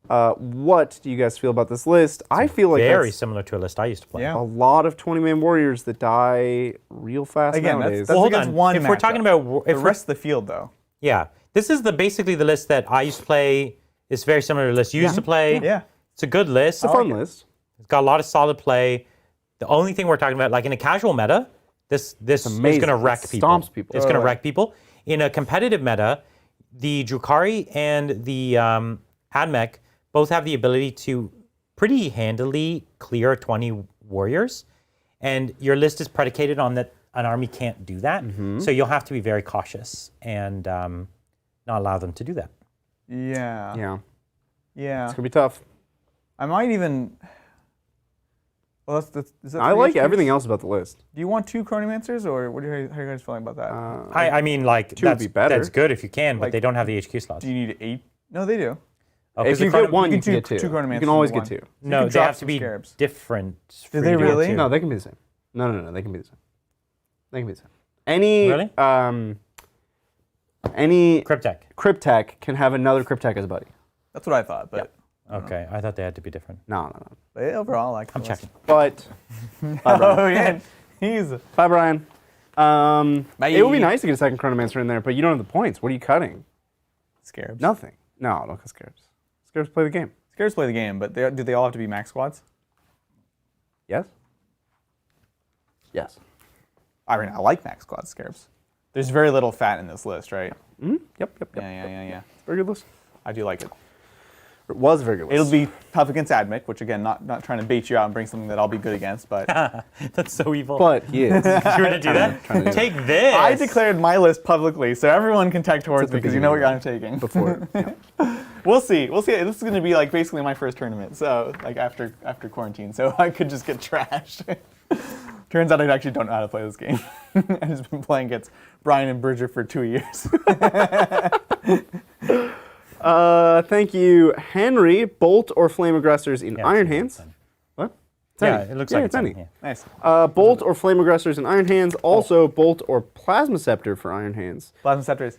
What do you guys feel about this list? I feel like Very that's similar to a list I used to play. Yeah. a lot of 20-man warriors that die real fast Again, nowadays. that's Well, hold against on. one If we're talking matchup. about The rest of the field, though. yeah, this is basically the list that I used to play. It's very similar to the list you used to play. Yeah. It's a good list. It's a fun list. It's got a lot of solid play. The only thing we're talking about, like in a casual meta, this is amazing. going to wreck It people. stomps people. It's going to Totally. wreck people. In a competitive meta, the Drukhari and the Ad Mech both have the ability to pretty handily clear 20 warriors, and your list is predicated on that an army can't do that. So you'll have to be very cautious and not allow them to do that. Yeah. Yeah. Yeah. It's going to be tough. I might even. Well, is that I three like HQs? everything else about the list. Do you want 2 Chronomancers, or how are you guys feeling about that? I mean, like, Two would be better. that's good if you can, but Like- they don't have the HQ slots. Do you need 8? No, they do. Oh, 'cause If the you chrono- get one, you you can can get do 2. two Chronomancers You can always into get 2. one. No, can they drop have to some be scarabs. different. for they you to get really? to. No, they can be the same. No, they can be the same. They can be the same. Any Really? Any Cryptech. Cryptech can have another Cryptech as a buddy. That's what I thought, but Okay, I thought they had to be different. No. but overall, I like. I'm checking. But Oh yeah, he's. bye, Brian. Bye. It would be nice to get a second Chronomancer in there, but you don't have the points. What are you cutting? Scarabs. Nothing. No, don't cut Scarabs. Scarabs play the game. Scarabs play the game, but do they all have to be max squads? Yes. Yes. I mean, I like max squad Scarabs. There's very little fat in this list, right? Yep. Yeah. Very good list. I do like it. It was a very good list. It'll be tough against Ad Mech, which again, not trying to bait you out and bring something that I'll be good against, but That's so evil. But he is. You're gonna do that? trying to do Take this. I declared my list publicly, so everyone can tech towards It's at me the because you know what beginning. I'm taking. Before. Yeah. We'll see. This is going to be like basically my first tournament, so like after quarantine, so I could just get trashed. Turns out I actually don't know how to play this game. I've just been playing against Brian and Bridger for 2 years. Thank you, Henry. Bolt or Flame Aggressors in Yeah, Iron it's Hands. any. What? It's Yeah, any. it looks Yeah, like it's it's any. any, yeah. Nice. Bolt or Flame Aggressors in Iron Hands. Also, Bolt or Plasma Scepter for Iron Hands. Plasma Scepters.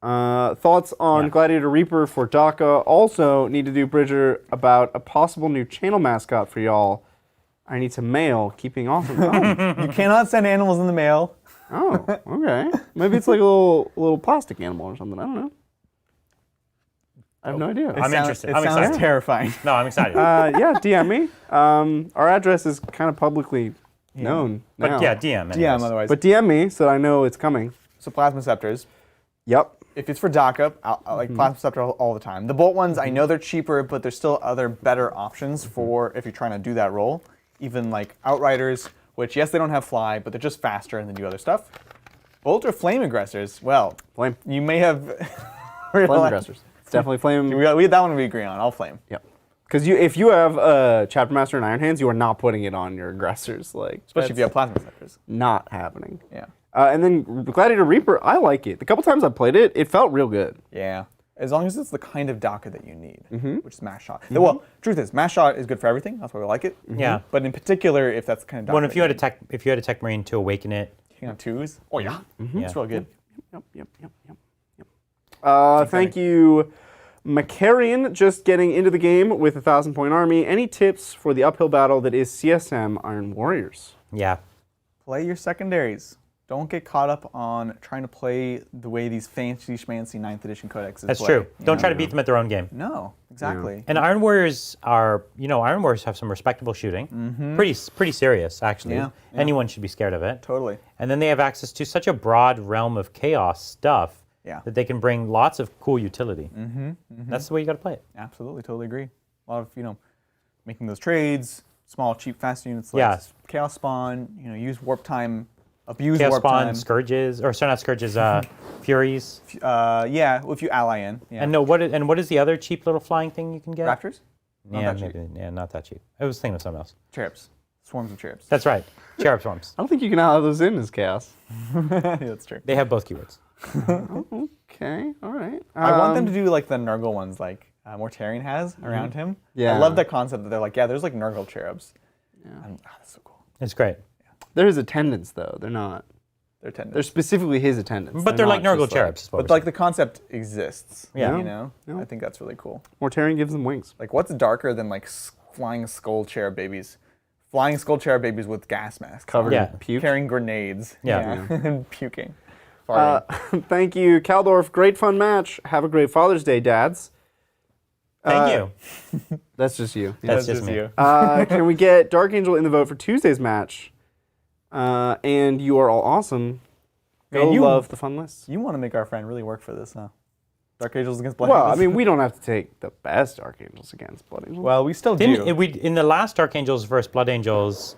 Thoughts on Yeah. Gladiator Reaper for DACA. Also, need to do Bridger about a possible new channel mascot for y'all. I need some mail. Keeping awesome. Oh, You cannot send animals in the mail. oh, okay. Maybe it's like a little plastic animal or something. I don't know. I have no idea. I'm interested. I'm sounds excited. terrifying. No, I'm excited. Yeah, DM me. Our address is kind of publicly known but now. yeah, DM. DM anyways. otherwise. But DM me so that I know it's coming. So plasma scepters. Yep. If it's for DACA, I like plasma scepter all the time. The bolt ones, I know they're cheaper, but there's still other better options for if you're trying to do that role. Even like Outriders, which yes, they don't have fly, but they're just faster and they do other stuff. Bolt or flame aggressors, well, Flame. you may have Flame aggressors. It's definitely flame. That one we agree on. I'll flame. Yep. Because if you have a Chapter Master and Iron Hands, you are not putting it on your aggressors. Like, Especially if you have plasma scepters. not happening. Yeah. And then Gladiator Reaper, I like it. The couple times I played it, it felt real good. Yeah. As long as it's the kind of DACA that you need, which is mass shot. Well, truth is, mass shot is good for everything. That's why we like it. Yeah. But in particular, if that's the kind of DACA. Well, if you had a tech marine to awaken it, on twos. Oh yeah. It's real good. Yep. Thank you, Macarian, just getting into the game with a 1,000-point army. Any tips for the uphill battle that is CSM Iron Warriors? yeah. Play your secondaries. Don't get caught up on trying to play the way these fancy schmancy 9th edition codexes That's play. true. Don't try to beat them at their own game. No, exactly. And Iron Warriors are, Iron Warriors have some respectable shooting. Pretty serious, actually. Yeah, yeah. Anyone should be scared of it. Totally. And then they have access to such a broad realm of chaos stuff Yeah. that they can bring lots of cool utility. That's the way you got to play it. Absolutely, totally agree. A lot of, making those trades, small, cheap, fast units like Yeah. Chaos Spawn, use warp time, abuse Chaos warp Spawn, time. Scourges, or sorry, not Scourges, Furies. Yeah, if you ally in. Yeah. And no, what is the other cheap little flying thing you can get? Raptors? Not Yeah, that cheap. maybe. Yeah, not that cheap. I was thinking of something else. Cherubs. Swarms of cherubs. That's right. Cherub Swarms. I don't think you can allow those in as chaos. Yeah, that's true. They have both keywords. Okay, all right. I want them to do like the Nurgle ones like Mortarion has around him. Yeah. I love that concept that they're like, yeah, there's like Nurgle cherubs. Yeah. That's so cool. It's great. They're his attendants, though. They're not. They're tendons. They're specifically his attendants. But they're like not Nurgle just, Cherubs. is what But we're like the concept exists. Yeah. I think that's really cool. Mortarion gives them wings. Like, what's darker than like flying skull cherub babies? Flying skull cherub babies with gas masks, Covered Yeah. in puke. carrying grenades, Yeah. and puking. Farting. Thank you, Kaldorf. Great fun match. Have a great Father's Day, dads. Thank you. That's just you. Yeah. That's just me. you. Can we get Dark Angel in the vote for Tuesday's match? And you are all awesome. Go Man, you- love the fun lists. You want to make our friend really work for this, huh? Dark Angels against Blood Well, I Angels. mean, we don't have to take the best Dark Angels against Blood Angels. well, we still do. In the last Dark Angels versus Blood Angels,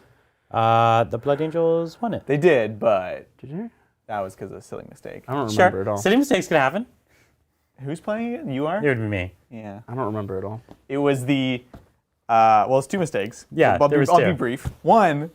the Blood Angels won it. They did, but Did you? that was because of a silly mistake. I don't remember Sure. at all. Silly mistakes can happen. Who's playing it? You are? It would be me. Yeah. I don't remember at all. It was the, well, it's two mistakes. Yeah, I'll, there was I'll two. be brief. One,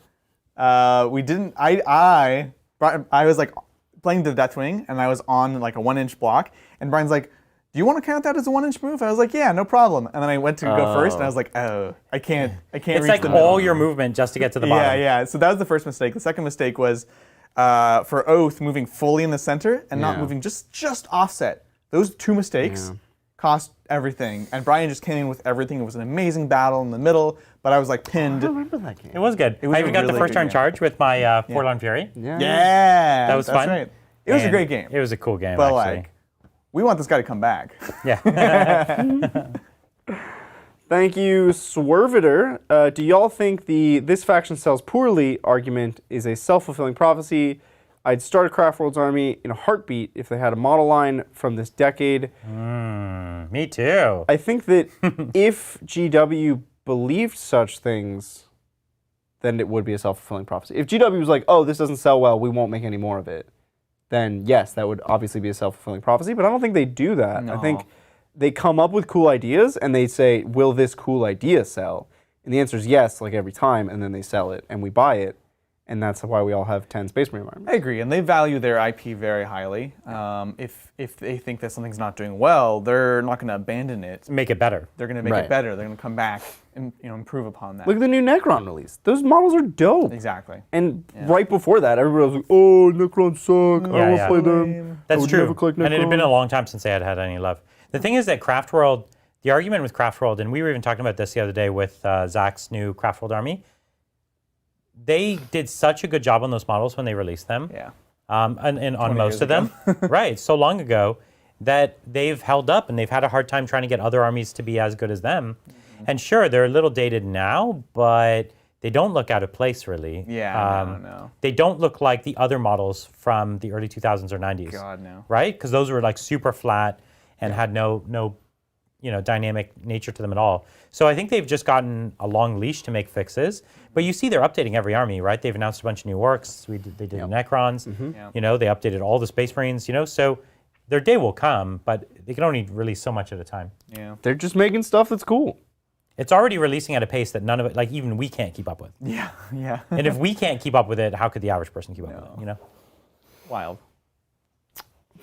we didn't, I was like playing the Deathwing, and I was on like a 1-inch block, and Brian's like, do you want to count that as a 1-inch move? I was like, yeah, no problem. And then I went to go first, and I was like, oh, I can't It's reach like the all middle. your movement just to get to the bottom. Yeah. So that was the first mistake. The second mistake was for Oath moving fully in the center and not Yeah. moving just offset. Those two mistakes cost everything. And Brian just came in with everything. It was an amazing battle in the middle, but I was like I pinned. don't remember that game. It was good. was I a even got the really first good turn game. charge with my Forlorn Fury. Yeah. Yeah, That was that's fun. Right. It was a And great game. It was a cool game, But actually. like, we want this guy to come back. Yeah. Thank you, Swerviter. Do y'all think the "this faction sells poorly" argument is a self-fulfilling prophecy? I'd start a Craft Worlds army in a heartbeat if they had a model line from this decade. Me too. I think that if GW believed such things, then it would be a self-fulfilling prophecy. If GW was like, oh, this doesn't sell well, we won't make any more of it, then yes, that would obviously be a self-fulfilling prophecy, but I don't think they do that. I think No. they come up with cool ideas and they say, will this cool idea sell? And the answer is yes, like every time, and then they sell it and we buy it. And that's why we all have 10 Space Marine armies. I agree, and they value their IP very highly. If they think that something's not doing well, they're not going to abandon it. Make it better. They're going to make Right. it better. They're going to come back and improve upon that. Look at the new Necron release. Those models are dope. Exactly. And right before that, everybody was like, oh, Necrons suck. I don't want yeah. to play them. I That's would true. never collect And it had been Necrons." a long time since they had had any love. The thing is that Craft World, the argument with Craft World, and we were even talking about this the other day with Zach's new Craft World army, they did such a good job on those models when they released them. Yeah. And on 20 most years of them, right, so long ago, that they've held up and they've had a hard time trying to get other armies to be as good as them. And sure, they're a little dated now, but they don't look out of place, really. Yeah, no. They don't look like the other models from the early 2000s or 90s. God, no. Right? Because those were like super flat and had no dynamic nature to them at all. So I think they've just gotten a long leash to make fixes. But you see they're updating every army, right? They've announced a bunch of new works. They did the Necrons. Yeah. They updated all the Space Marines, so their day will come, but they can only release so much at a time. Yeah. They're just making stuff that's cool. It's already releasing at a pace that none of it, like even we can't keep up with. Yeah. Yeah. And if we can't keep up with it, how could the average person keep up with it, Wild.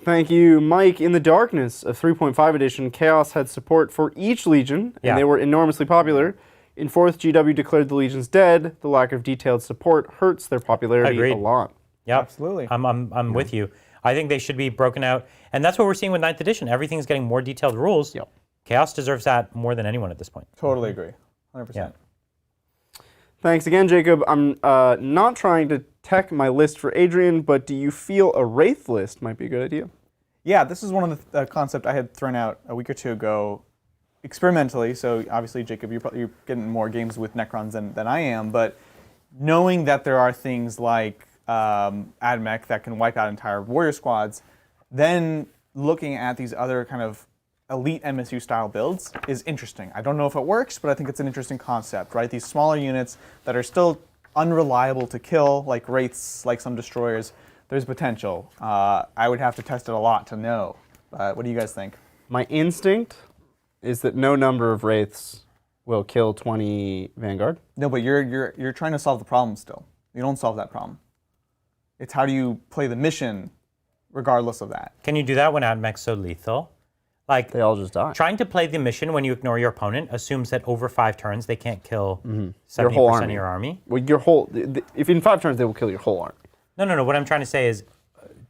Thank you, Mike. In the darkness of 3.5 edition, Chaos had support for each Legion, and they were enormously popular. In 4th, GW declared the Legions dead. The lack of detailed support hurts their popularity a lot. Yep. Absolutely. I'm with you. I think they should be broken out. And that's what we're seeing with 9th edition. Everything's getting more detailed rules. Yep. Chaos deserves that more than anyone at this point. Totally agree. 100%. Yeah. Thanks again, Jacob. I'm not trying to tech my list for Adrian, but do you feel a Wraith list might be a good idea? Yeah, this is one of the concept I had thrown out a week or two ago experimentally. So obviously, Jacob, you're getting more games with Necrons than I am, but knowing that there are things like Ad Mech that can wipe out entire warrior squads, then looking at these other kind of elite MSU style builds is interesting. I don't know if it works, but I think it's an interesting concept, right? These smaller units that are still unreliable to kill, like Wraiths, like some destroyers, there's potential. I would have to test it a lot to know. What do you guys think? My instinct is that no number of Wraiths will kill 20 Vanguard. No, but you're trying to solve the problem still. You don't solve that problem. It's how do you play the mission regardless of that. Can you do that when Ad Mech's so lethal? Like, They all just die. trying to play the mission when you ignore your opponent assumes that over 5 turns they can't kill 70% Your whole of your army. Well, your whole. If in 5 turns they will kill your whole army. No. What I'm trying to say is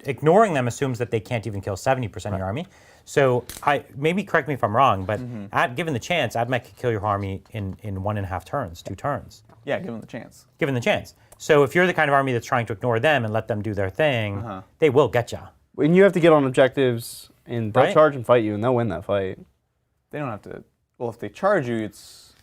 ignoring them assumes that they can't even kill 70% of your army. So maybe correct me if I'm wrong, but given the chance, Ad Mech could kill your army in 1.5 turns, 2 turns. Yeah, give them the chance. Given the chance. So if you're the kind of army that's trying to ignore them and let them do their thing, they will get you. And you have to get on objectives, and they'll Right? charge and fight you, and they'll win that fight. They don't have to. Well, if they charge you, it's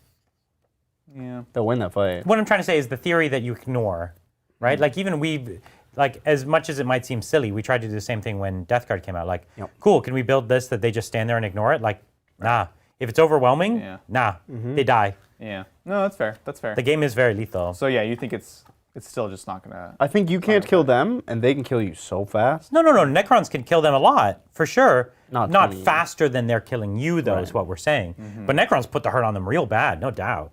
They'll win that fight. What I'm trying to say is the theory that you ignore, right? Like even like as much as it might seem silly, we tried to do the same thing when Death Guard came out. Like, cool, can we build this that they just stand there and ignore it? Like, nah. If it's overwhelming, they die. Yeah. No, that's fair. That's fair. The game is very lethal. So yeah, you think it's still just not gonna. I think you can't kill them, and they can kill you so fast. No. Necrons can kill them a lot, for sure. Not Not 20. faster than they're killing you, though, is what we're saying. But Necrons put the hurt on them real bad, no doubt.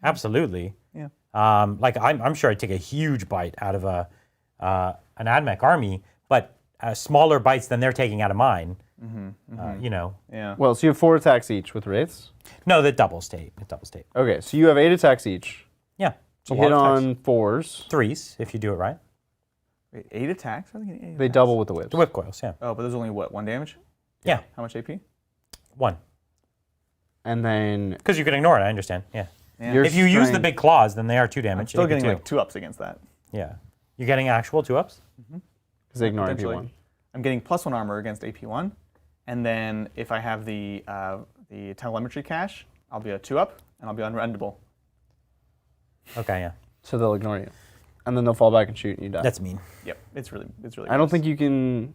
Absolutely. Yeah. Like, I'm sure I'd take a huge bite out of an Ad Mech army, but smaller bites than they're taking out of mine. Yeah. Well, so you have 4 attacks each with Wraiths. No, the double state. The double state. Okay, so you have 8 attacks each. Yeah. You hit on 4s. 3s, if you do it right. Wait, 8 attacks? How are they getting 8 They attacks? double with the whips. The whip coils, yeah. Oh, but there's only what, 1 damage? Yeah. How much AP? 1. And then Because you can ignore it, I understand. Yeah. Yeah. If you use the strength- big claws, then they are 2 damage. Still AP getting 2. like 2 ups against that. Yeah. You're getting actual 2-ups? because they ignore Potentially. AP1. I'm getting +1 armor against AP1, and then if I have the telemetry cache, I'll be a 2-up, and I'll be unrendable. Okay, yeah. So they'll ignore you, and then they'll fall back and shoot, and you die. That's mean. Yep, it's really. I don't think you can.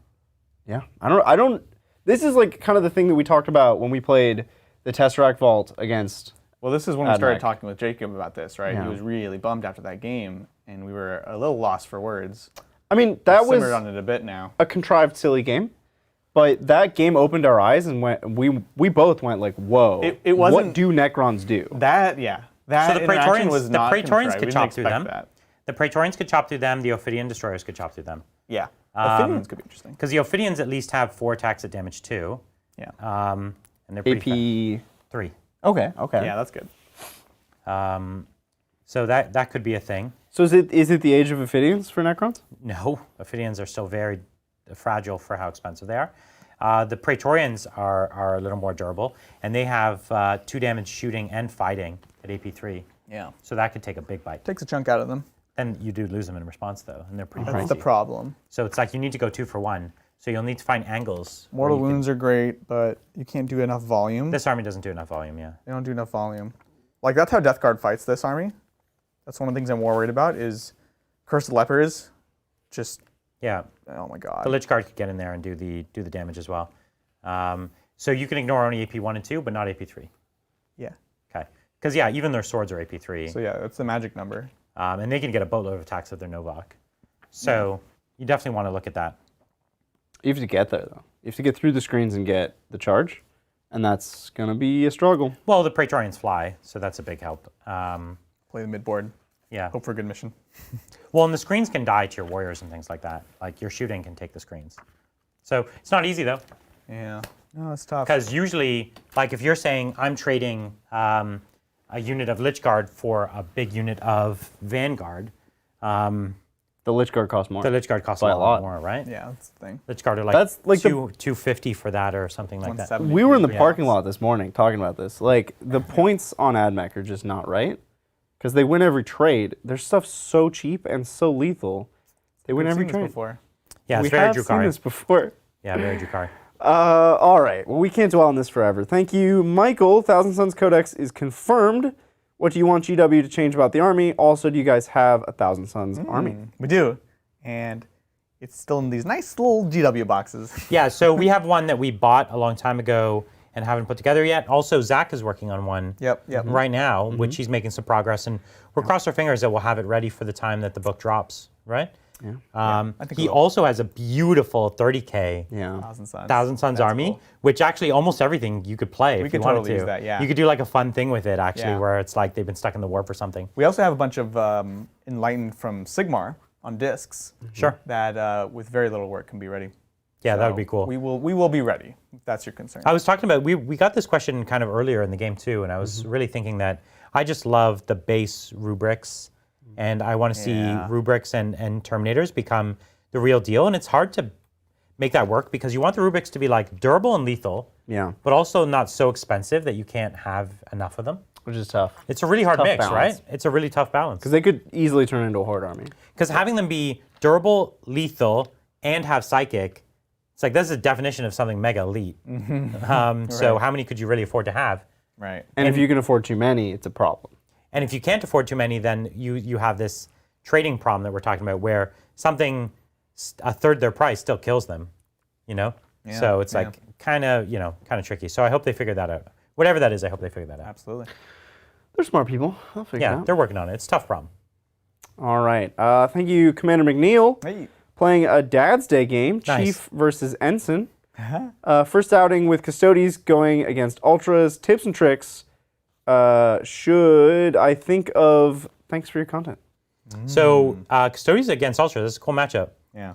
Yeah, I don't. This is like kind of the thing that we talked about when we played the Tesseract Vault against. Well, this is when we Ad started Mech. talking with Jacob about this, right? Yeah. He was really bummed after that game, and we were a little lost for words. I mean, that Simmered was on it a bit now. a contrived, silly game, but that game opened our eyes, and we both went like, "Whoa! It wasn't- What do Necrons do?" That So the interaction Praetorians, was the not Praetorians contrived. could We chop didn't through expect them. that. The Praetorians could chop through them. The Ophidian destroyers could chop through them. Yeah, Ophidians could be interesting. Because the Ophidians at least have 4 attacks at damage 2. Yeah. And they're pretty AP. 3. Okay. Yeah, that's good. So that could be a thing. So is it the age of Ophidians for Necrons? No, Ophidians are still very fragile for how expensive they are. The Praetorians are a little more durable, and they have 2 damage shooting and fighting at AP3. Yeah. So that could take a big bite. Takes a chunk out of them. Then you do lose them in response, though, and they're pretty That's pricey. the problem. So it's like you need to go 2 for 1. So you'll need to find angles. where Mortal you can- wounds are great, but you can't do enough volume. This army doesn't do enough volume, yeah. They don't do enough volume. Like, that's how Death Guard fights this army. That's one of the things I'm more worried about is Cursed Lepers. Just, Yeah, oh my god. the Lich Guard could get in there and do the damage as well. So you can ignore only AP 1 and 2, but not AP 3. Yeah. Okay. Because, yeah, even their swords are AP 3. So yeah, that's the magic number. And they can get a boatload of attacks with their Novak. So you definitely want to look at that. You have to get there, though. You have to get through the screens and get the charge, and that's going to be a struggle. Well, the Praetorians fly, so that's a big help. Play the midboard. Yeah. Hope for a good mission. Well, and the screens can die to your warriors and things like that. Like your shooting can take the screens. So it's not easy, though. Yeah. No, it's tough. Because usually, like if you're saying I'm trading a unit of Lich Guard for a big unit of Vanguard, The Lich Guard costs more. the Lich Guard costs By a a lot lot. more, right? Yeah, that's the thing. Lich Guard are like, That's like the- 250 for that or something like that. 170. We were in the Yeah. parking lot this morning talking about this. Like, the points on Ad Mech are just not right. Because they win every trade. Their stuff's so cheap and so lethal. They win We've every seen this trade. before. Yeah, it's We very have seen Drukhari. this before. Yeah, very Drukhari. All right. Well, we can't dwell on this forever. Thank you, Michael. Thousand Sons Codex is confirmed. What do you want GW to change about the army? Also, do you guys have a Thousand Sons army? We do. And it's still in these nice little GW boxes. Yeah, so we have one that we bought a long time ago and haven't put together yet. Also, Zach is working on one Yep. right now, which he's making some progress, and we're crossing our fingers that we'll have it ready for the time that the book drops, right? Yeah. I think He we will. also has a beautiful 30K Yeah. Thousand Sons That's army, cool. which actually almost everything you could play if could you wanted totally to. use that, yeah. You could do like a fun thing with it, actually, Yeah. where it's like they've been stuck in the warp or something. We also have a bunch of Enlightened from Sigmar on discs. Sure. That with very little work can be ready. Yeah, that would So be cool. We will be ready, if that's your concern. I was talking about, we got this question kind of earlier in the game too, and I was really thinking that I just love the base rubrics, and I want to see Yeah. rubrics and Terminators become the real deal, and it's hard to make that work because you want the rubrics to be like durable and lethal, Yeah. but also not so expensive that you can't have enough of them. Which is tough. It's a really hard Tough mix, balance. right? It's a really tough balance. Because they could easily turn into a Horde army. Because having them be durable, lethal, and have psychic, it's like that's a definition of something mega elite. So how many could you really afford to have? Right. And if you can afford too many, it's a problem. And if you can't afford too many, then you have this trading problem that we're talking about, where something a third their price still kills them, you know. Yeah, So it's yeah. like kind of tricky. So I hope they figure that out. Whatever that is, I hope they figure that out. Absolutely. They're smart people. They'll figure it Yeah, out. they're working on it. It's a tough problem. All right. Thank you, Commander McNeil. Hey. Playing a Dad's Day game, Nice. Chief versus Ensign. First outing with Custodes going against Ultras. Tips and tricks. Should I think of... Thanks for your content. So Custodes against Ultra. This is a cool matchup. Yeah.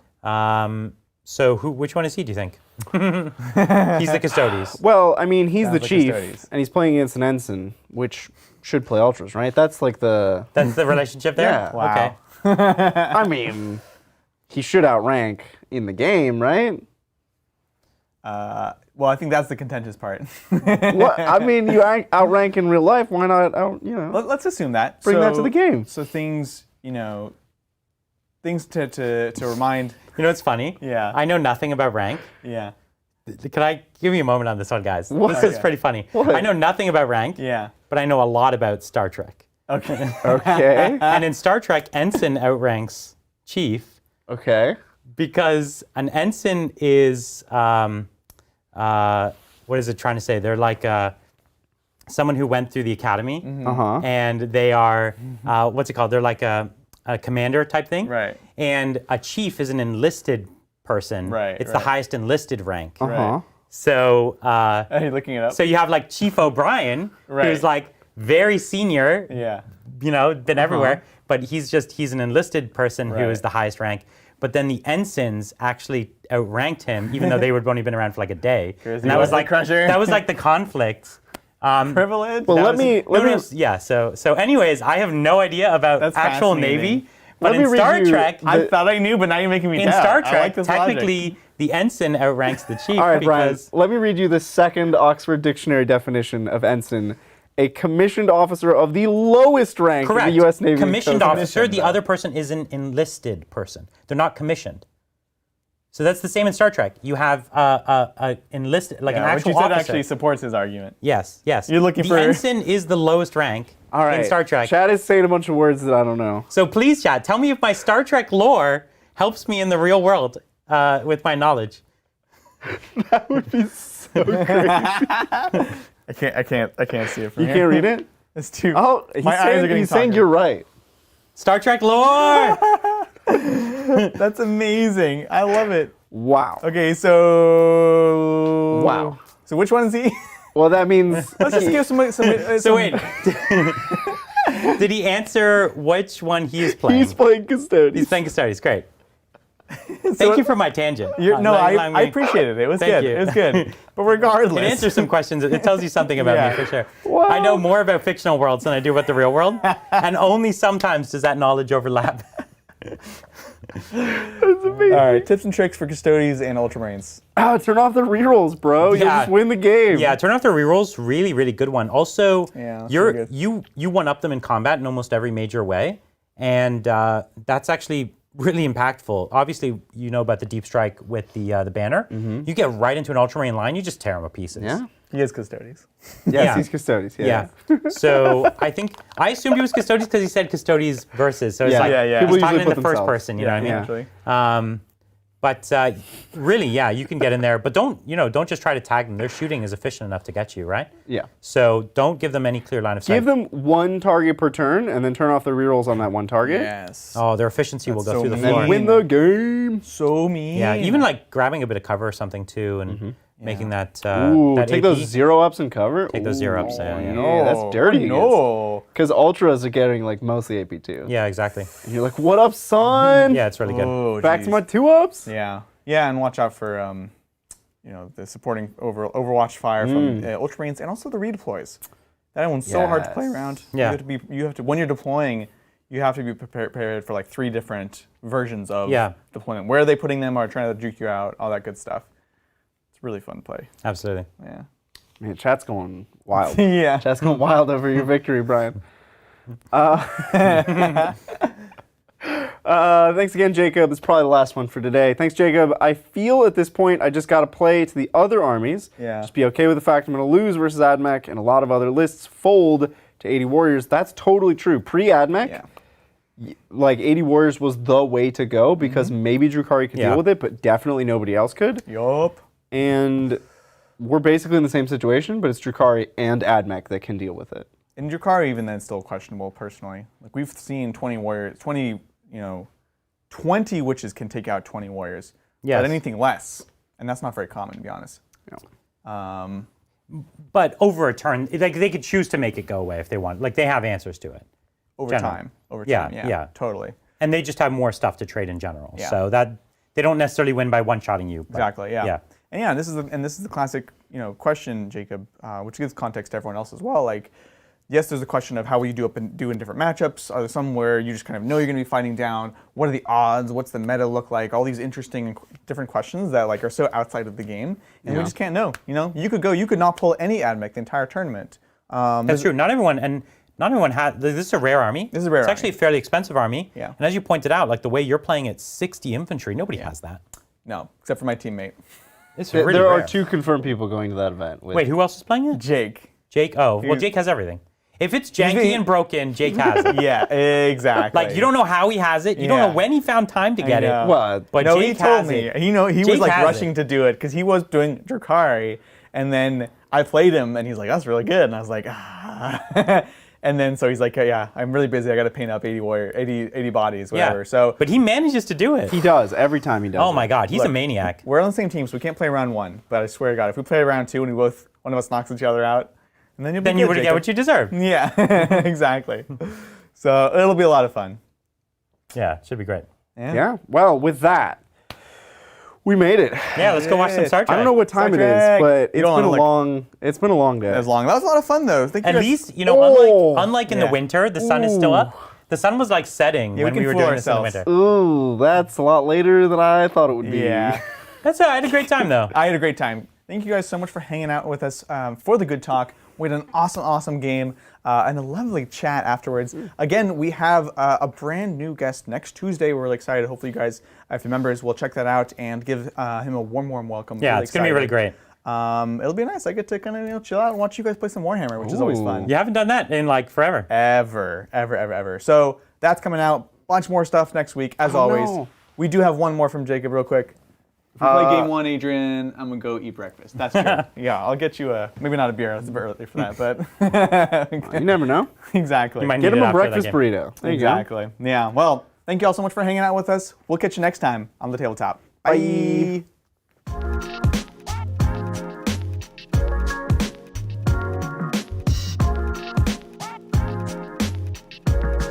So which one is he? Do you think? He's the Custodes. Well, I mean, he's the Sounds like Chief, Custodes. and he's playing against an Ensign, which should play Ultras, right? That's like the... That's the relationship there. Yeah. Wow. Okay. I mean, he should outrank in the game, right? Well, I think that's the contentious part. What? I mean, you outrank in real life. Why not Let's assume that. Bring that to the game. So things, things to remind. You know what's funny? Yeah. I know nothing about rank. Yeah. Can I give you a moment on this one, guys? What? This is pretty funny. What? I know nothing about rank, Yeah. but I know a lot about Star Trek. Okay. Okay. And in Star Trek, Ensign outranks Chief Okay. because an Ensign is, what is it trying to say? They're like someone who went through the academy, Uh-huh. and they are, what's it called? They're like a commander type thing. Right. And a chief is an enlisted person. Right, It's the right. highest enlisted rank. Uh-huh. So, Are you looking it up? so you have like Chief O'Brien, Right. who's like very senior, yeah. been everywhere, but he's an enlisted person who is Right. the highest rank. But then the ensigns actually outranked him, even though they would only been around for like a day. Crazy And that was Wesley like Crusher. that was like the conflict. Privilege. Well, That let was- me no, no, yeah. So anyways, I have no idea about That's actual fascinating. Navy, but Let in me read Star you Trek, I thought I knew, but now you're making me in doubt. Star I Trek, like this logic. technically the ensign outranks the chief All right, Brian. because Let me read you the second Oxford Dictionary definition of ensign. a commissioned officer of the lowest rank Correct. in the U.S. Navy. Commissioned Coast. officer. The other person is an enlisted person. They're not commissioned. So that's the same in Star Trek. You have a enlisted, like an actual what you said officer. actually supports his argument. Yes, yes. You're looking the for- ensign is the lowest rank All right. in Star Trek. Chad is saying a bunch of words that I don't know. So please, chat, tell me if my Star Trek lore helps me in the real world with my knowledge. That would be so crazy. I can't see it from You here. can't read it? It's too. Oh, he's my eyes are getting saying tired. you're right. Star Trek lore! That's amazing. I love it. Wow. Okay, so. Wow. So which one is he? Well, that means Let's just give some. So wait. Did he answer which one he is playing? he's playing Custodes. He's playing Custodes. Great. Thank you for my tangent. No, Allowing I me- appreciated it. It was Thank good. you. It was good. But regardless. It answers some questions. It tells you something about Yeah. me for sure. Wow. I know more about fictional worlds than I do about the real world, and only sometimes does that knowledge overlap. That's amazing. All right, tips and tricks for Custodes and Ultramarines. Turn off the rerolls, bro. You'll Yeah. just win the game. Yeah, turn off the rerolls. Really, really good one. Also, Yeah, that's you're really good. you one up them in combat in almost every major way, and that's actually really impactful. Obviously, you know about the deep strike with the banner. You get right into an Ultramarine line, you just tear them to pieces. Yeah? He is Custodes. Yes, Yeah. he's Custodes. Yeah. So I assumed he was Custodes because he said Custodes versus. So it's Yeah. like Yeah, yeah. he's People talking usually in the put first themselves. person. You know what I mean? Actually. But really, yeah, you can get in there, but don't just try to tag them. Their shooting is efficient enough to get you, right? Yeah. So don't give them any clear line of sight. Give them one target per turn and then turn off the rerolls on that one target. Yes. Oh, their efficiency will That's go so through the mean. And floor. win the game. So mean. Yeah, even like grabbing a bit of cover or something too, and making that. Ooh, that take AP. those 0-ups and cover. Take those 0-ups, Ooh, yeah. Yeah, that's dirty. No. Because ultras are getting like mostly AP2. Yeah, exactly. And you're like, what up, son? Yeah, it's really good. Oh, Back to geez. my 2-ups? Yeah. Yeah, and watch out for the supporting Overwatch fire from Ultramarines and also the redeploys. That one's so hard to play Yes. around. Yeah. You have to when you're deploying, you have to be prepared for like 3 different versions of deployment. Where are they putting them? Are trying to juke you out? All that good stuff. It's really fun to play. Absolutely. Yeah. Man, chat's going wild. Yeah. Chat's going wild over your victory, Brian. Thanks again, Jacob. It's probably the last one for today. Thanks, Jacob. I feel at this point I just got to play to the other armies. Yeah. Just be okay with the fact I'm going to lose versus Ad Mech, and a lot of other lists fold to 80 Warriors. That's totally true. Pre-Ad Mech, Yeah. like 80 Warriors was the way to go because maybe Drukhari could Yeah. deal with it, but definitely nobody else could. Yup. And we're basically in the same situation, but it's Drukhari and Ad Mech that can deal with it. And Drukhari even then still questionable personally. Like we've seen 20 warriors, 20 witches can take out 20 warriors. Yes. But anything less, and that's not very common to be honest. Yeah. But over a turn, like they could choose to make it go away if they want. Like they have answers to it, Over General. time. Over Yeah, time. Yeah. yeah. Totally. and they just have more stuff to trade in general. Yeah. So that they don't necessarily win by one-shotting you. but- Exactly. Yeah. Yeah. And yeah, this is the classic question, Jacob, which gives context to everyone else as well. Like, yes, there's a question of how will you do in different matchups. Are there some where you just kind of know you're going to be fighting down? What are the odds? What's the meta look like? All these interesting and different questions that like are so outside of the game, and we just can't know. You could not pull any Ad Mech the entire tournament. That's true. Not everyone has. This is a rare army. This is a rare It's actually army. a fairly expensive army. Yeah. And as you pointed out, like the way you're playing at 60 infantry, nobody has that. No, except for my teammate, It's really There rare. are 2 confirmed people going to that event. With Wait, who else is playing it? Jake. Jake. Oh, well, Jake has everything. If it's janky and broken, Jake has it. Yeah, exactly. Like you don't know how he has it. You don't know Yeah. when he found time to get know. it. What? But No, Jake he told has me. it. He was Jake like has rushing it. to do it because he was doing Drukhari, and then I played him, and he's like, "That's really good," and I was like, "Ah." And then so he's like, "Yeah, I'm really busy. I got to paint up 80 bodies, whatever." Yeah. So But he manages to do it. He does. Every time he does. Oh my God, he's a Look, maniac. we're on the same team, so we can't play round 1. But I swear to God, if we play round 2 and one of us knocks each other out, and then you'll be Then you good, would get Jacob. what you deserve. Yeah, exactly. So it'll be a lot of fun. Yeah, should be great. Yeah. Well, with that, we made it. Yeah, let's go watch some Star Trek. I don't know what time Star it is, Trek. but You it's been don't a wanna, like- long. It's been a long day. As long that was a lot of fun though. Thank you At guys. least, Oh. unlike in the Yeah. winter, the sun is still up. The sun was like setting Yeah, we when we can were fool doing this in the ourselves. winter. Ooh, that's a lot later than I thought it would be. Yeah. That's all right. I had a great time though. I had a great time. Thank you guys so much for hanging out with us for the good talk. We had an awesome game and a lovely chat afterwards. Again, we have a brand new guest next Tuesday. We're really excited. Hopefully you guys, if you're members, will check that out and give him a warm welcome. Yeah, it's going to be really great. It'll be nice. I get to kind of chill out and watch you guys play some Warhammer, which is always fun. You haven't done that in like forever. Ever. So that's coming out. Bunch more stuff next week, as always. No. We do have one more from Jacob real quick. If we play game 1, Adrian, I'm going to go eat breakfast. That's true. Yeah, I'll get you maybe not a beer, it's a bit early for that, but You never know. exactly. You might Get need him it a after that breakfast game. burrito. There you go. Exactly. Yeah. Well, thank you all so much for hanging out with us. We'll catch you next time on the Tabletop. Bye.